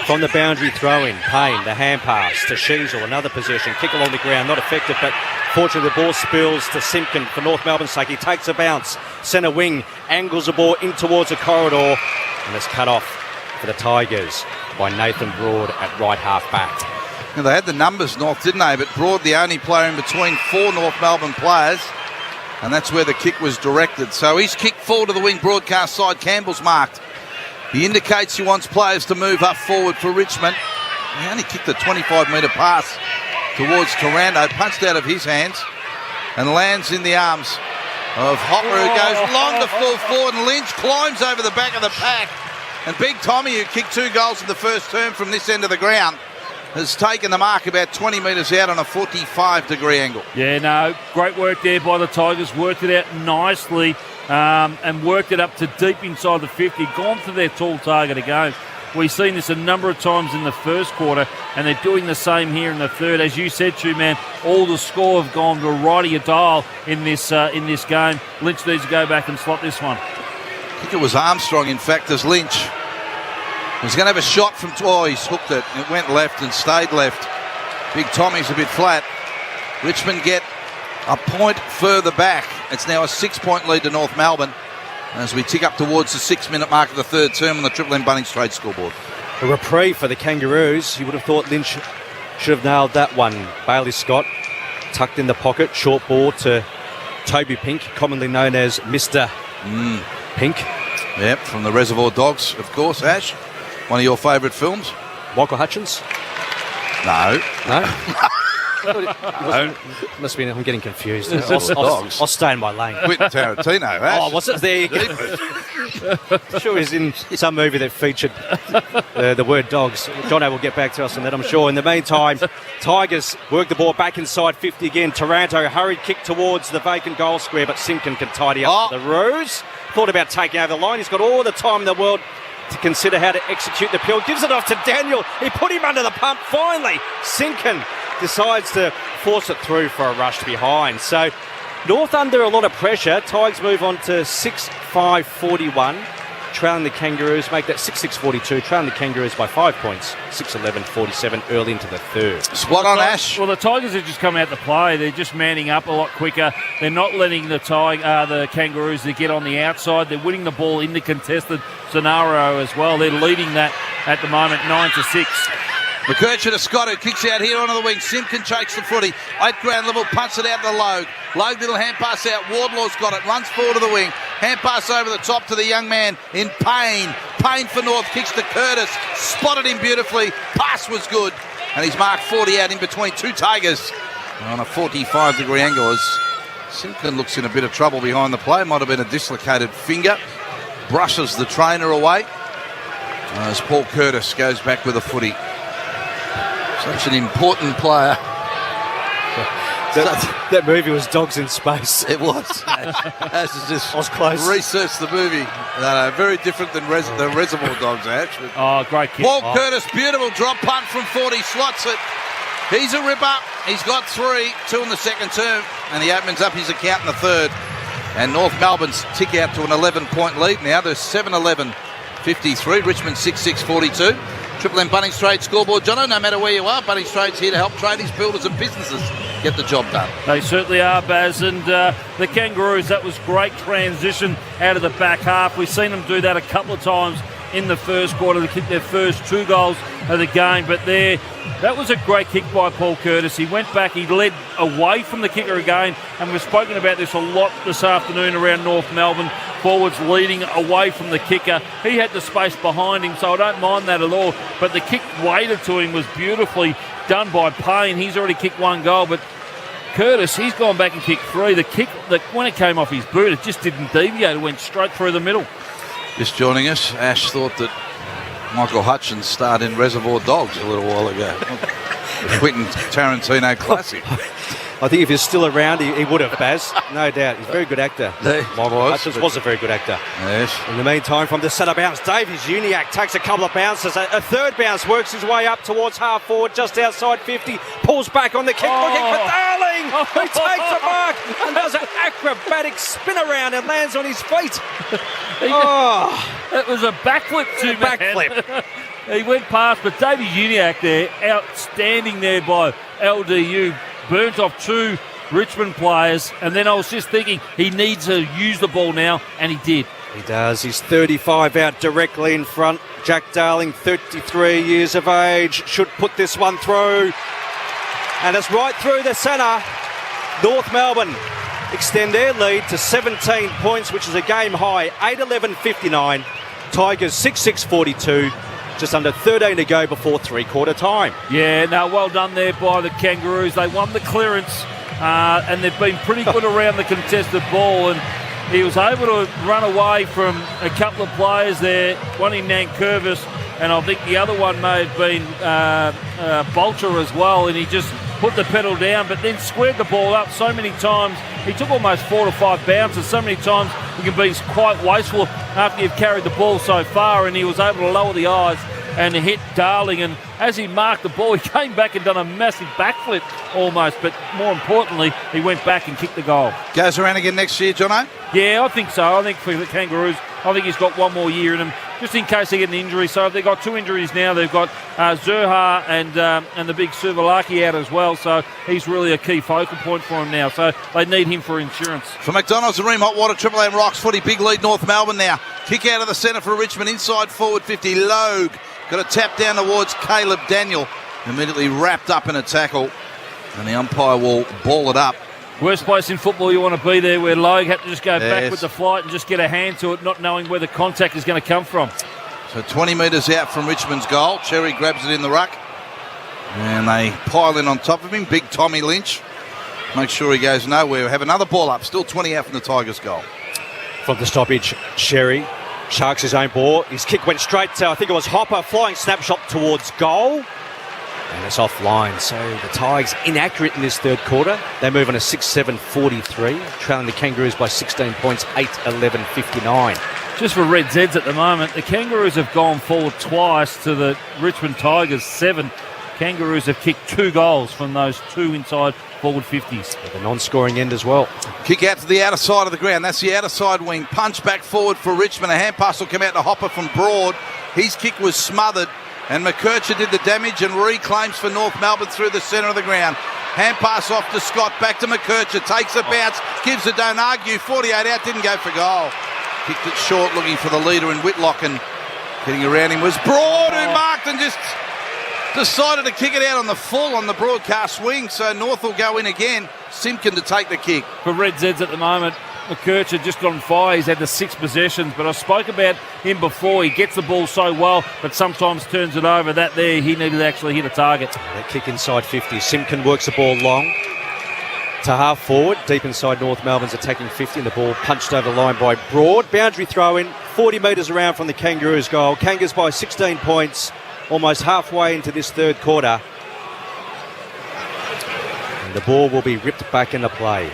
From the boundary throw-in, Payne, the hand pass to Sheasel, another possession, kick along the ground, not effective, but fortunately the ball spills to Simpkin for North Melbourne's sake. He takes a bounce, centre wing, angles the ball in towards the corridor, and it's cut off for the Tigers by Nathan Broad at right half back. Now, they had the numbers, North, didn't they? But Broad, the only player in between 4 North Melbourne players, and that's where the kick was directed. So he's kicked forward to the wing broadcast side. Campbell's marked. He indicates he wants players to move up forward for Richmond. He only kicked a 25-metre pass towards Taranto, punched out of his hands, and lands in the arms of Hopper, who goes long to full forward, and Lynch climbs over the back of the pack. And Big Tommy, who kicked 2 goals in the first term from this end of the ground, has taken the mark about 20 metres out on a 45-degree angle. Yeah, no, great work there by the Tigers. Worked it out nicely and worked it up to deep inside the 50. Gone for their tall target again. We've seen this a number of times in the first quarter, and they're doing the same here in the third. As you said, man, all the score have gone to a right of your dial in this game. Lynch needs to go back and slot this one. I think it was Armstrong, in fact, as Lynch was going to have a shot from... Oh, he's hooked it. It went left and stayed left. Big Tommy's a bit flat. Richmond get a point further back. It's now a 6-point lead to North Melbourne as we tick up towards the 6-minute mark of the third term on the Triple M Bunnings Trade scoreboard. A reprieve for the Kangaroos. You would have thought Lynch should have nailed that one. Bailey Scott tucked in the pocket. Short ball to Toby Pink, commonly known as Mr. Pink. Yep, from the Reservoir Dogs, of course, Ash. One of your favourite films. Michael Hutchins? No. Must be, I'm getting confused. I'll stay in my lane. Quentin Tarantino, Ash. Oh, was it? There you go. Sure, he's in some movie that featured the word dogs. Jono will get back to us on that, I'm sure. In the meantime, Tigers work the ball back inside 50 again. Taranto hurried kick towards the vacant goal square, but Simpkin can tidy up the ruse. Thought about taking over the line. He's got all the time in the world to consider how to execute the pill. Gives it off to Daniel. He put him under the pump. Finally, Simpkin decides to force it through for a rush behind. So North under a lot of pressure. Tigers move on to 6-5-41, trailing the Kangaroos, make that 6-6-42, trailing the Kangaroos by 5 points, 6-11-47 early into the third. Spot on, Ash. Well, the Tigers have just come out to play. They're just manning up a lot quicker. They're not letting the Kangaroos to get on the outside. They're winning the ball in the contested scenario as well. They're leading that at the moment, 9-6. McKercher to Scott, who kicks out here onto the wing. Simpkin chokes the footy. 8th ground level, punts it out to Logue. Logue, little hand pass out. Wardlaw's got it. Runs forward to the wing. Hand pass over the top to the young man in Payne. Payne for North, kicks to Curtis. Spotted him beautifully. Pass was good. and he's marked 40 out in between two Tigers on a 45-degree angle as Simpkin looks in a bit of trouble behind the play. Might have been a dislocated finger. Brushes the trainer away as Paul Curtis goes back with a footy. Such an important player. That movie was Dogs in Space. It was. Ash has just I was close. researched the movie. Very different than the Reservoir Dogs, Ash. Oh, great kick. Paul Curtis, beautiful drop punt from 40, slots it. He's a ripper. He's got 3, 2 in the second term, and he opens up his account in the third. And North Melbourne's tick out to an 11-point lead now. There's 7-11-53. Richmond 6-6-42. Triple M Bunnings Trade scoreboard, Jono. No matter where you are, Bunnings Trade's here to help tradies, builders and businesses get the job done. They certainly are, Baz. And the Kangaroos, that was great transition out of the back half. We've seen them do that a couple of times in the first quarter to kick their first 2 goals of the game. But that was a great kick by Paul Curtis. He went back, he led away from the kicker again, and we've spoken about this a lot this afternoon around North Melbourne. Forwards leading away from the kicker. He had the space behind him, so I don't mind that at all. But the kick weighted to him was beautifully done by Payne. He's already kicked 1 goal, but Curtis, he's gone back and kicked 3. The kick, when it came off his boot, it just didn't deviate. It went straight through the middle. Just joining us, Ash thought that Michael Hutchins starred in Reservoir Dogs a little while ago. Quentin Tarantino classic. I think if he's still around, he would have, Baz. No doubt. He's a very good actor. Michael Hutchins was a very good actor. Yes. In the meantime, from the centre bounce, Davies Uniacke takes a couple of bounces. A third bounce works his way up towards half forward, just outside 50. Pulls back on the kick, looking for Darling, who takes a mark and does an acrobatic spin around and lands on his feet. It was a backflip too, man. Backflip. He went past, but Davies Uniacke there, outstanding there by LDU. Burnt off 2 Richmond players, and then I was just thinking he needs to use the ball now, and he did. He does. He's 35 out directly in front. Jack Darling, 33 years of age, should put this one through. And it's right through the centre. North Melbourne extend their lead to 17 points, which is a game high, 8-11-59. Tigers 6-6-42. Just under 13 to go before 3-quarter time. Yeah, no, well done there by the Kangaroos. They won the clearance, and they've been pretty good around the contested ball. And he was able to run away from a couple of players there, one in Nankervis, and I think the other one may have been Bolter as well. And he just put the pedal down, but then squared the ball up so many times. He took almost 4 to 5 bounces. So many times you can be quite wasteful after you've carried the ball so far, and he was able to lower the eyes and hit Darling. And as he marked the ball, he came back and done a massive backflip almost, but more importantly, he went back and kicked the goal. Goes around again next year, Jono? Yeah, I think so. I think for the Kangaroos, I think he's got 1 more year in him, just in case they get an injury. So if they've got 2 injuries now, they've got Zurha and the big Suvalaki out as well. So he's really a key focal point for him now. So they need him for insurance. For McDonald's and Ream Hot Water, Triple M Rocks footy, big lead North Melbourne now. Kick out of the centre for Richmond, inside forward 50. Logue got a tap down towards Caleb Daniel. Immediately wrapped up in a tackle, and the umpire will ball it up. Worst place in football you want to be there, where Logue had to just go back with the flight and just get a hand to it, not knowing where the contact is going to come from. So 20 metres out from Richmond's goal. Cherry grabs it in the ruck, and they pile in on top of him. Big Tommy Lynch makes sure he goes nowhere. Have another ball up, still 20 out from the Tigers' goal. From the stoppage, Sherry sharks his own ball. His kick went straight to, I think it was Hopper, flying snapshot towards goal. And it's offline, so the Tigers inaccurate in this third quarter. They move on a 6-7-43, trailing the Kangaroos by 16 points, 8-11-59. Just for Red Zeds at the moment, the Kangaroos have gone forward twice to the Richmond Tigers 7. Kangaroos have kicked 2 goals from those 2 inside forward 50s. At the non-scoring end as well. Kick out to the outer side of the ground. That's the outer side wing. Punch back forward for Richmond. A hand pass will come out to Hopper from Broad. His kick was smothered, and McKercher did the damage and reclaims for North Melbourne through the centre of the ground. Hand pass off to Scott, back to McKercher, takes a bounce, gives it, don't argue, 48 out, didn't go for goal. Kicked it short, looking for the leader in Whitlock, and getting around him was Broad, who marked and just decided to kick it out on the full on the broadcast wing, so North will go in again. Simpkin to take the kick. For Red Zeds at the moment, McCurch had just on fire. He's had the 6 possessions, but I spoke about him before. He gets the ball so well, but sometimes turns it over. That there, he needed to actually hit a target. That kick inside 50. Simpkin works the ball long to half forward, deep inside North Melbourne's attacking 50, and the ball punched over the line by Broad. Boundary throw in, 40 metres around from the Kangaroos' goal. Kangas by 16 points, almost halfway into this third quarter. And the ball will be ripped back into play.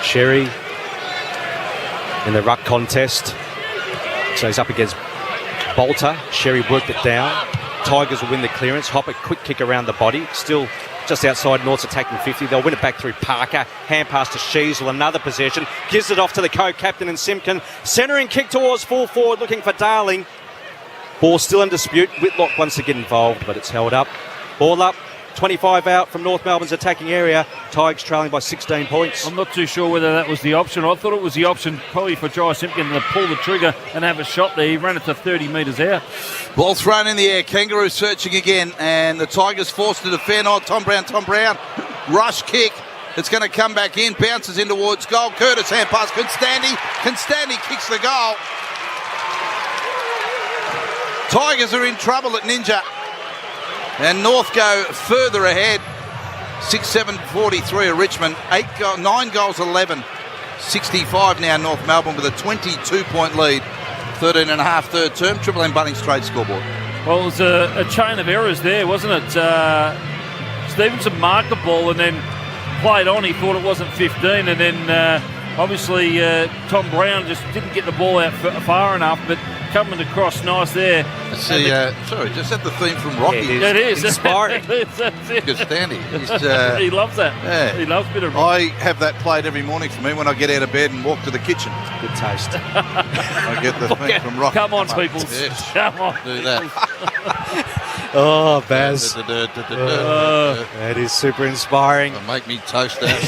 Sherry in the ruck contest. So he's up against Bolter. Sherry worked it down. Tigers will win the clearance. Hopper, quick kick around the body. Still just outside North's attacking 50. They'll win it back through Parker. Hand pass to Sheasel. Another possession. Gives it off to the co-captain and Simpkin. Centering kick towards full forward, looking for Darling. Ball still in dispute. Whitlock wants to get involved, but it's held up. Ball up. 25 out from North Melbourne's attacking area. Tigers trailing by 16 points. I'm not too sure whether that was the option. I thought it was the option probably for Jai Simpkin to pull the trigger and have a shot there. He ran it to 30 metres out. Ball thrown in the air. Kangaroo searching again, and the Tigers forced to defend. Oh, Tom Brown. Rush kick. It's going to come back in. Bounces in towards goal. Curtis hand pass. Constandy kicks the goal. Tigers are in trouble at Ninja. And North go further ahead. 6-7-43 at Richmond. 9 goals, 11. 65 now North Melbourne with a 22-point lead. 13.5 third term. Triple M Bunnings trade scoreboard. Well, it was a chain of errors there, wasn't it? Stevenson marked the ball and then played on. He thought it wasn't 15, and then obviously Tom Brown just didn't get the ball out far enough, but coming across nice there. Sorry, just had the theme from Rocky. Yeah, it is. Inspiring. Standy. He loves that. Yeah. He loves a bit of I have that played every morning for me when I get out of bed and walk to the kitchen. Good taste. I get the theme from Rocky. Come on, people. Yes. Come on. Do that. Oh, Baz. That is super inspiring. It'll make me toast out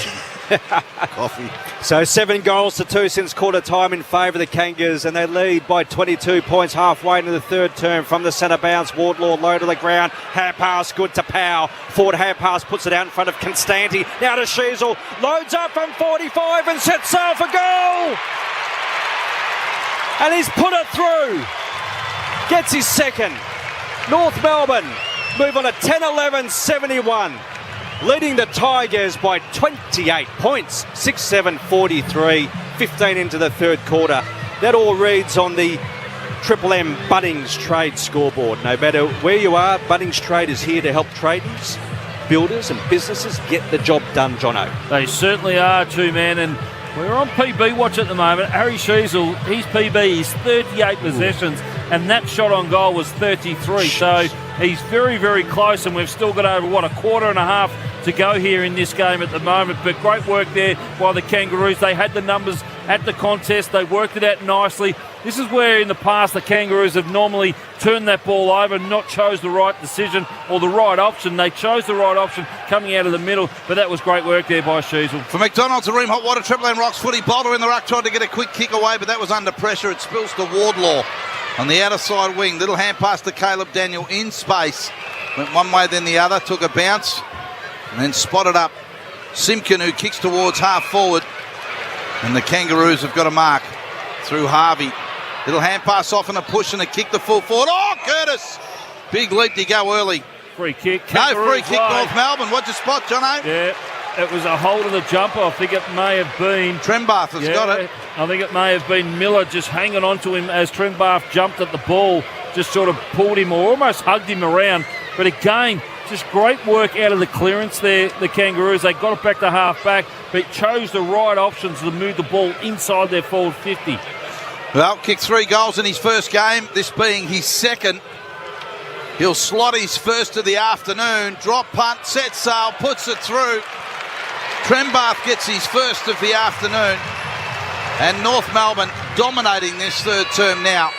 coffee. So 7 goals to 2 since quarter time in favour of the Kangas, and they lead by 22 points halfway into the third term. From the centre bounce, Wardlaw low to the ground. Hand pass good to Powell. Forward hand pass puts it out in front of Constanti. Now to Sheasel. Loads up from 45 and sets sail for goal. And he's put it through. Gets his second. North Melbourne move on to 10-11-71. Leading the Tigers by 28 points. 6-7-43, 15 into the third quarter. That all reads on the Triple M Bunnings Trade scoreboard. No matter where you are, Bunnings Trade is here to help tradies, builders and businesses get the job done, Jono. They certainly are too, man, and we're on PB watch at the moment. Harry Sheasel, his PB is 38 possessions, and that shot on goal was 33. So he's very, very close, and we've still got over, a quarter and a half to go here in this game at the moment. But great work there by the Kangaroos. They had the numbers at the contest. They worked it out nicely. This is where in the past the Kangaroos have normally turned that ball over, not chose the right decision or the right option. They chose the right option coming out of the middle, but that was great work there by Sheasel. For McDonald's, a Ream Hot Water, Triple M Rocks footy. Bolter in the ruck tried to get a quick kick away, but that was under pressure. It spills to Wardlaw on the outer side wing. Little hand pass to Caleb Daniel in space. Went one way, then the other. Took a bounce and then spotted up Simpkin, who kicks towards half forward. And the Kangaroos have got a mark through Harvey. Little hand pass off and a push and a kick to full forward. Oh, Curtis! Big leap to go early. Free kick. No, free kick, North Melbourne. What'd you spot, Jono? Yeah, it was a hold of the jumper. I think it may have been Trembath has got it. I think it may have been Miller just hanging on to him as Trembath jumped at the ball. Just sort of pulled him or almost hugged him around. But again, just great work out of the clearance there, the Kangaroos. They got it back to half back, but chose the right options to move the ball inside their forward 50. Well, kicked 3 goals in his first game, this being his second. He'll slot his first of the afternoon. Drop punt, set sail, puts it through. Trembath gets his first of the afternoon. And North Melbourne dominating this third term now.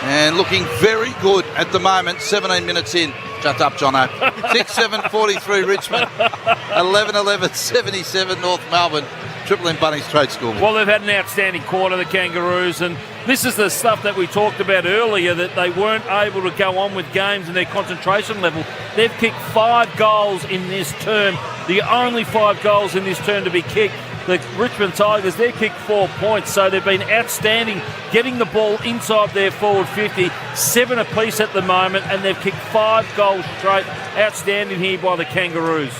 And looking very good at the moment, 17 minutes in. Shut up, Jono. 6-7-43 Richmond. 11-11-77 North Melbourne. Triple M Bunnings trade scoreboard. Well, they've had an outstanding quarter, the Kangaroos, and this is the stuff that we talked about earlier, that they weren't able to go on with games and their concentration level. They've kicked 5 goals in this term, the only 5 goals in this term to be kicked. the Richmond Tigers, they've kicked 4 points, so they've been outstanding getting the ball inside their forward 50, 7 apiece at the moment, and they've kicked 5 goals straight. Outstanding here by the Kangaroos.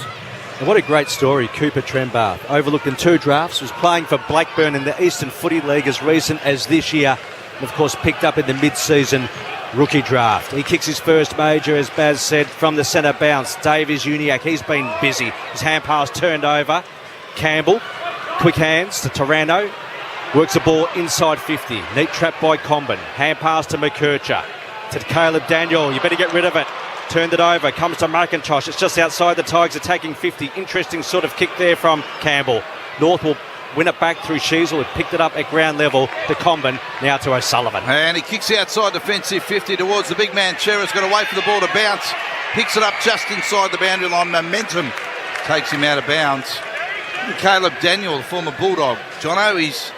And what a great story, Cooper Trembath. Overlooked in 2 drafts, was playing for Blackburn in the Eastern Footy League as recent as this year, and of course picked up in the mid-season rookie draft. He kicks his first major, as Baz said, from the centre bounce. Davies Uniacke, he's been busy. His hand pass turned over. Campbell, quick hands to Taranto. Works the ball inside 50. Neat trap by Comben. Hand pass to McKercher. To Caleb Daniel. You better get rid of it. Turned it over. Comes to McIntosh. It's just outside the Tigers attacking 50. Interesting sort of kick there from Campbell. North will win it back through Sheasel, who picked it up at ground level to Comben, now to O'Sullivan. And he kicks outside defensive 50 towards the big man. Chera's got to wait for the ball to bounce. Picks it up just inside the boundary line. Momentum takes him out of bounds. And Caleb Daniel, the former Bulldog. Jono, he's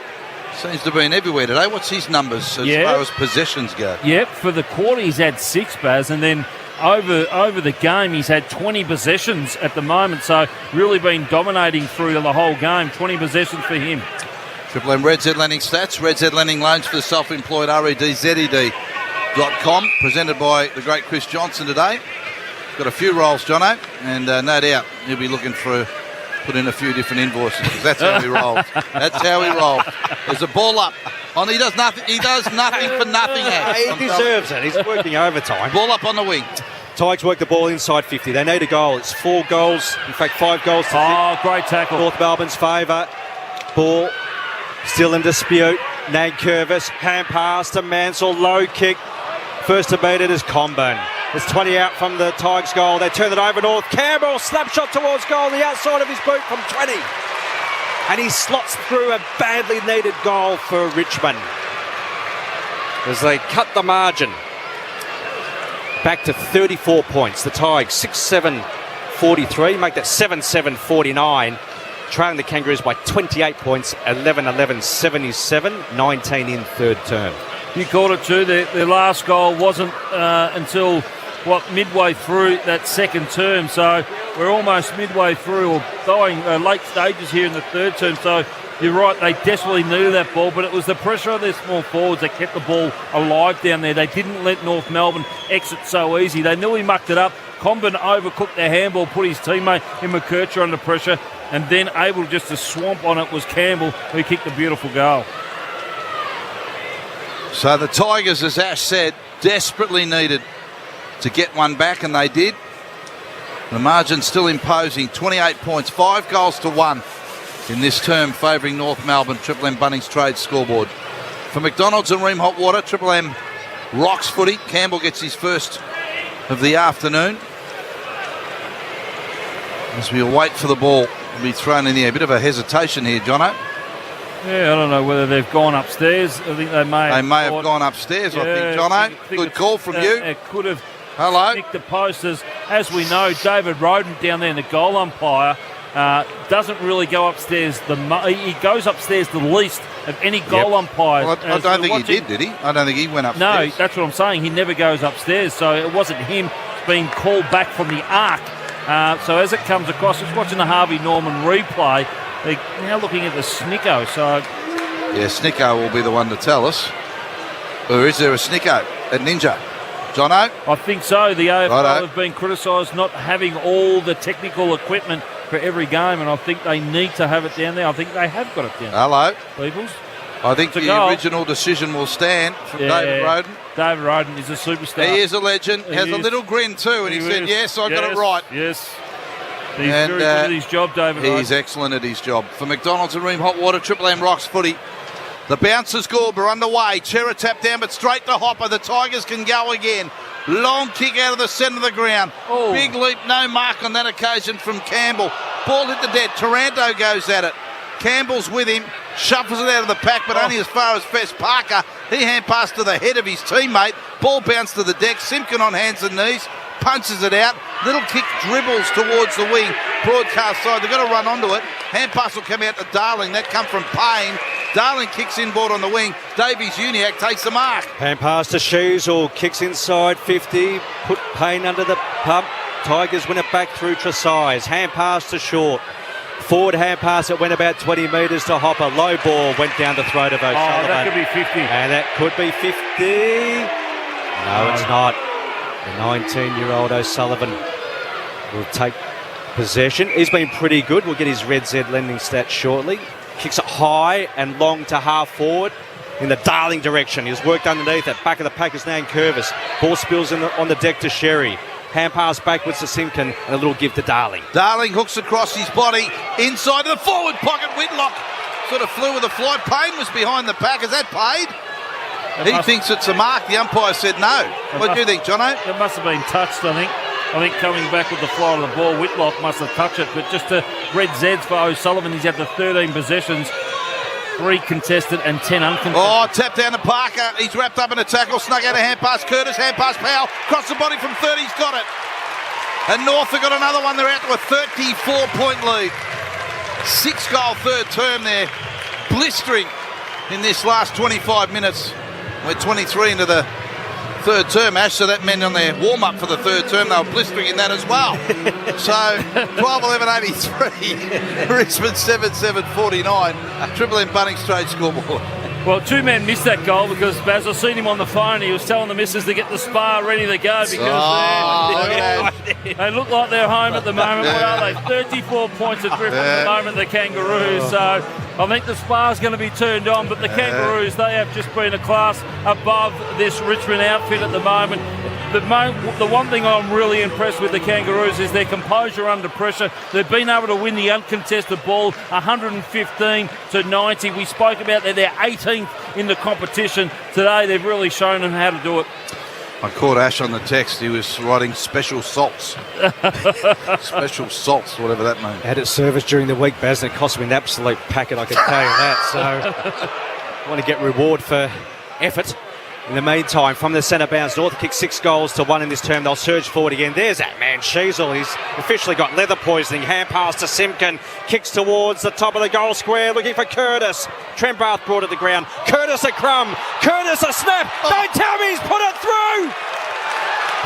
seems to have been everywhere today. What's his numbers as far as possessions go? Yep, for the quarter he's had 6, Baz, and then over the game he's had 20 possessions at the moment, so really been dominating through the whole game. 20 possessions for him. Triple M Red Z Lending Stats. Red Z Lending Loans for the self-employed, REDZED.com, presented by the great Chris Johnson today. Got a few rolls, Jono, and no doubt he'll be looking for put in a few different invoices, because that's how he rolls. That's how he rolls. There's a ball up. He does nothing. He does nothing for nothing. He deserves it. He's working overtime. Ball up on the wing. Tigers work the ball inside 50. They need a goal. It's 4 goals. In fact, 5 goals to great tackle. North Melbourne's favour. Ball still in dispute. Nankervis, hand pass to Mansell, low kick. First to beat it is Comben. There's 20 out from the Tigers goal. They turn it over North. Campbell, snapshot towards goal, the outside of his boot from 20. And he slots through a badly needed goal for Richmond as they cut the margin back to 34 points. The Tigers 6-7-43, make that 7-7-49. Trailing the Kangaroos by 28 points, 11-11-77, 19 in third term. You called it too. Their last goal wasn't until midway through that second term. So we're almost midway through, or going late stages here in the third term. So you're right, they desperately needed that ball, but it was the pressure of their small forwards that kept the ball alive down there. They didn't let North Melbourne exit so easy. They nearly mucked it up. Comben overcooked their handball, put his teammate in McKercher under pressure, and then able just to swamp on it was Campbell, who kicked a beautiful goal. So the Tigers, as Ash said, desperately needed to get one back, and they did. The margin still imposing, 28 points, 5 goals to 1 in this term, favouring North Melbourne. Triple M Bunnings Trade scoreboard. For McDonald's and Ream Hot Water, Triple M rocks footy. Campbell gets his first of the afternoon. As we wait for the ball to be thrown in the air. A bit of a hesitation here, Jono. Yeah, I don't know whether they've gone upstairs. I think they may have gone upstairs, I think, Jono. Good call from you. It could have Hello. nicked the post. As we know, David Roden down there in the goal umpire doesn't really go upstairs. He goes upstairs the least of any goal umpire. Well, I don't think he did he? I don't think he went upstairs. No, that's what I'm saying. He never goes upstairs. So it wasn't him being called back from the arc. So as it comes across, just watching the Harvey Norman replay, they're now looking at the Snicko. So yeah, Snicko will be the one to tell us. Or is there a Snicko at Ninja? Jono? I think so. The AFL have been criticised not having all the technical equipment for every game, and I think they need to have it down there. I think they have got it down there. Hello. Peoples. I think the original decision will stand from David Roden. David Roden is a superstar. He is a legend. Has a little grin too, and he said, yes, I got it right. Yes. He's very good at his job, David Roden. He's excellent at his job. For McDonald's and Ream Hot Water, Triple M rocks footy. The bounces Gorb are underway. Chera tap down, but straight to Hopper. The Tigers can go again. Long kick out of the centre of the ground. Oh. Big leap, no mark on that occasion from Campbell. Ball hit the dead. Taranto goes at it. Campbell's with him, shuffles it out of the pack, but only as far as Fess Parker. He hand passed to the head of his teammate. Ball bounced to the deck. Simpkin on hands and knees, punches it out. Little kick dribbles towards the wing. Broadcast side, they've got to run onto it. Hand pass will come out to Darling. That come from Payne. Darling kicks inboard on the wing. Davies Uniacke takes the mark. Hand pass to Sheasel, kicks inside 50, put Payne under the pump. Tigers win it back through Tresize. Hand pass to Short. Forward hand pass, it went about 20 metres to Hopper. Low ball went down the throat of O'Sullivan. Oh, that could be 50. And that could be 50. No, it's not. The 19-year-old O'Sullivan will take possession. He's been pretty good. We'll get his Red Z lending stats shortly. Kicks it high and long to half forward in the Darling direction. He's worked underneath it. Back of the pack is Nan Curvis. Ball spills on the deck to Sherry. Hand pass backwards to Simpkin and a little give to Darling. Darling hooks across his body inside the forward pocket. Whitlock sort of flew with a fly. Payne was behind the pack. Is that paid? He thinks it's a mark. The umpire said no. What do you think, Jono? It must have been touched, I think. I think coming back with the fly of the ball, Whitlock must have touched it. But just to Red Zeds for O'Sullivan, he's had the 13 possessions, 3 contested and 10 uncontested. Oh, tap down to Parker. He's wrapped up in a tackle. Snuck out a hand pass. Curtis, hand pass Powell. Cross the body from 30. He's got it. And North have got another one. They're out to a 34-point lead. 6-goal third term there. Blistering in this last 25 minutes. We're 23 into the third term, Ash, so that meant on their warm-up for the third term they were blistering in that as well. So 12-11-83, Richmond 7-7-49, Triple M Bunnings Trade scoreboard. Well, 2 men missed that goal because Baz, I seen him on the phone. He was telling the missus to get the spar ready to go because they look like they're home at the moment. What are they? 34 points adrift at the moment, the Kangaroos. So I think the spar's going to be turned on, but the Kangaroos, they have just been a class above this Richmond outfit at the moment. The one thing I'm really impressed with the Kangaroos is their composure under pressure. They've been able to win the uncontested ball 115-90. We spoke about that. They're 18th in the competition. Today they've really shown them how to do it. I caught Ash on the text. He was writing special salts. Special salts, whatever that means. Had it serviced during the week, Baz, and it cost me an absolute packet, I can tell you that. So I want to get reward for effort. In the meantime, from the centre bounce, North kick 6 goals to 1 in this term. They'll surge forward again. There's that man, Sheasel. He's officially got leather poisoning. Hand pass to Simpkin. Kicks towards the top of the goal square, looking for Curtis. Trembath brought it to the ground. Curtis a crumb. Curtis a snap. Don't tell me he's put it through!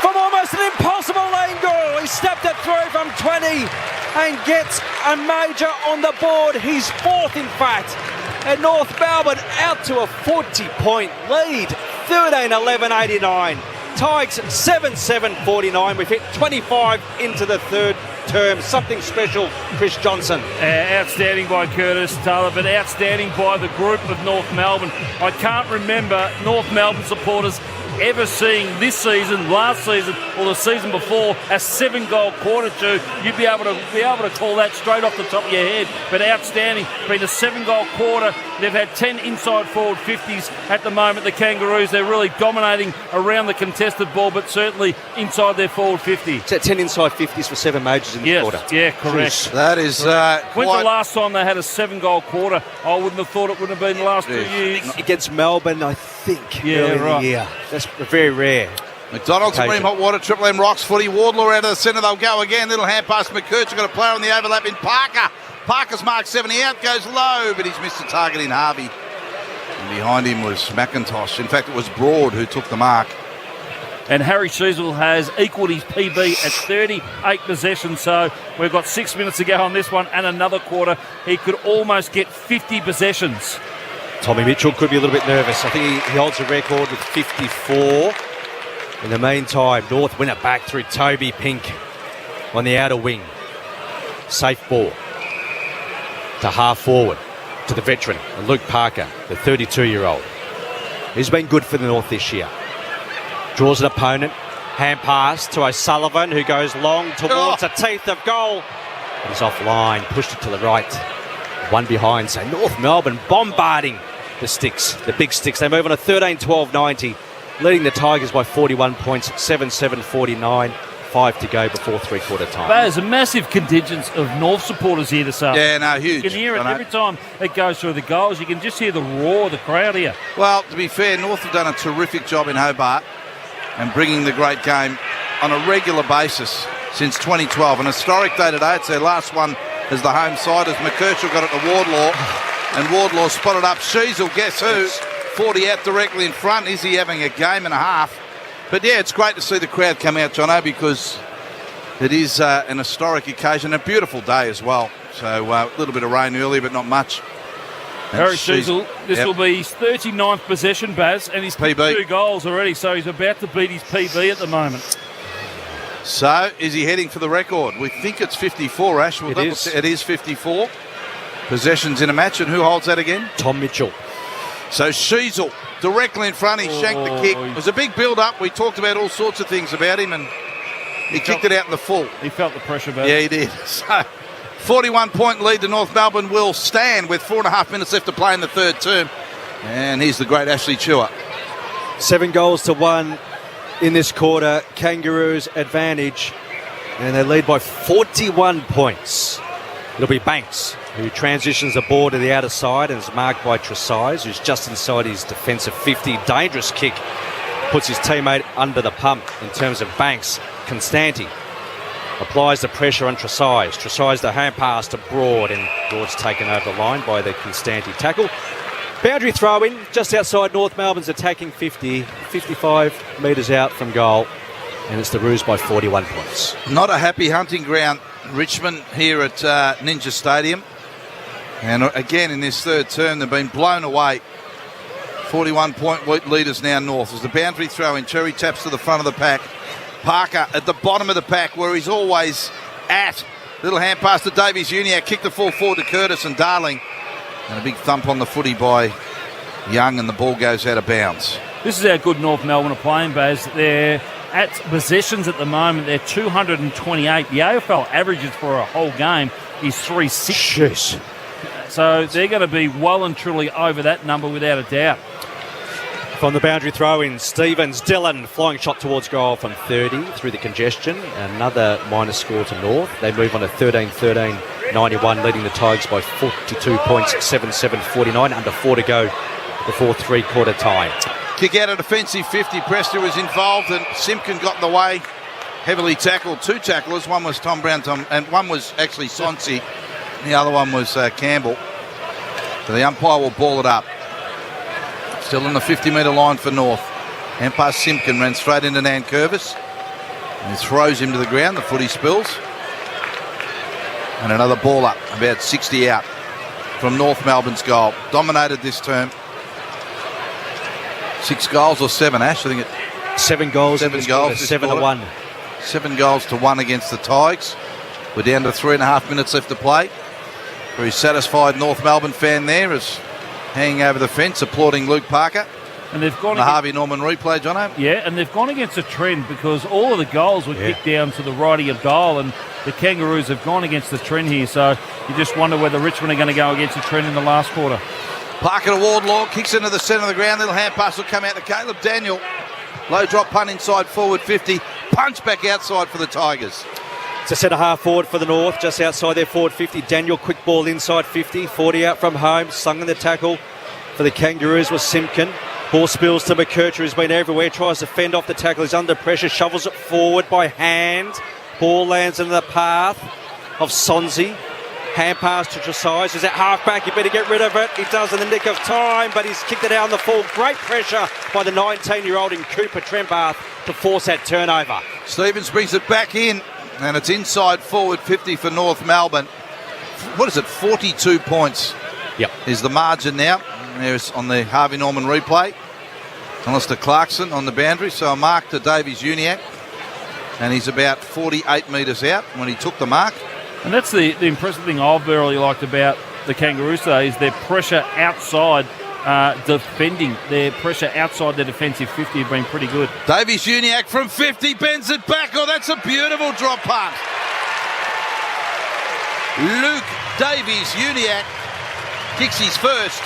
From almost an impossible angle. He stepped it through from 20 and gets a major on the board. He's 4th, in fact. And North Melbourne out to a 40-point lead. 13-11-89. Tigers 7-7-49. We've hit 25 into the third term. Something special, Chris Johnson. Outstanding by Curtis Taylor, but outstanding by the group of North Melbourne. I can't remember North Melbourne supporters ever seeing this season, last season, or the season before a 7-goal quarter. You'd be able to call that straight off the top of your head. But outstanding, been a 7-goal quarter. They've had 10 inside forward 50s at the moment. The Kangaroos, they're really dominating around the contested ball, but certainly inside their forward 50. Is that 10 inside 50s for 7 majors in the quarter? Yeah, correct. That is when's the last time they had a 7-goal quarter? I wouldn't have thought it would have been the last 2 years. Against Melbourne, I think, early in the year. That's very rare. McDonald's, Supreme Hot Water, Triple M Rocks footy. Wardlaw out of the centre, they'll go again. Little hand pass to McCurch. Got a player on the overlap in Parker. Parker's marked 70 out, goes low, but he's missed a target in Harvey. And behind him was McIntosh. In fact, it was Broad who took the mark. And Harry Sheasel has equalled his PB at 38 possessions. So we've got 6 minutes to go on this one and another quarter. He could almost get 50 possessions. Tommy Mitchell could be a little bit nervous. I think he holds a record with 54. In the meantime, North win it back through Toby Pink on the outer wing. Safe ball to half forward to the veteran, Luke Parker, the 32-year-old. He's been good for the North this year. Draws an opponent. Hand pass to O'Sullivan, who goes long towards the teeth of goal. He's offline, pushed it to the right. One behind, so North Melbourne bombarding the sticks, the big sticks. They move on to 13-12-90, leading the Tigers by 41 points, 7-7-49. 5 to go before three-quarter time. There's a massive contingent of North supporters here this afternoon. Yeah, no, huge. You can hear it every time it goes through the goals. You can just hear the roar of the crowd here. Well, to be fair, North have done a terrific job in Hobart and bringing the great game on a regular basis since 2012. An historic day today. It's their last one as the home side, as McCurchell got it to Wardlaw, and Wardlaw spotted up Sheasel. Guess who? 40 out directly in front. Is he having a game and a half? But yeah, it's great to see the crowd come out, Jono, because it is an historic occasion, a beautiful day as well. So a little bit of rain earlier, but not much. Harry Sheasel, this will be his 39th possession, Baz, and he's kicked 2 goals already, so he's about to beat his PB at the moment. So, is he heading for the record? We think it's 54, Ash. It is. It is 54 possessions in a match, and who holds that again? Tom Mitchell. So, Sheasel directly in front. He shanked the kick. It was a big build-up. We talked about all sorts of things about him, and he kicked it out in the full. He felt the pressure, Baz. Yeah, he did. So, 41-point lead to North Melbourne will stand with 4.5 minutes left to play in the third term. And here's the great Ashley Chua. 7 goals to 1 in this quarter. Kangaroos advantage. And they lead by 41 points. It'll be Banks, who transitions the ball to the outer side and is marked by Tresize, who's just inside his defensive 50. Dangerous kick. Puts his teammate under the pump in terms of Banks. Constanti applies the pressure on Tresize. Tresize the hand pass to Broad, and Broad's taken over the line by the Constanti tackle. Boundary throw-in just outside North Melbourne's attacking 50, 55 metres out from goal, and it's the Roos by 41 points. Not a happy hunting ground, Richmond, here at Ninja Stadium. And again, in this third term, they've been blown away. 41-point leaders now North. As the boundary throw-in, Cherry taps to the front of the pack. Parker at the bottom of the pack where he's always at. Little hand pass to Davies Uniac, kick the full forward to Curtis and Darling. And a big thump on the footy by Young, and the ball goes out of bounds. This is how good North Melbourne are playing, Baz. They're at possessions at the moment. They're 228. The AFL averages for a whole game is 360. Jeez. So they're going to be well and truly over that number without a doubt. From the boundary throw-in, Stevens, Dillon, flying shot towards goal from 30 through the congestion. Another minus score to North. They move on to 13-13, 91, leading the Tigers by 42 points, 7-7-49, under 4 to go before three-quarter time. Kick out a defensive 50. Presta was involved, and Simpkin got in the way. Heavily tackled. 2 tacklers. One was Tom Brown, and one was actually Sonsi. The other one was Campbell. So the umpire will ball it up. Still on the 50-metre line for North. And past Simpkin, ran straight into Nankervis. And he throws him to the ground. The footy spills. And another ball up, about 60 out from North Melbourne's goal. Dominated this term. 6 goals or 7, Ash? I think it. 7 goals. 7 goals. 7-1. 7 goals to 1 against the Tigers. We're down to 3.5 minutes left to play. Very satisfied North Melbourne fan there is hanging over the fence, applauding Luke Parker. And they've gone the Harvey Norman replay, Jono. Yeah, and they've gone against a trend because all of the goals were kicked down to the righty of goal, and the Kangaroos have gone against the trend here. So you just wonder whether Richmond are going to go against the trend in the last quarter. Parker to Wardlaw, kicks into the centre of the ground. Little hand pass will come out to Caleb Daniel. Low drop punt inside forward 50. Punch back outside for the Tigers. It's a centre-half forward for the North, just outside their forward 50. Daniel, quick ball inside 50. 40 out from home. Slung in the tackle for the Kangaroos was Simpkin. Ball spills to McKercher, who's been everywhere. Tries to fend off the tackle. He's under pressure. Shovels it forward by hand. Ball lands in the path of Sonsi. Hand pass to Tresize. Is at half-back. You better get rid of it. He does in the nick of time, but he's kicked it out on the full. Great pressure by the 19-year-old in Cooper Trembath to force that turnover. Stevens brings it back in. And it's inside forward 50 for North Melbourne. What is it, 42 points is the margin now. There's on the Harvey Norman replay. Alistair Clarkson on the boundary, so a mark to Davies Uniac. And he's about 48 metres out when he took the mark. And that's the impressive thing I've really liked about the Kangaroos today is their pressure outside defending. Their pressure outside the defensive 50 have been pretty good. Davies Uniac from 50 bends it back. Oh, that's a beautiful drop punt. Luke Davies Uniac kicks his first.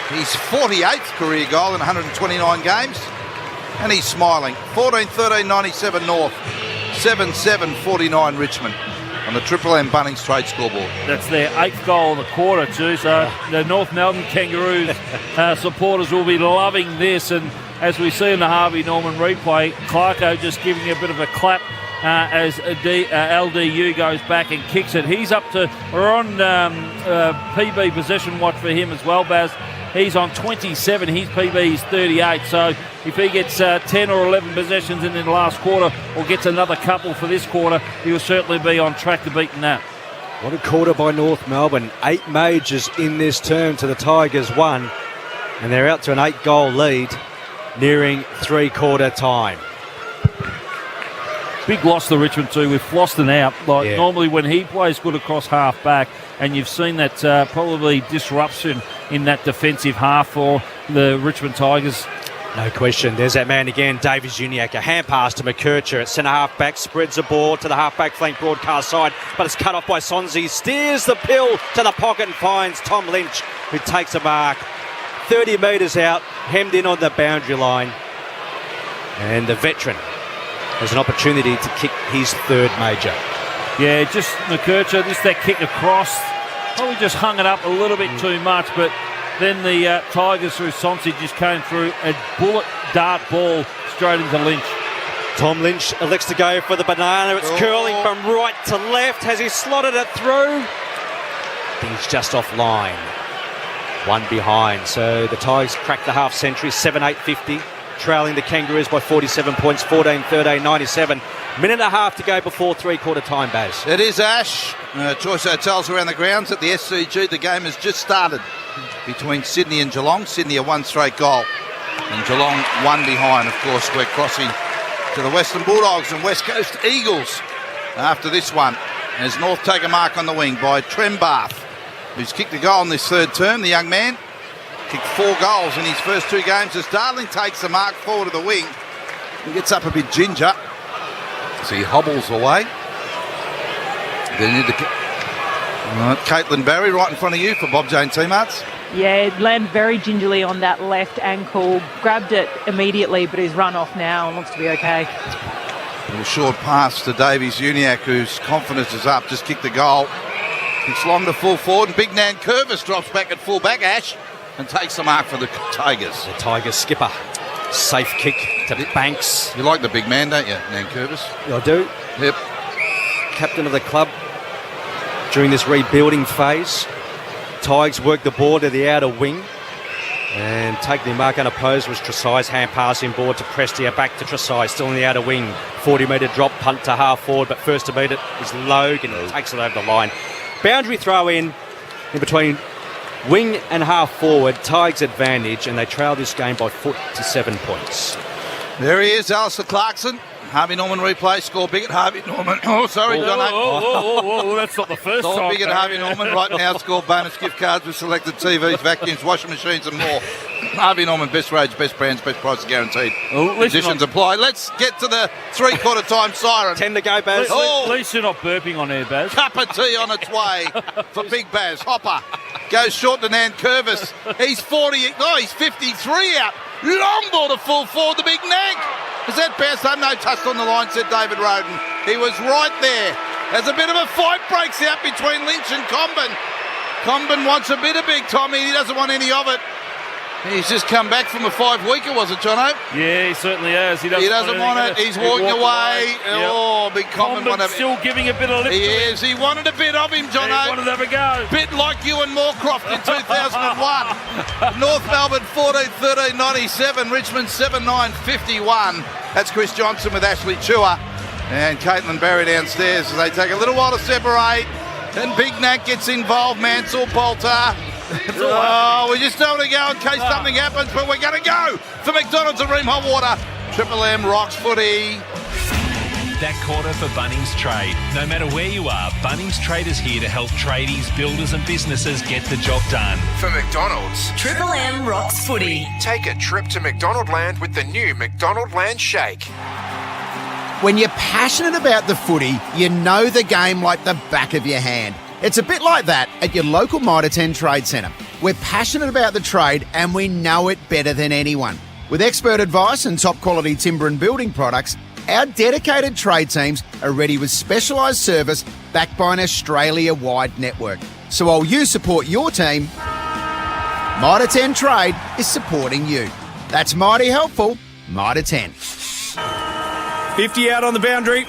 His 48th career goal in 129 games. And he's smiling. 14-13-97 North. 7-7-49 Richmond. On the Triple M Bunnings trade scoreboard. That's their 8th goal of the quarter too, so the North Melbourne Kangaroos supporters will be loving this, and as we see in the Harvey Norman replay, Clarko just giving a bit of a clap as LDU goes back and kicks it. He's up to, we're on PB possession watch for him as well, Baz. He's on 27, his PB is 38, so if he gets 10 or 11 possessions in the last quarter or gets another couple for this quarter, he'll certainly be on track to beating that. What a quarter by North Melbourne. 8 majors in this term to the Tigers 1. And they're out to an 8-goal lead, nearing three-quarter time. Big loss to Richmond too with Floston out. Normally when he plays good across half back, and you've seen that probably disruption in that defensive half for the Richmond Tigers. No question. There's that man again, Davies Uniacke. A hand pass to McKercher at centre half back, spreads the ball to the half back flank broadcast side, but it's cut off by Sonzi. Steers the pill to the pocket and finds Tom Lynch, who takes a mark 30 metres out, hemmed in on the boundary line. And the veteran has an opportunity to kick his third major. Yeah, just McKercher, just that kick across. Probably just hung it up a little bit too much, but then the Tigers through Sonsi just came through a bullet dart ball straight into Lynch. Tom Lynch elects to go for the banana. It's curling from right to left. Has he slotted it through? Things just offline. One behind. So the Tigers crack the half century, 7-8-50. Trailing the Kangaroos by 47 points, 14-13, 97. Minute and a half to go before three-quarter time, Baz. It is, Ash. Choice hotels around the grounds at the SCG. The game has just started between Sydney and Geelong. Sydney a one straight goal. And Geelong one behind, of course. We're crossing to the Western Bulldogs and West Coast Eagles after this one. As North take a mark on the wing by Trembath, who's kicked a goal in this third term, the young man. Kicked 4 goals in his first 2 games as Darling takes the mark forward of the wing. He gets up a bit ginger. So he hobbles away. Then Caitlin Barry right in front of you for Bob Jane Teamarts. Yeah, landed very gingerly on that left ankle. Grabbed it immediately, but he's run off now and looks to be okay. A little short pass to Davies Uniacke, whose confidence is up. Just kicked the goal. Kicks long to full forward. And Big Nan Curvis drops back at full back, Ash, and takes the mark for the Tigers. The Tigers skipper. Safe kick to Banks. You like the big man, don't you, Nan Curvis? I do. Yep. Captain of the club during this rebuilding phase. Tigers work the ball to the outer wing and take the mark unopposed was Trasai's hand pass inboard to Prestia, back to Trasai, still in the outer wing. 40-metre drop, punt to half forward, but first to beat it is Logan, who takes it over the line. Boundary throw in between wing and half forward, Tigers advantage, and they trail this game by 47 points. There he is, Alistair Clarkson. Harvey Norman replay, score big at Harvey Norman. Oh, sorry, John. Oh, that's not the first time. Score big at Harvey Norman. Right now, score bonus gift cards with selected TVs, vacuums, washing machines and more. Harvey Norman, best rates, best brands, best prices guaranteed. Conditions apply. Let's get to the three-quarter time siren. 10 to go, Baz. At least you're not burping on air, Baz. Cup of tea on its way for Big Baz. Hopper goes short to Nan Curvis. He's 40. No, he's 53 out. Long ball to full forward, the big Nank. Is that best? No touch on the line, said David Roden. He was right there. As a bit of a fight breaks out between Lynch and Comben. Comben wants a bit of big Tommy. He doesn't want any of it. He's just come back from a 5-weeker, was it, Jono? Yeah, he certainly has. He doesn't want it. He's walking away. Yep. Oh, big Comben. Still giving a bit of lip. He is. He wanted a bit of him, Jono. He wanted to have a go. Bit like you and Moorcroft in 2001. North Melbourne 14-13-97. Richmond 7-9-51. That's Chris Johnson with Ashley Chua and Caitlin Barry downstairs as they take a little while to separate. Then Big Nat gets involved. Mansell, Bolter. We just don't want to go in case something happens, but we're going to go for McDonald's and Ream Hot Water. Triple M rocks footy. That quarter for Bunnings Trade. No matter where you are, Bunnings Trade is here to help tradies, builders and businesses get the job done. For McDonald's, Triple M rocks footy. Take a trip to McDonaldland with the new McDonaldland Shake. When you're passionate about the footy, you know the game like the back of your hand. It's a bit like that at your local Mitre 10 Trade Centre. We're passionate about the trade and we know it better than anyone. With expert advice and top quality timber and building products, our dedicated trade teams are ready with specialised service backed by an Australia-wide network. So while you support your team, Mitre 10 Trade is supporting you. That's mighty helpful, Mitre 10. 50 out on the boundary.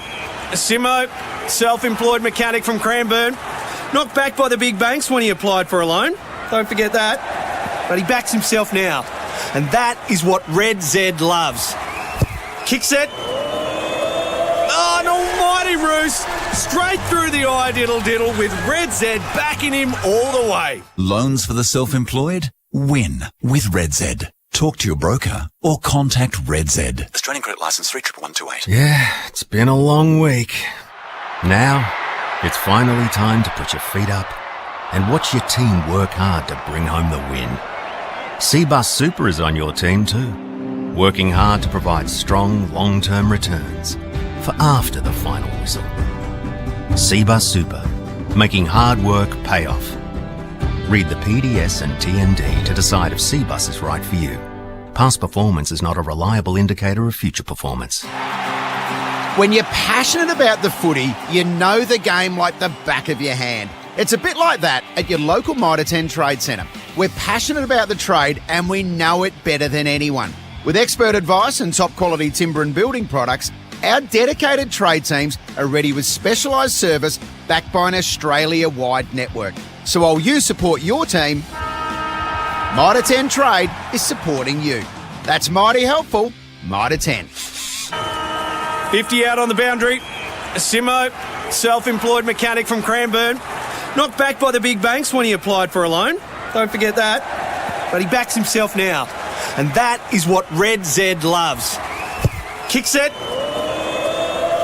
Simo, self-employed mechanic from Cranbourne. Knocked back by the big banks when he applied for a loan. Don't forget that. But he backs himself now. And that is what Red Z loves. Kicks it. Oh, no, my almighty Roos, straight through the eye diddle with Red Z backing him all the way. Loans for the self-employed? Win with Red Z. Talk to your broker or contact Red Z. Australian credit licence 3128. Yeah, it's been a long week. Now, it's finally time to put your feet up and watch your team work hard to bring home the win. Cbus Super is on your team too, working hard to provide strong long-term returns for after the final whistle. Cbus Super, making hard work pay off. Read the PDS and TND to decide if Cbus is right for you. Past performance is not a reliable indicator of future performance. When you're passionate about the footy, you know the game like the back of your hand. It's a bit like that at your local Mitre 10 Trade Centre. We're passionate about the trade and we know it better than anyone. With expert advice and top quality timber and building products, our dedicated trade teams are ready with specialised service backed by an Australia-wide network. So while you support your team, Mitre 10 Trade is supporting you. That's mighty helpful. Mitre 10. 50 out on the boundary. Simo, self-employed mechanic from Cranbourne. Knocked back by the big banks when he applied for a loan. Don't forget that. But he backs himself now. And that is what Red Z loves. Kick set.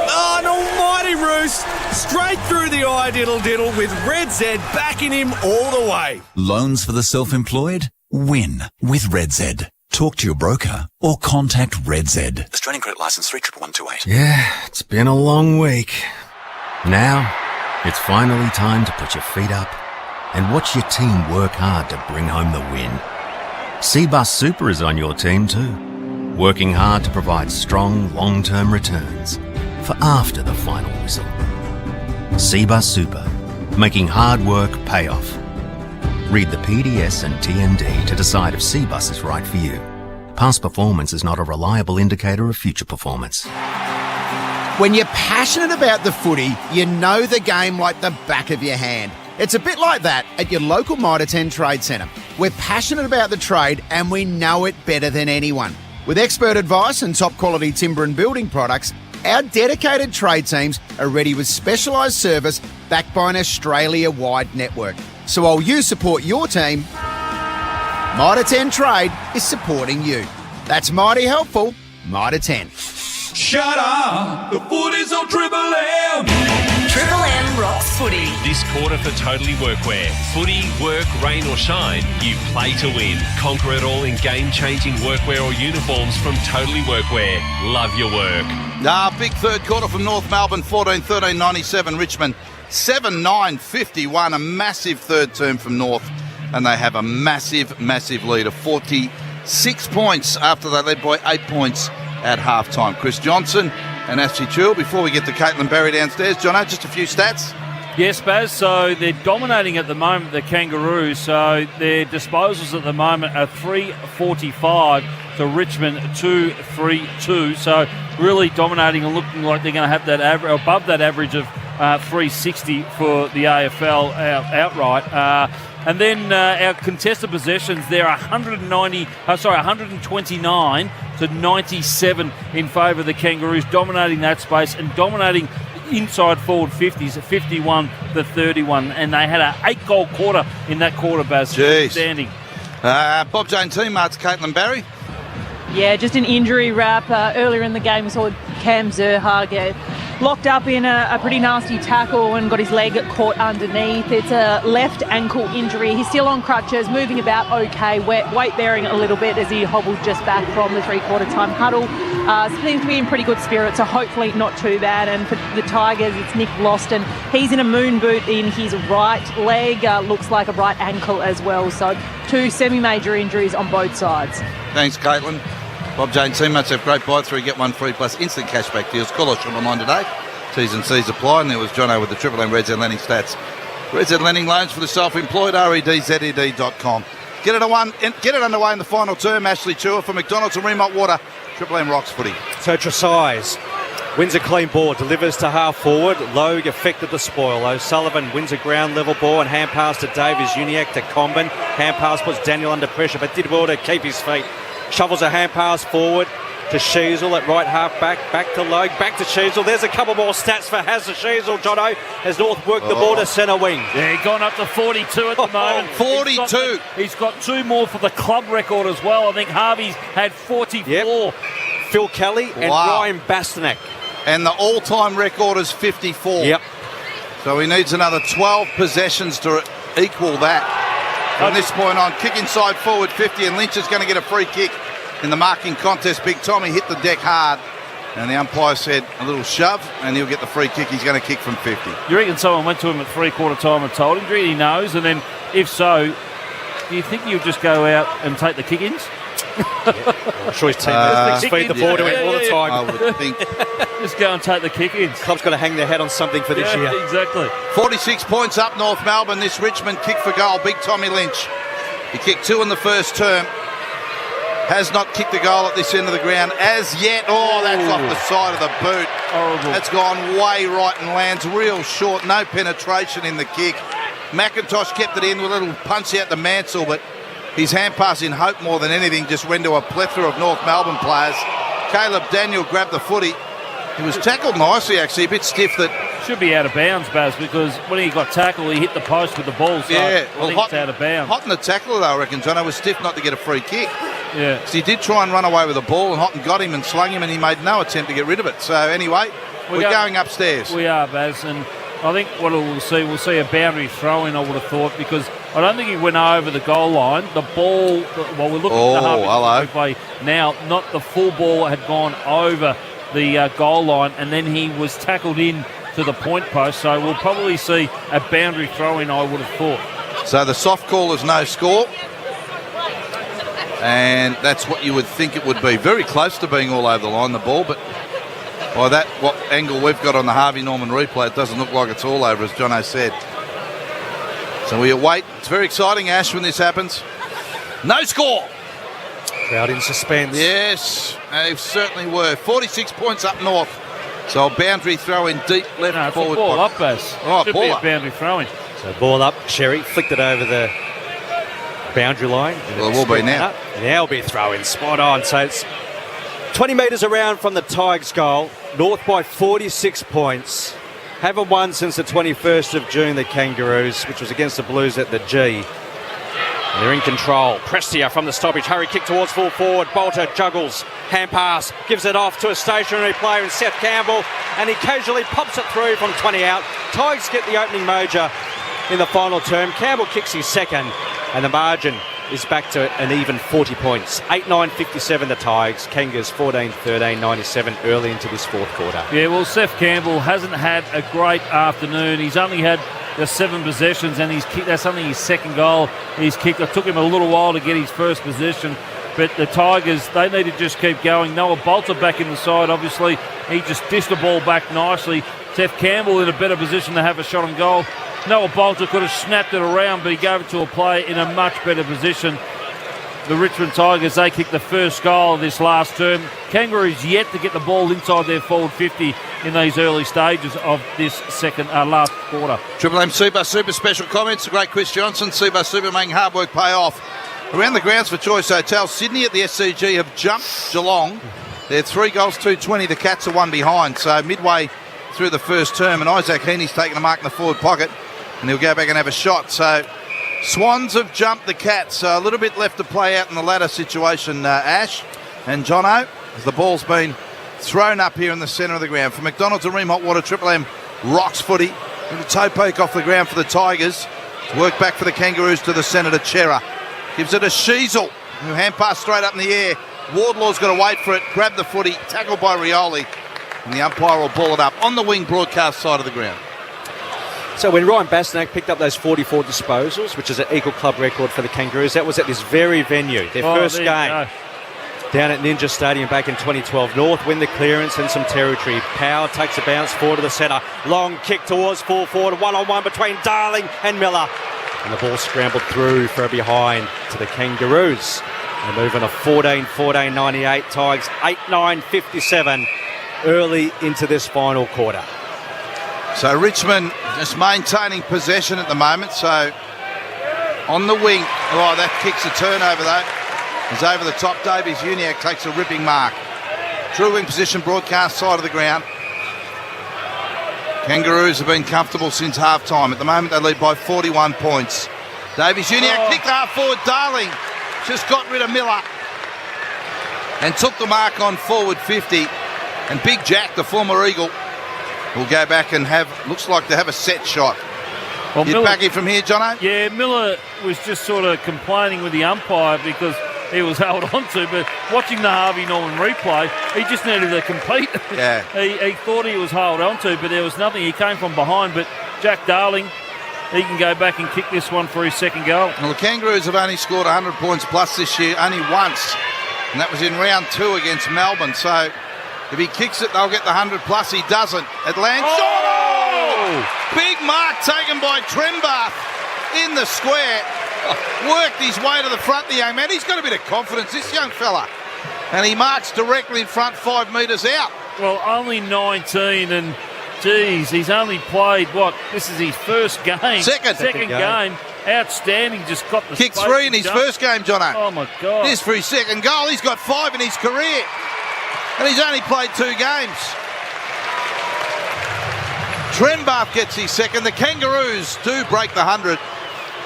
Oh, an almighty Roos. Straight through the eye diddle with Red Z backing him all the way. Loans for the self-employed? Win with Red Z. Talk to your broker or contact Red Z. Australian credit licence 3128. Yeah, it's been a long week. Now, it's finally time to put your feet up and watch your team work hard to bring home the win. Cbus Super is on your team too, working hard to provide strong long-term returns for after the final whistle. Cbus Super, making hard work pay off. Read the PDS and TND to decide if Cbus is right for you. Past performance is not a reliable indicator of future performance. When you're passionate about the footy, you know the game like the back of your hand. It's a bit like that at your local Mitre 10 Trade Centre. We're passionate about the trade and we know it better than anyone. With expert advice and top quality timber and building products, our dedicated trade teams are ready with specialised service backed by an Australia-wide network. So while you support your team, Mitre 10 Trade is supporting you. That's mighty helpful. Mitre 10. Shut up! The footy's on Triple M! Triple M rocks footy. This quarter for Totally Workwear. Footy, work, rain or shine, you play to win. Conquer it all in game-changing workwear or uniforms from Totally Workwear. Love your work. Big third quarter from North Melbourne, 14-13, 97 Richmond, 7-9, 51. A massive third term from North, and they have a massive, massive lead of 46 points after they led by 8 points at half-time. Chris Johnson and Ashley Chewell. Before we get to Caitlin Berry downstairs, Jono, just a few stats. Yes, Baz. So they're dominating at the moment, the Kangaroos. So their disposals at the moment are 345 to Richmond 232. So really dominating and looking like they're going to have that average, above that average of 360 for the AFL outright. And then our contested possessions, they're 129 to 97 in favour of the Kangaroos, dominating that space and dominating inside forward 50s at 51 to 31. And they had an 8-goal quarter in that quarter, Baz. Jeez. Outstanding. Bob Jane teammates, Caitlin Berry. Yeah, just an injury wrap. Earlier in the game, we saw Cam Zerha get locked up in a pretty nasty tackle and got his leg caught underneath. It's a left ankle injury. He's still on crutches, moving about okay, weight bearing a little bit as he hobbled just back from the three-quarter time huddle. Seems to be in pretty good spirit, so hopefully not too bad. And for the Tigers, it's Nick Loston. He's in a moon boot in his right leg, looks like a right ankle as well. So 2 semi-major injuries on both sides. Thanks, Caitlin. Bob Jane teammates have great buy through, get one free plus instant cashback deals. Call us from online today. T's and C's apply. And there was Jono with the Triple M Red Z Lending stats. Red Z Lending loans for the self-employed, redzed.com. Get it underway in the final term. Ashley Chewell for McDonald's and Remont Water. Triple M rocks footy. So Tresize wins a clean ball, delivers to half forward. Logue affected the spoil. O'Sullivan wins a ground level ball and hand pass to Davies Uniac to Comben. Hand pass puts Daniel under pressure, but did well to keep his feet. Shovels a hand pass forward. to Sheasel at right half back to Logue, back to Sheasel. There's a couple more stats for Hazza Sheasel, Jono, as North worked the ball to centre wing. Yeah, gone up to 42 at the moment. 42. He's got 2 more for the club record as well. I think Harvey's had 44. Yep. Phil Kelly and Ryan Bastanek. And the all-time record is 54. Yep. So he needs another 12 possessions to equal that. From this point on, kick inside forward 50, and Lynch is going to get a free kick in the marking contest. Big Tommy hit the deck hard, and the umpire said a little shove, and he'll get the free kick. He's going to kick from 50. You reckon someone went to him at three-quarter time and told him? Do he knows? And then, if so, do you think you'd just go out and take the kick-ins? I'm sure his teammates feed the ball to him all the time. I would think. Just go and take the kick-ins. Club's got to hang their head on something for this year. Exactly. 46 points up North Melbourne. This Richmond kick for goal. Big Tommy Lynch. He kicked 2 in the first term. Has not kicked a goal at this end of the ground as yet. Oh, that's off the side of the boot. Horrible. That's gone way right and lands real short. No penetration in the kick. McIntosh kept it in with a little punch out the Mansell, but his hand pass in hope more than anything just went to a plethora of North Melbourne players. Caleb Daniel grabbed the footy. He was tackled nicely, actually, a bit stiff. That should be out of bounds, Baz, because when he got tackled, he hit the post with the ball. So yeah, I think it's out of bounds. Houghton, the tackler, though, I reckon, Jono, was stiff not to get a free kick. Yeah. So he did try and run away with the ball, and Houghton got him and slung him, and he made no attempt to get rid of it. So anyway, we're going upstairs. We are, Baz, and I think what we'll see a boundary throw-in, I would have thought, because I don't think he went over the goal line. The ball, well, we're looking at the half play now, not the full ball had gone over the goal line, and then he was tackled in to the point post. So we'll probably see a boundary throw-in, I would have thought. So the soft call is no score. And that's what you would think it would be. Very close to being all over the line, the ball, but by that, what angle we've got on the Harvey Norman replay, it doesn't look like it's all over, as Jono said. So we await. It's very exciting, Ash, when this happens. No score. Crowd in suspense. Yes, they certainly were. 46 points up north. So a boundary throw in deep left forward. It's a ball up, Baz. Oh, should ball be up. A boundary throw-in. So ball up, Sherry flicked it over the boundary line. Well, it will be now. Now it'll be a throw-in, spot on. So it's 20 metres around from the Tigers goal. North by 46 points. Haven't won since the 21st of June, the Kangaroos, which was against the Blues at the G. And they're in control. Prestia from the stoppage. Hurry kick towards full forward. Bolter juggles. Hand pass. Gives it off to a stationary player in Seth Campbell. And he casually pops it through from 20 out. Tigers get the opening moja in the final term. Campbell kicks his second. And the margin is back to an even 40 points. 8-9-57 the Tigers. Kangas 14-13-97 early into this fourth quarter. Yeah, well, Seth Campbell hasn't had a great afternoon. He's only had the 7 possessions, and that's only his second goal he's kicked. It took him a little while to get his first possession, but the Tigers, they need to just keep going. Noah Bolter back in the side, obviously. He just dished the ball back nicely. Seth Campbell in a better position to have a shot on goal. Noah Bolter could have snapped it around, but he gave it to a player in a much better position. The Richmond Tigers, they kicked the first goal of this last term. Kangaroos yet to get the ball inside their forward 50 in these early stages of this last quarter. Triple M Super special comments. The great Chris Johnson. Super making hard work pay off. Around the grounds for Choice Hotel, Sydney at the SCG have jumped Geelong. They're 3 goals, 2-20. The Cats are 1 behind. So midway through the first term, and Isaac Heaney's taking a mark in the forward pocket, and he'll go back and have a shot. So Swans have jumped the Cats. So a little bit left to play out in the ladder situation, Ash and Jono, as the ball's been thrown up here in the centre of the ground. For McDonald's and Ream Hot Water, Triple M rocks footy. Little toe poke off the ground for the Tigers. Work back for the Kangaroos to the centre to Chera. Gives it to Sheasel, who hand pass straight up in the air. Wardlaw's got to wait for it, grab the footy, tackled by Rioli, and the umpire will ball it up on the wing broadcast side of the ground. So when Ryan Bastanek picked up those 44 disposals, which is an equal club record for the Kangaroos, that was at this very venue, their first game. Down at Ninja Stadium back in 2012. North win the clearance and some territory. Power takes a bounce forward to the centre. Long kick towards full forward. One-on-one between Darling and Miller. And the ball scrambled through for a behind to the Kangaroos. They're moving a 14-98. Tigers 8-9-57 early into this final quarter. So Richmond just maintaining possession at the moment. So on the wing. Oh, that kicks a turnover though. He's over the top. Davies Uniac takes a ripping mark. True wing position, broadcast side of the ground. Kangaroos have been comfortable since half-time. At the moment, they lead by 41 points. Davies Jr. kicked half forward. Darling just got rid of Miller and took the mark on forward 50. And Big Jack, the former Eagle, will go back and looks like to have a set shot. Well, You'd back it from here, Jono? Yeah, Miller was just sort of complaining with the umpire because he was held onto, but watching the Harvey Norman replay, he just needed to compete. Yeah. he thought he was held onto, but there was nothing. He came from behind, but Jack Darling, he can go back and kick this one for his second goal. Well, the Kangaroos have only scored 100 points plus this year, only once, and that was in round 2 against Melbourne. So if he kicks it, they'll get the 100 plus. He doesn't. At Langshaw, big mark taken by Trembath in the square. Worked his way to the front, the young man. He's got a bit of confidence, this young fella. And he marks directly in front, 5 metres out. Well, only 19, and geez, he's only played, this is his first game. Second game. Outstanding, just got the kicked space 3 in his first game, Jono. Oh, my God. This for his second goal. He's got 5 in his career. And he's only played 2 games. Trembath gets his second. The Kangaroos do break the 100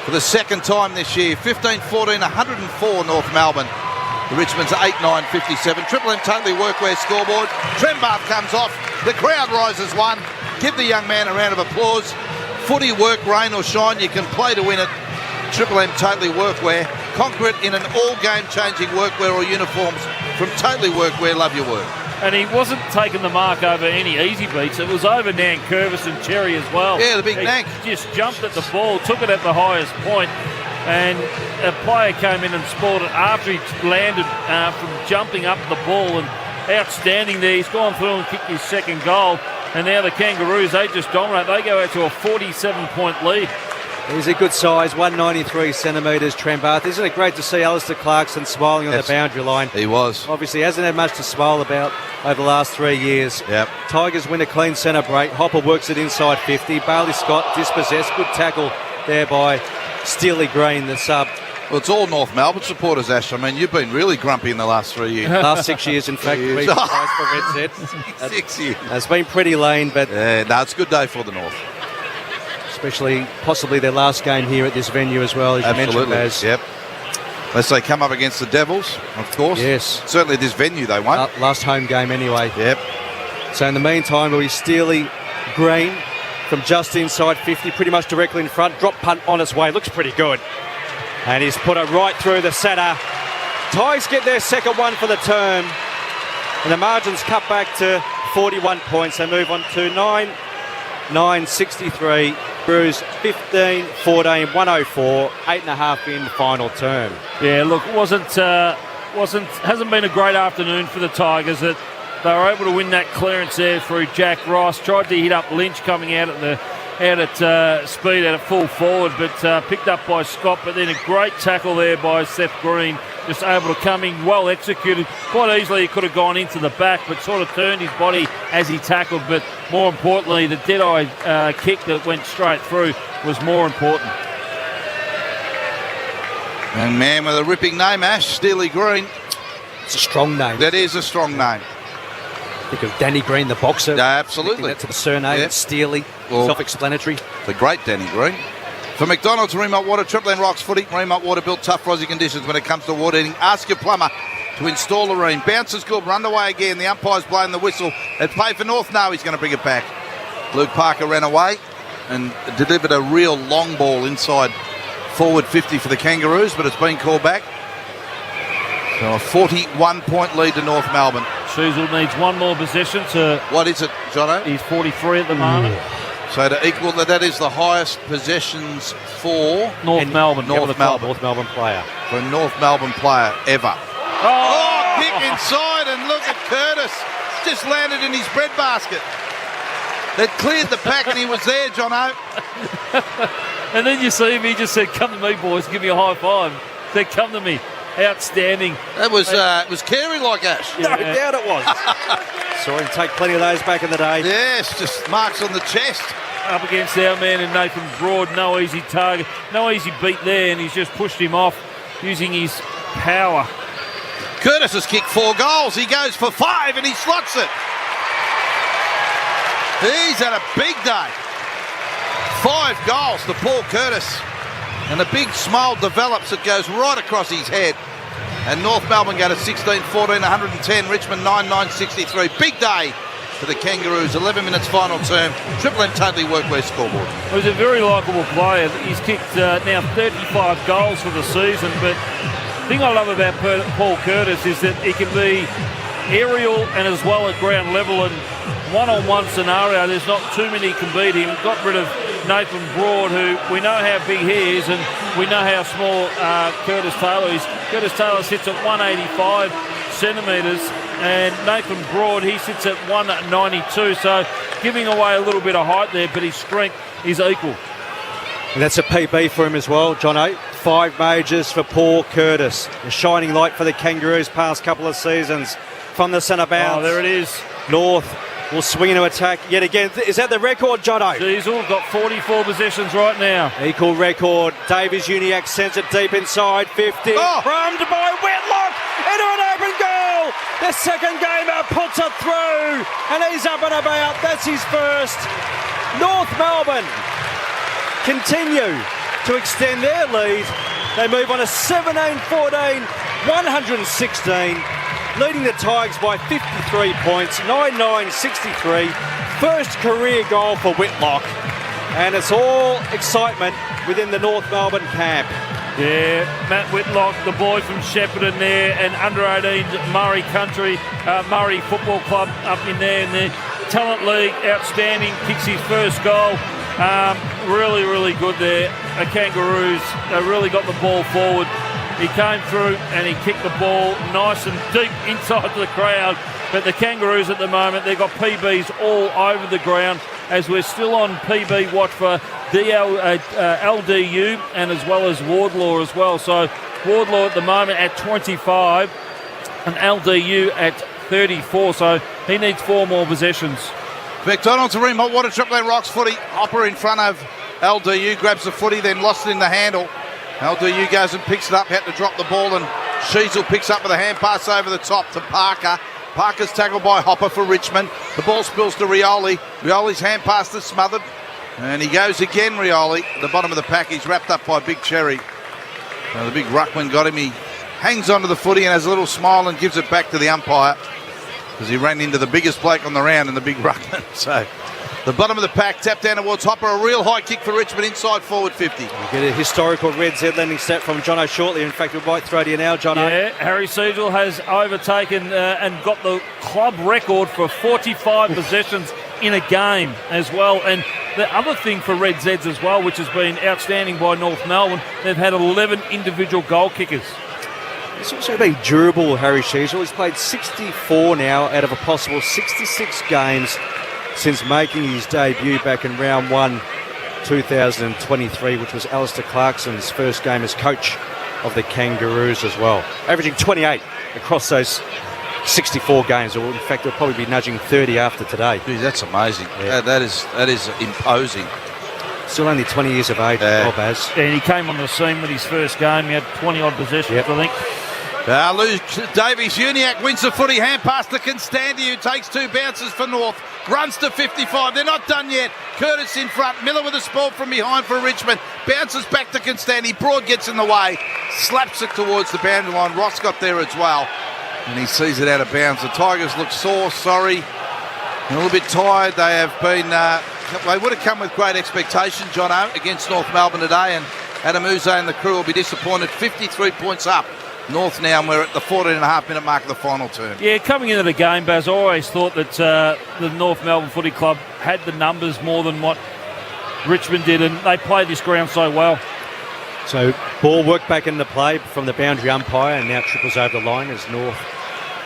for the second time this year. 15-14, 104 North Melbourne. The Richmond's 8-9-57. Triple M totally workwear scoreboard. Trembath comes off. The crowd rises 1. Give the young man a round of applause. Footy, work, rain or shine, you can play to win it. Triple M totally workwear. Conquer it in an all-game changing workwear or uniforms from Totally Workwear. Love your work. And he wasn't taking the mark over any easy beats. It was over Nankervis and Cherry as well. Yeah, the big Nank. Just jumped at the ball, took it at the highest point, and a player came in and spoiled it after he landed from jumping up the ball. And outstanding there. He's gone through and kicked his second goal. And now the Kangaroos, they just dominate. They go out to a 47-point lead. He's a good size, 193 centimetres, Trembath. Isn't it great to see Alistair Clarkson smiling on the boundary line? He was. Obviously hasn't had much to smile about over the last 3 years. Yep. Tigers win a clean centre break. Hopper works it inside 50. Bailey Scott dispossessed. Good tackle there by Steely Green, the sub. Well, it's all North Melbourne supporters, Ash. I mean, you've been really grumpy in the last 3 years. Last 6 years, in fact, to be precise for Red Zed. 6 years. It's been pretty lean, but... it's a good day for the North. Especially possibly their last game here at this venue as well, as you mentioned, Baz. Yep. Unless they come up against the Devils, of course. Yes. Certainly this venue they won't. Last home game anyway. Yep. So in the meantime, we'll be Steely Green from just inside 50, pretty much directly in front. Drop punt on its way. Looks pretty good. And he's put it right through the centre. Tigers get their second one for the term. And the margins cut back to 41 points. They move on to 9-63. Brews 15, 14, 104, 8.5 in final term. Yeah, look, hasn't been a great afternoon for the Tigers. That they were able to win that clearance there through Jack Ross. Tried to hit up Lynch coming out at speed at full forward, but picked up by Scott. But then a great tackle there by Seth Green, just able to come in, well executed. Quite easily he could have gone into the back, but sort of turned his body as he tackled. But more importantly, the dead-eye kick that went straight through was more important. Young man with a ripping name, Ash, Steely Green. It's a strong name. That is a strong name. Think of Danny Green, the boxer. Yeah, absolutely. That's the surname. It's Steely. Well, self-explanatory. The great Danny Green. For McDonald's, Remont Water, Triple M Rocks Footy. Remont Water built tough for Aussie conditions when it comes to water heating. Ask your plumber to install a Reen. Bounces good, run away again. The umpire's blowing the whistle. It's played for North. No, he's going to bring it back. Luke Parker ran away and delivered a real long ball inside forward 50 for the Kangaroos, but it's been called back. So a 41-point lead to North Melbourne. Sheasel needs one more possession to... What is it, Jono? He's 43 at the moment. So to equal that is the highest possessions for... North Melbourne player. For a North Melbourne player ever. Oh, kick inside, and look at Curtis. Just landed in his breadbasket. It cleared the pack and he was there, Jono. And then you see him, he just said, "Come to me, boys, give me a high five." Said, "Come to me." Outstanding. That was Carey like Ash. No doubt it was. Saw him take plenty of those back in the day. Yes, just marks on the chest. Up against our man and Nathan Broad, no easy target, no easy beat there, and he's just pushed him off using his power. Curtis has kicked 4 goals. He goes for 5 and he slots it. He's had a big day. 5 goals to Paul Curtis. And a big smile develops. It goes right across his head. And North Melbourne go to 16-14, 110. Richmond 9-9-63. Big day for the Kangaroos. 11 minutes final term. Triple M totally workwear scoreboard. Well, he's a very likeable player. He's kicked now 35 goals for the season. But the thing I love about Paul Curtis is that he can be aerial and as well at ground level. And one-on-one scenario, there's not too many can beat him. Got rid of Nathan Broad, who we know how big he is and we know how small Curtis Taylor is. Curtis Taylor sits at 185 centimetres and Nathan Broad, he sits at 192, so giving away a little bit of height there, but his strength is equal. And that's a PB for him as well, Jono. 5 majors for Paul Curtis. A shining light for the Kangaroos past couple of seasons. From the centre bounce. Oh, there it is. North will swing into attack yet again. Is that the record, Jono? Diesel got 44 possessions right now. Equal record. Davies Uniacke sends it deep inside 50. Crumbed by Whitlock into an open goal. The second gamer puts it through and he's up and about. That's his first. North Melbourne continue to extend their lead. They move on to 17-14, 116. Leading the Tigers by 53 points, 9-9-63. First career goal for Whitlock. And it's all excitement within the North Melbourne camp. Yeah, Matt Whitlock, the boy from Shepparton there, and under-18 Murray Country, Murray Football Club up in there in the Talent League. Outstanding, kicks his first goal. Really, really good there. The Kangaroos, they really got the ball forward. He came through and he kicked the ball nice and deep inside the crowd. But the Kangaroos at the moment, they've got PBs all over the ground as we're still on PB watch for LDU and as well as Wardlaw as well. So Wardlaw at the moment at 25 and LDU at 34. So he needs 4 more possessions. McDonald's Arena Hot Water Triple M Rocks footy. Hopper in front of LDU, grabs the footy, then lost it in the handle. LDU goes and picks it up, had to drop the ball, and Sheasel picks up with a hand pass over the top to Parker. Parker's tackled by Hopper for Richmond. The ball spills to Rioli. Rioli's hand pass is smothered. And he goes again, Rioli. The bottom of the pack, he's wrapped up by Big Cherry. Now the big ruckman got him. He hangs onto the footy and has a little smile and gives it back to the umpire because he ran into the biggest bloke on the round and the big ruckman. So the bottom of the pack, tap down towards Hopper. A real high kick for Richmond inside forward 50. We get a historical Red Z landing stat from Jono shortly. In fact, we might throw to you now, Jono. Yeah, Harry Siegel has overtaken and got the club record for 45 possessions in a game as well. And the other thing for Red Zeds as well, which has been outstanding by North Melbourne, they've had 11 individual goal kickers. He's also been durable, Harry Sheasel. He's played 64 now out of a possible 66 games since making his debut back in round 1, 2023, which was Alistair Clarkson's first game as coach of the Kangaroos as well. Averaging 28 across those 64 games, or in fact he'll probably be nudging 30 after today. Geez, that's amazing. Yeah. That is imposing. Still only 20 years of age, Baz. And he came on the scene with his first game. He had 20-odd possessions, I think. Davies Uniacke wins the footy, hand pass to Constanti, who takes 2 bounces for North, runs to 55. They're not done yet. Curtis in front, Miller with a ball from behind for Richmond, bounces back to Constanti. Broad gets in the way, slaps it towards the boundary line. Ross got there as well, and he sees it out of bounds. The Tigers look sore, sorry, and a little bit tired. They have been. They would have come with great expectation, Jono, against North Melbourne today, and Adam Uze and the crew will be disappointed. 53 points up. North now, and we're at the 14.5-minute mark of the final term. Yeah, coming into the game, Baz, I always thought that the North Melbourne Footy Club had the numbers more than what Richmond did, and they played this ground so well. So ball worked back into play from the boundary umpire, and now triples over the line as North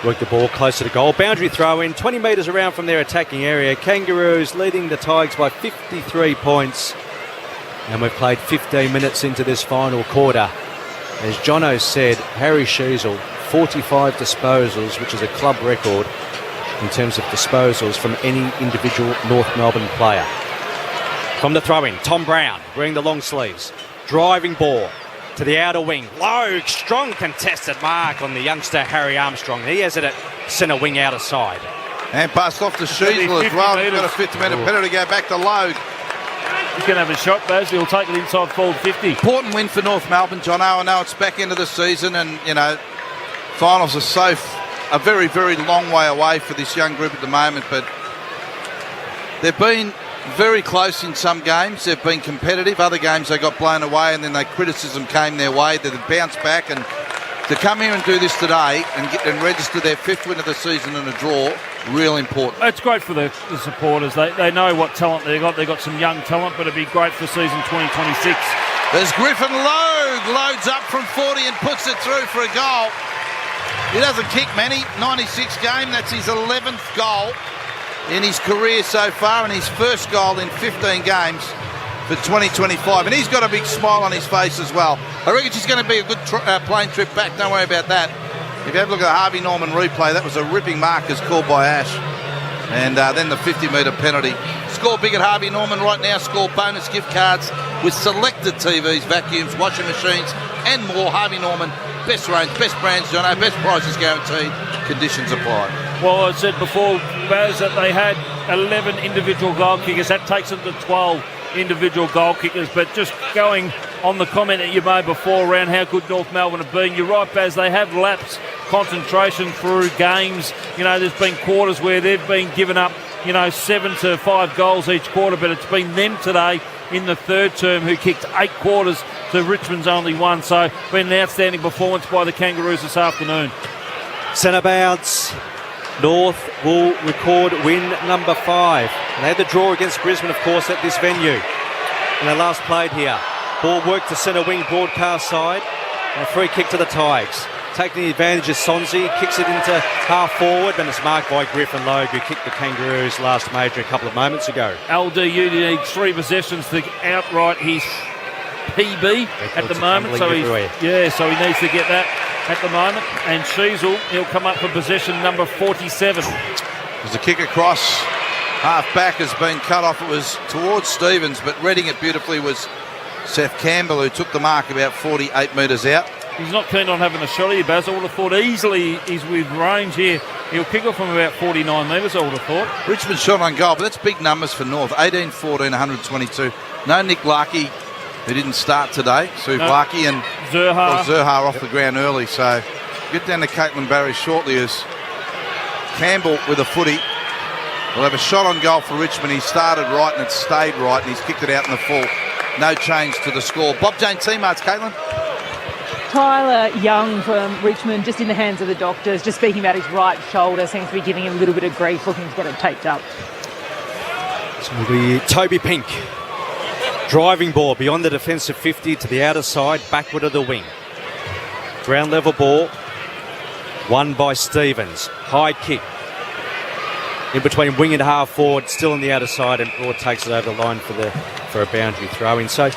work the ball closer to goal. Boundary throw in, 20 metres around from their attacking area. Kangaroos leading the Tigers by 53 points, and we've played 15 minutes into this final quarter. As Jono said, Harry Sheasel, 45 disposals, which is a club record in terms of disposals from any individual North Melbourne player. From the throw-in, Tom Brown wearing the long sleeves. Driving ball. to the outer wing. Low, strong contested mark on the youngster Harry Armstrong. He has it at centre wing outer side. And passed off to Sheasel as well. He's got a 50-metre penalty to go back to Logue. He's going to have a shot, Baz. He'll take it inside forward 50. Important win for North Melbourne, John. I know it's back into the season, and, you know, finals are a very, very long way away for this young group at the moment, but they've been very close in some games. They've been competitive. Other games they got blown away, and then criticism came their way. They've bounced back, and to come here and do this today and register their 5th win of the season and a draw, real important. It's great for the supporters. They know what talent they've got. They've got some young talent, but it'd be great for season 2026. There's Griffin Logue, loads up from 40 and puts it through for a goal. He doesn't kick many, 96 game, that's his 11th goal in his career so far, and his first goal in 15 games for 2025. And he's got a big smile on his face as well. I reckon it's going to be a good plane trip back, don't worry about that. If you have a look at the Harvey Norman replay, that was a ripping mark as called by Ash. And then the 50-metre penalty. Score big at Harvey Norman right now. Score bonus gift cards with selected TVs, vacuums, washing machines and more. Harvey Norman, best range, best brands, Jono, best prices guaranteed. Conditions apply. Well, I said before, Baz, that they had 11 individual goal kickers. That takes them to 12 individual goal kickers. But just going on the comment that you made before around how good North Melbourne have been, you're right, Baz, they have lapsed concentration through games. You know, there's been quarters where they've been given up, 7 to 5 goals each quarter, but it's been them today in the third term who kicked 8 quarters to Richmond's only 1. So been an outstanding performance by the Kangaroos this afternoon. Centre bounce. North will record win number 5. And they had the draw against Brisbane, of course, at this venue. And they last played here. Ball worked to centre wing broadcast side. And a free kick to the Tigers. Taking the advantage of Sonzi, kicks it into half forward, and it's marked by Griffin Logue, who kicked the Kangaroos last major a couple of moments ago. LDU needs 3 possessions to outright his PB at the moment. So he needs to get that at the moment. And Sheasel, he'll come up for possession number 47. There's a kick across. Half back has been cut off. It was towards Stevens, but reading it beautifully was Seth Campbell, who took the mark about 48 metres out. He's not keen on having a shot here, Baz. I would have thought easily he's with range here. He'll kick off from about 49 metres, I would have thought. Richmond shot on goal, but that's big numbers for North. 18, 14, 122. No Nick Larkey, who didn't start today. Sue Larkey and Zurhar off the ground early. So get down to Caitlin Barry shortly as Campbell with a footy will have a shot on goal for Richmond. He started right and it stayed right, and he's kicked it out in the full. No change to the score. Bob Jane teammates, Caitlin. Tyler Young from Richmond, just in the hands of the doctors, just speaking about his right shoulder, seems to be giving him a little bit of grief, looking to get it taped up. It's going to be Toby Pink. Driving ball beyond the defensive 50 to the outer side, backward of the wing. Ground level ball, won by Stevens. High kick. In between wing and half forward, still on the outer side, and Broad takes it over the line for a boundary throw-in. So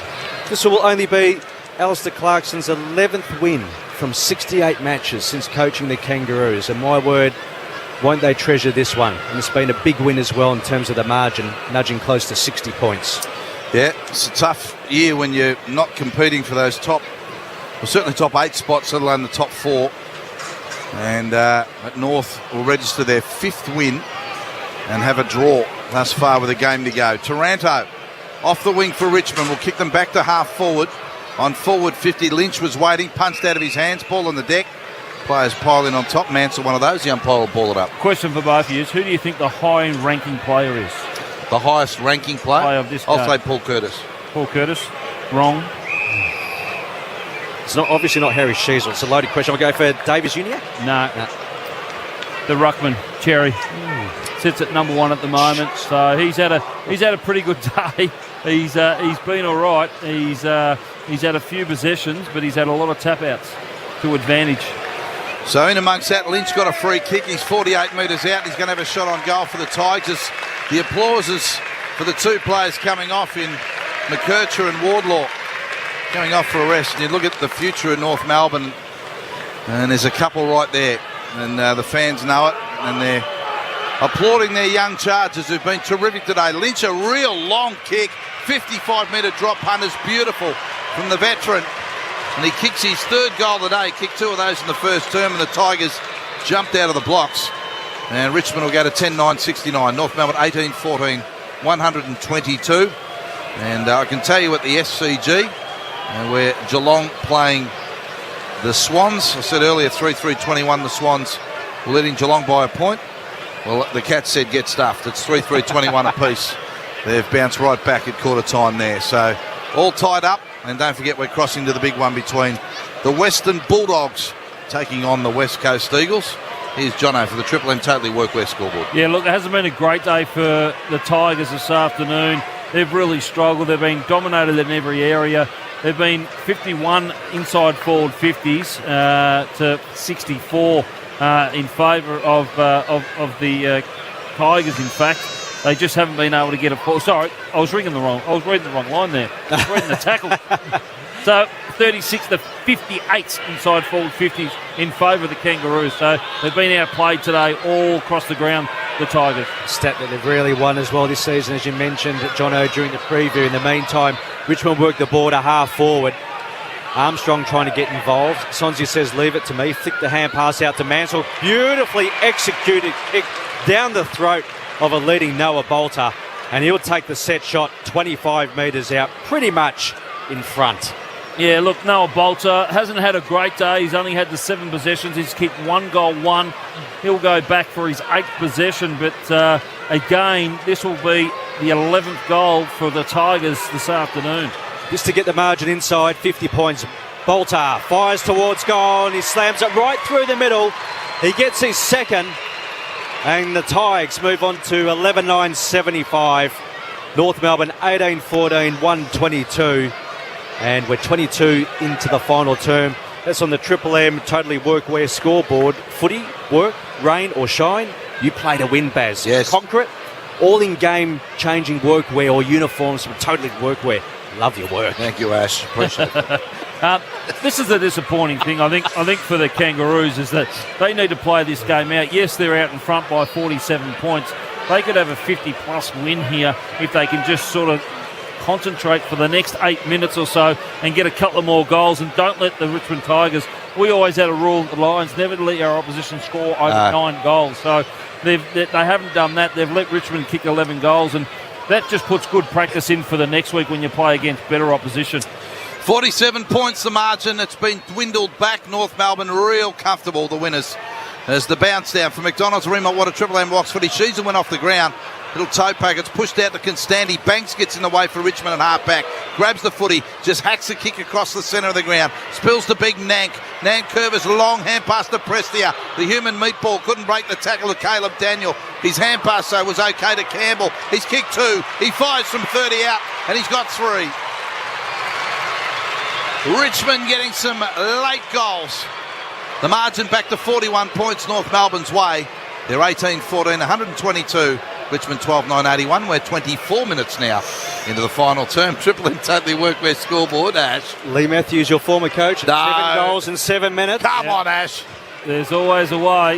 this will only be Alistair Clarkson's 11th win from 68 matches since coaching the Kangaroos. And my word, won't they treasure this one? And it's been a big win as well in terms of the margin, nudging close to 60 points. Yeah, it's a tough year when you're not competing for those certainly top 8 spots, let alone the top 4. And at North will register their 5th win and have a draw thus far with a game to go. Taranto off the wing for Richmond will kick them back to half forward. On forward 50, Lynch was waiting, punched out of his hands, ball on the deck. Players pile in on top. Mansell, one of those. The umpire will ball it up. Question for both of you is, who do you think the high-ranking player is? The highest ranking player? Of this I'll game. say Paul Curtis. Paul Curtis? Wrong. It's obviously not Harry Sheasel. It's a loaded question. I'll go for Davis Jr. No. The ruckman, Cherry. Sits at number 1 at the moment. So he's had a pretty good day. He's been all right. He's had a few possessions, but he's had a lot of tap-outs to advantage. So in amongst that, Lynch got a free kick. He's 48 metres out. He's going to have a shot on goal for the Tigers. The applause is for the 2 players coming off in McKercher and Wardlaw. Coming off for a rest. And you look at the future of North Melbourne, and there's a couple right there. And the fans know it, and they're applauding their young Chargers who've been terrific today. Lynch, a real long kick, 55-metre drop punt is beautiful from the veteran. And he kicks his third goal of the day. Kicked 2 of those in the first term, and the Tigers jumped out of the blocks. And Richmond will go to 10-9-69. North Melbourne 18-14, 122. And I can tell you at the SCG, where Geelong playing the Swans. I said earlier 3-3-21, the Swans were leading Geelong by a point. Well, the Cats said get stuffed. It's 3-3-21 apiece. They've bounced right back at quarter time there. So all tied up. And don't forget, we're crossing to the big one between the Western Bulldogs taking on the West Coast Eagles. Here's Jono for the Triple M Totally Workwear scoreboard. Yeah, look, it hasn't been a great day for the Tigers this afternoon. They've really struggled. They've been dominated in every area. They've been 51 inside forward 50s to 64 in favour of the Tigers, in fact. They just haven't been able to get a ball. Sorry, I was reading the wrong line there. I was reading the tackle. So 36 to 58 inside forward 50s in favour of the Kangaroos. So they've been outplayed today all across the ground, the Tigers. Stat that they've really won as well this season, as you mentioned, Jono, during the preview. In the meantime, Richmond worked the border half forward. Armstrong trying to get involved. Sonsie says, leave it to me. Flick the hand pass out to Mansell. Beautifully executed kick down the throat of a leading Noah Bolter. And he'll take the set shot 25 metres out, pretty much in front. Yeah, look, Noah Bolter hasn't had a great day. He's only had the 7 possessions. He's kicked 1 goal, 1. He'll go back for his 8th possession. But again, this will be the 11th goal for the Tigers this afternoon. Just to get the margin inside, 50 points. Bolter fires towards goal and he slams it right through the middle. He gets his second. And the Tigers move on to 11-9-75. North Melbourne 18-14, 122. And we're 22 into the final term. That's on the Triple M Totally Workwear scoreboard. Footy, work, rain or shine, you play to win, Baz. Yes. Concrete, all in-game changing workwear or uniforms from Totally Workwear. Love your work. Thank you, Ash. Appreciate it. This is a disappointing thing, I think for the Kangaroos, is that they need to play this game out. Yes, they're out in front by 47 points. They could have a 50-plus win here if they can just sort of concentrate for the next 8 minutes or so and get a couple of more goals, and don't let the Richmond Tigers. We always had a rule at the Lions, never to let our opposition score over 9 goals. So they haven't done that. They've let Richmond kick 11 goals, and that just puts good practice in for the next week when you play against better opposition. 47 points the margin. It's been dwindled back. North Melbourne real comfortable, the winners. As the bounce down from McDonald's Remo, what a Triple M Rocks footy. Sheezer went off the ground. Little toe pack. It's pushed out to Constanti. Banks gets in the way for Richmond and half back. Grabs the footy. Just hacks the kick across the centre of the ground. Spills to big Nank. Nank curves long hand pass to Prestia. The human meatball couldn't break the tackle of Caleb Daniel. His hand pass, though, was okay to Campbell. He's kicked 2. He fires from 30 out, and he's got 3. Richmond getting some late goals. The margin back to 41 points North Melbourne's way. They're 18-14, 122. Richmond 12-9-81. We're 24 minutes now into the final term. Triple M Totally Workwear scoreboard, Ash. Lee Matthews, your former coach. No. 7 goals in 7 minutes. Come on, Ash. There's always a way.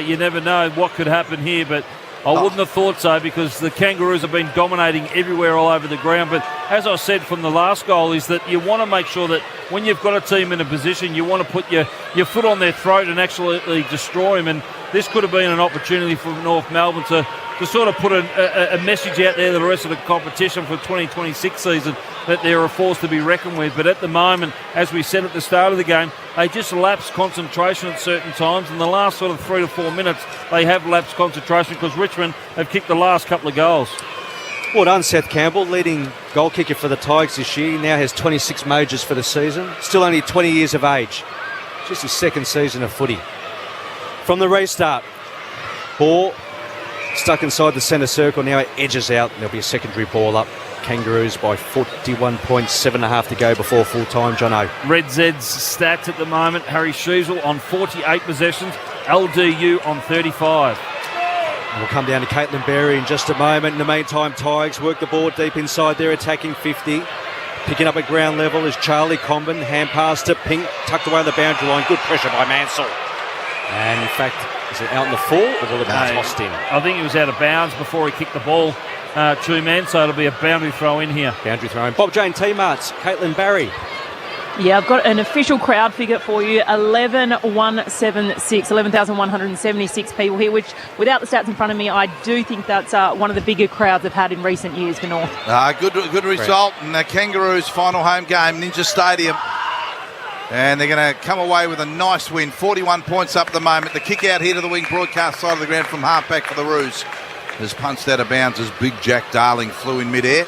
You never know what could happen here, but I wouldn't have thought so, because the Kangaroos have been dominating everywhere all over the ground. But as I said from the last goal, is that you want to make sure that when you've got a team in a position, you want to put your foot on their throat and actually destroy them. And this could have been an opportunity for North Melbourne to sort of put a message out there to the rest of the competition for the 2026 season that they're a force to be reckoned with. But at the moment, as we said at the start of the game, they just lapse concentration at certain times. In the last sort of 3 to 4 minutes, they have lapsed concentration because Richmond have kicked the last couple of goals. Well done, Seth Campbell, leading goal kicker for the Tigers this year. He now has 26 majors for the season. Still only 20 years of age. Just his second season of footy. From the restart, ball stuck inside the centre circle. Now it edges out. There'll be a secondary ball up. Kangaroos by 41 points, 7.5 to go before full time. Jono. Red Zed's stats at the moment: Harry Sheasel on 48 possessions, LDU on 35. And we'll come down to Caitlin Berry in just a moment. In the meantime, Tigers work the board deep inside. They're attacking 50. Picking up at ground level is Charlie Comben. Hand pass to Pink, tucked away on the boundary line. Good pressure by Mansell. And in fact, is it out in the full or will it be tossed in? I think he was out of bounds before he kicked the ball to man, so it'll be a boundary throw in here. Boundary throw in. Bob Jane T-Marts, Caitlin Barry. Yeah, I've got an official crowd figure for you, 11,176 people here, which, without the stats in front of me, I do think that's one of the bigger crowds they've had in recent years for North. Good result in the Kangaroos' final home game, Ninja Stadium. And they're going to come away with a nice win, 41 points up at the moment. The kick out here to the wing broadcast side of the ground from halfback for the Roos has punched out of bounds as big Jack Darling flew in midair.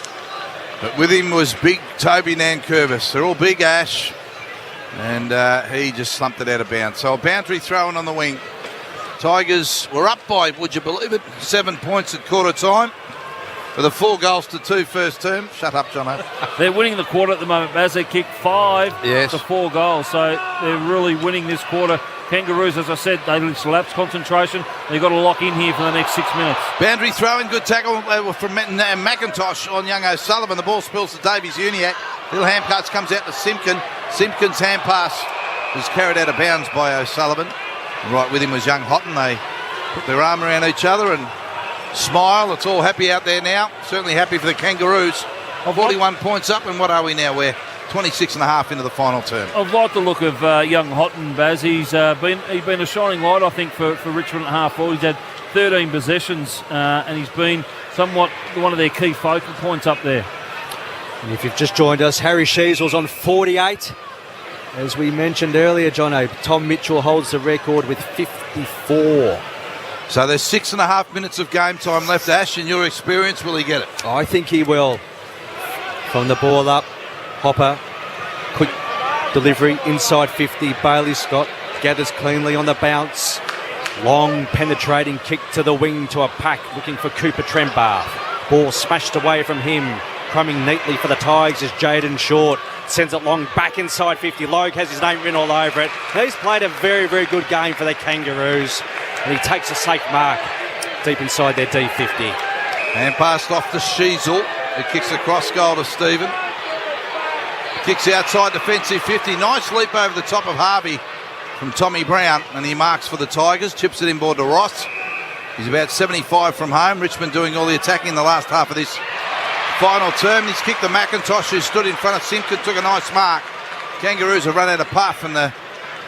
But with him was big Toby Nankervis. They're all big, Ash. And he just slumped it out of bounds. So a boundary throw-in on the wing. Tigers were up by, would you believe it, 7 points at quarter time. With a 4 goals to 2 first term. Shut up, Jono. They're winning the quarter at the moment, Baz. They kicked 5 to 4 goals. So they're really winning this quarter. Kangaroos, as I said, they lapsed concentration. They've got to lock in here for the next 6 minutes. Boundary throw-in, good tackle from McIntosh on young O'Sullivan. The ball spills to Davies Uniac. Little hand pass comes out to Simpkin. Simpkin's hand pass was carried out of bounds by O'Sullivan. And right with him was young Houghton. They put their arm around each other and smile. It's all happy out there now. Certainly happy for the Kangaroos. 41 points up, and what are we now? We're 26 and a half into the final term. I've liked the look of young Houghton, Baz. He's been a shining light, I think, for Richmond at half forward. He's had 13 possessions, and he's been somewhat one of their key focal points up there. And if you've just joined us, Harry Sheasel's on 48. As we mentioned earlier, Jono, Tom Mitchell holds the record with 54. So there's 6.5 minutes of game time left. Ash, in your experience, will he get it? I think he will. From the ball up, Hopper, quick delivery, inside 50. Bailey Scott gathers cleanly on the bounce. Long penetrating kick to the wing to a pack, looking for Cooper Trembath. Ball smashed away from him. Crumbing neatly for the Tigers is Jaden Short. Sends it long back inside 50. Logue has his name written all over it. He's played a very, very good game for the Kangaroos. And he takes a safe mark deep inside their D50. And passed off to Sheasel. It kicks across goal to Stephen. Kicks outside defensive 50. Nice leap over the top of Harvey from Tommy Brown. And he marks for the Tigers. Chips it inboard to Ross. He's about 75 from home. Richmond doing all the attacking in the last half of this final term. He's kicked the McIntosh, who stood in front of Simpkin, took a nice mark. Kangaroos have run out of puff, and the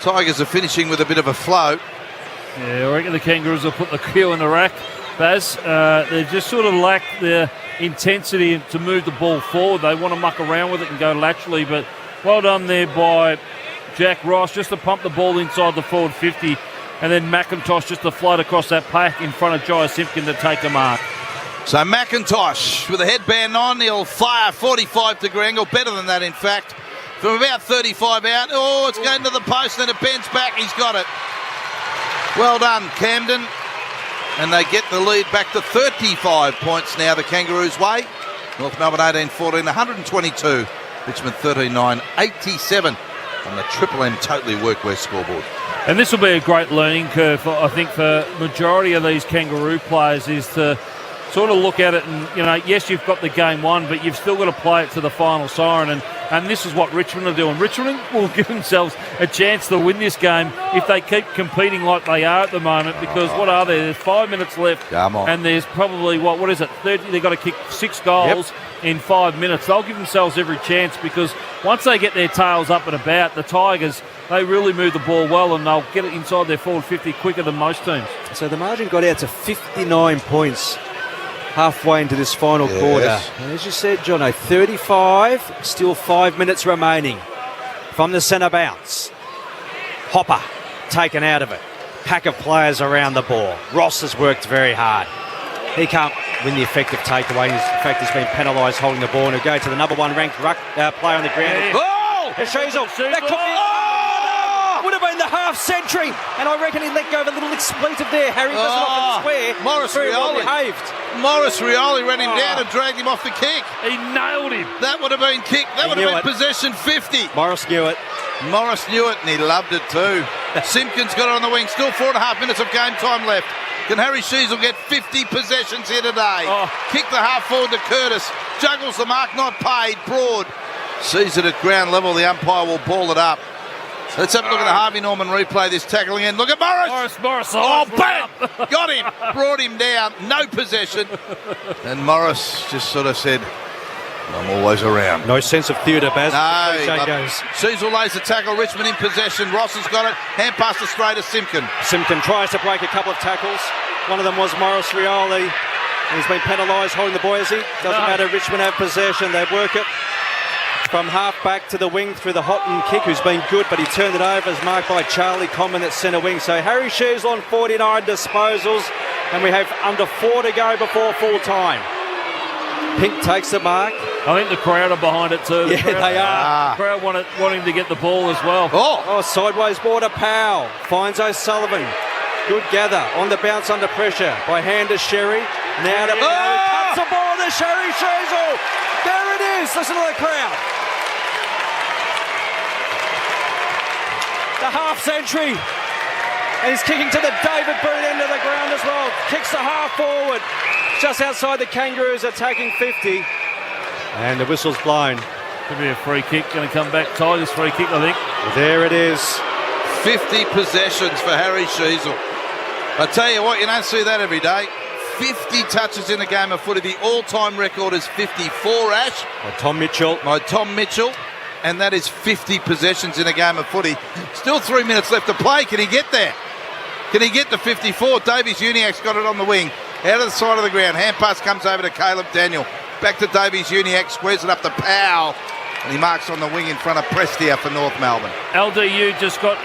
Tigers are finishing with a bit of a flow. Yeah, I reckon the Kangaroos will put the cue in the rack, Baz. They just sort of lack the intensity to move the ball forward. They want to muck around with it and go laterally, but well done there by Jack Ross just to pump the ball inside the forward 50, and then McIntosh just to float across that pack in front of Jai Simpkin to take a mark. So McIntosh with a headband on, he'll fire 45 degree angle, better than that in fact, from about 35 out. Oh, it's going to the post, and it bends back. He's got it. Well done, Camden. And they get the lead back to 35 points now, the Kangaroos' way. North Melbourne 18-14, 122. Richmond 13-9, 87 on the Triple M Totally Workwear scoreboard. And this will be a great learning curve, I think, for majority of these Kangaroo players, is to sort of look at it and, yes, you've got the game won, but you've still got to play it to the final siren. And this is what Richmond are doing. Richmond will give themselves a chance to win this game if they keep competing like they are at the moment, because what are there? There's 5 minutes left. Come on. And there's probably, what is it, 30? They've got to kick 6 goals in 5 minutes. They'll give themselves every chance, because once they get their tails up and about, the Tigers, they really move the ball well, and they'll get it inside their forward 50 quicker than most teams. So the margin got out to 59 points halfway into this final quarter. And as you said, Jono, 35, still 5 minutes remaining from the centre bounce. Hopper taken out of it. Pack of players around the ball. Ross has worked very hard. He can't win the effective takeaway. In fact, he's been penalised holding the ball, and he'll go to the number 1 ranked player on the ground. Oh! Sheasel. That could would have been the half century, and I reckon he let go of a little expletive there. Harry doesn't often swear. Morris Rioli. Morris Rioli ran him down and dragged him off the kick. He nailed him. That would have been kick. That would have been possession 50. Morris knew it. Morris knew it, and he loved it too. Simpkins got it on the wing. Still 4.5 minutes of game time left. Can Harry Sheasel get 50 possessions here today? Kick the half forward to Curtis. Juggles the mark, not paid. Broad sees it at ground level. The umpire will ball it up. Let's have a look at the Harvey Norman replay. This tackling in. Look at Morris. Oh, bang! Got him. Brought him down. No possession. And Morris just sort of said, I'm always around. No sense of theatre, Baz. No. Goes. Cecil lays the tackle. Richmond in possession. Ross has got it. Hand pass to straight to Simpkin. Simpkin tries to break a couple of tackles. One of them was Morris Rioli. He's been penalised holding the Boise. Doesn't matter. Richmond have possession. They work it from half back to the wing through the Houghton kick, who's been good, but he turned it over as marked by Charlie Common at centre wing. So Harry Sheasel on 49 disposals, and we have under 4 to go before full time. Pink takes the mark. I think the crowd are behind it too. They are. The crowd want him to get the ball as well. Oh, sideways ball to Powell. Finds O'Sullivan. Good gather on the bounce under pressure by hand to Sherry. Now to cuts the ball to Sherry Sheasel. There it is. Listen to the crowd. The half century. And he's kicking to the David Boot end of the ground as well. Kicks the half forward. Just outside the Kangaroos attacking 50. And the whistle's blown. Could be a free kick. Going to come back. Tigers free kick, I think. Well, there it is. 50 possessions for Harry Sheasel. I tell you what, you don't see that every day. 50 touches in a game of footy. The all-time record is 54, Ash. By Tom Mitchell. And that is 50 possessions in a game of footy. Still 3 minutes left to play. Can he get there? Can he get to 54? Davies Uniac's got it on the wing. Out of the side of the ground. Hand pass comes over to Caleb Daniel. Back to Davies Uniac. Squares it up to Powell. And he marks on the wing in front of Prestia for North Melbourne. LDU just got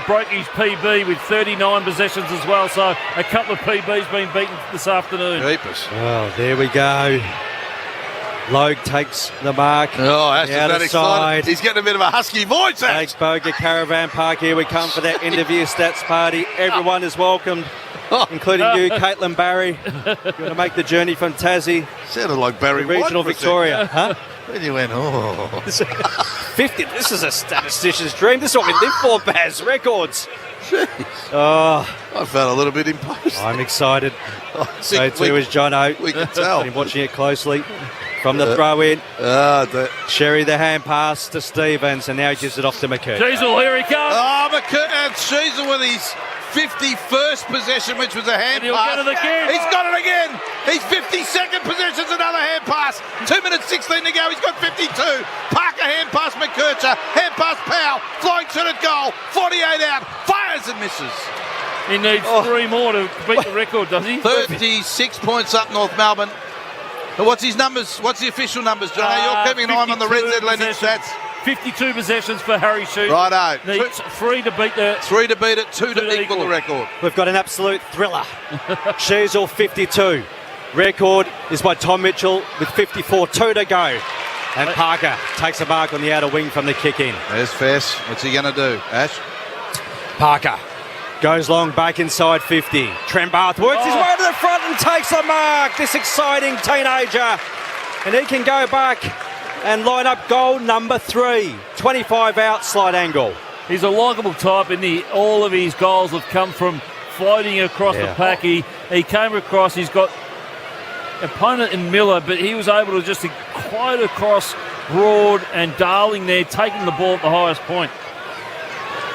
broke his PB with 39 possessions as well. So a couple of PBs being beaten this afternoon. Jeepers. Well, there we go. Logue takes the mark. Oh, Ash is that excited. He's getting a bit of a husky voice, Ash. Takes Boga Caravan Park. Here we come for that end of year stats party. Everyone is welcomed, including you, Caitlin Barry. You're going to make the journey from Tassie. Sounded like Barry to regional White Victoria. Huh? Then you went, 50. This is a statistician's dream. This is what we live for, Baz. Records. Jeez. Oh, I felt a little bit imposed. I'm excited. So too is John O. We can tell. Been watching it closely. From the throw in. Sherry the hand pass to Stevens, and now he gives it off to McKerr. Sheasel, here he comes. Oh, McKerr and Sheasel with his 51st possession, which was a hand pass. Get it again. He's got it again. His 52nd possession's another hand pass. 2 minutes 16 to go. He's got 52. Parker hand pass McKercher. Hand pass Powell. Flying shot at goal. 48 out. Fires and misses. He needs 3 more to beat the record, doesn't he? 36 points up North Melbourne. What's his numbers? What's the official numbers, John? You're keeping an eye on the Red Z Lending stats. 52 possessions for Harry Sheasel. Righto. Needs 3 to beat the... 3 to beat it, 2 to equal the record. We've got an absolute thriller. Sheasel 52. Record is by Tom Mitchell with 54. 2 to go. And Parker takes a mark on the outer wing from the kick in. There's Fess. What's he going to do, Ash? Parker goes long back inside 50. Trembath works his way to the front and takes the mark. This exciting teenager. And he can go back and line up goal number 3. 25 out, slide angle. He's a likeable type, and all of his goals have come from floating across the pack. He came across, he's got opponent in Miller, but he was able to just quite across Broad and Darling there, taking the ball at the highest point.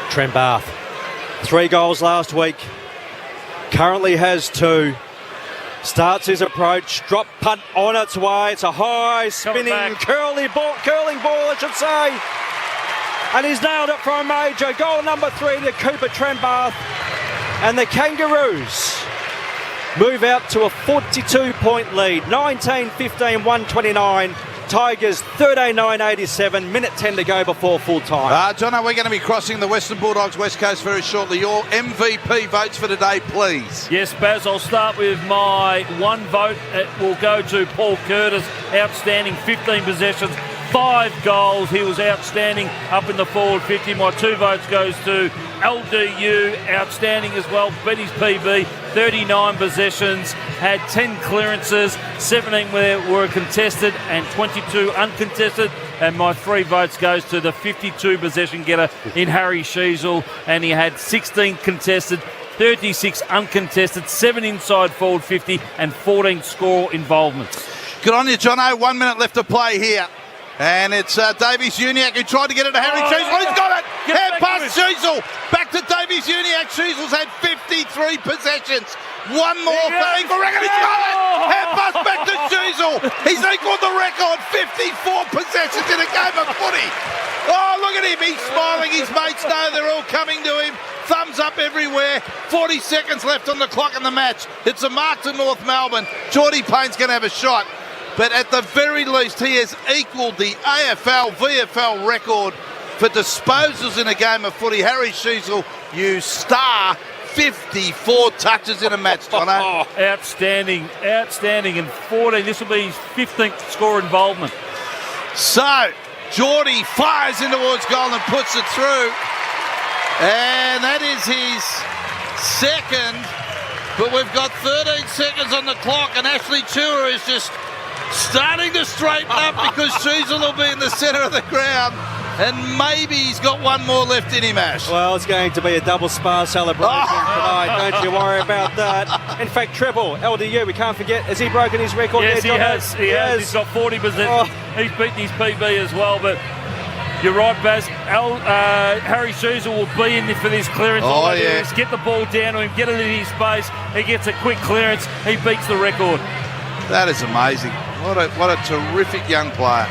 Trembath. 3 goals last week. Currently has 2. Starts his approach. Drop punt on its way. It's a high spinning curling ball, I should say. And he's nailed it for a major. Goal number 3 to Cooper Trembath. And the Kangaroos move out to a 42-point lead. 19-15, 129. Tigers 13-9-87, minute 10 to go before full time. John, we're going to be crossing the Western Bulldogs West Coast very shortly. Your MVP votes for today, please. Yes, Baz, I'll start with my 1 vote. It will go to Paul Curtis. Outstanding, 15 possessions, 5 goals. He was outstanding up in the forward 50. My 2 votes goes to LDU, outstanding as well. Beat his PB, 39 possessions, had 10 clearances, 17 were contested and 22 uncontested. And my 3 votes goes to the 52 possession getter in Harry Sheasel, and he had 16 contested, 36 uncontested, 7 inside forward 50 and 14 score involvements. Good on you, Jono. 1 minute left to play here. And it's Davies Uniacke who tried to get it to Harry Sheasel. He's got it! Hand pass Sheasel! Back to Davies Uniacke. Sheasel's had 53 3 possessions. One more for Eagle Record. He's got it. Hand pass back to Sheasel. He's equalled the record. 54 possessions in a game of footy. Oh, look at him. He's smiling. His mates know they're all coming to him. Thumbs up everywhere. 40 seconds left on the clock in the match. It's a mark to North Melbourne. Geordie Payne's going to have a shot. But at the very least, he has equalled the AFL, VFL record for disposals in a game of footy. Harry Sheasel, you star, 54 touches in a match, Tono. Outstanding. And 14. This will be his 15th score involvement. So, Geordie fires in towards goal and puts it through. And that is his second. But we've got 13 seconds on the clock, and Ashley Chua is just starting to straighten up because Sheasel will be in the centre of the ground. And maybe he's got one more left in him, Ash. Well, it's going to be a double spa celebration tonight. Don't you worry about that. In fact, treble, LDU, we can't forget, has he broken his record? Yes, there, he has. He's got 40%. He's beaten his PB as well, but you're right, Baz. Harry Sheasel will be in there for this clearance. All they do is get the ball down to him, get it in his space. He gets a quick clearance. He beats the record. That is amazing. What a terrific young player.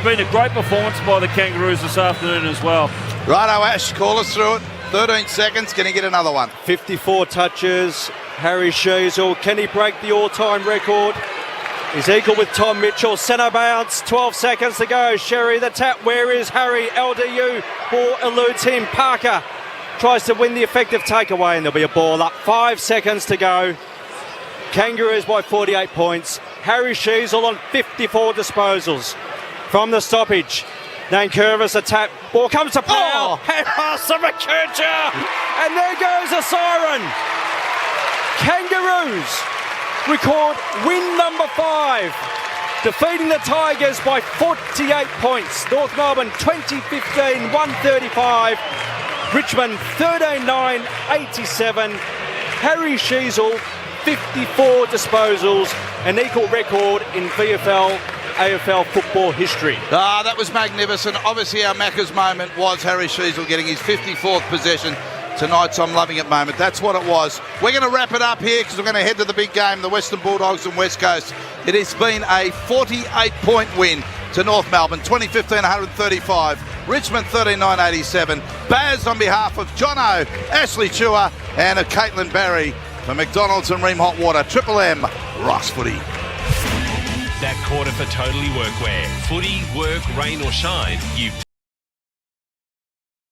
Been a great performance by the Kangaroos this afternoon as well. Righto, Ash, call us through it. 13 seconds. Can he get another one? 54 touches. Harry Sheasel. Can he break the all-time record? He's equal with Tom Mitchell. Centre bounce. 12 seconds to go. Sherry the tap. Where is Harry? LDU. Ball eludes him. Parker tries to win the effective takeaway, and there'll be a ball up. 5 seconds to go. Kangaroos by 48 points. Harry Sheasel on 54 disposals. From the stoppage, Nankervis a tap. Ball comes to Powell. Head pass to McKercher. And there goes a siren. Kangaroos record win number 5. Defeating the Tigers by 48 points. North Melbourne 2015, 135. Richmond 13-9, 87. Harry Sheasel 54 disposals. An equal record in VFL AFL football history. That was magnificent. Obviously our Macca's moment was Harry Sheasel getting his 54th possession. Tonight's I'm Loving It moment. That's what it was. We're going to wrap it up here because we're going to head to the big game, the Western Bulldogs and West Coast. It has been a 48-point win to North Melbourne, 2015 135, Richmond 39-87. Baz on behalf of Jono, Ashley Chua and of Caitlin Barry for McDonald's and Ream Hot Water. Triple M rocks footy. That quarter for Totally Workwear. Footy, work, rain or shine, you've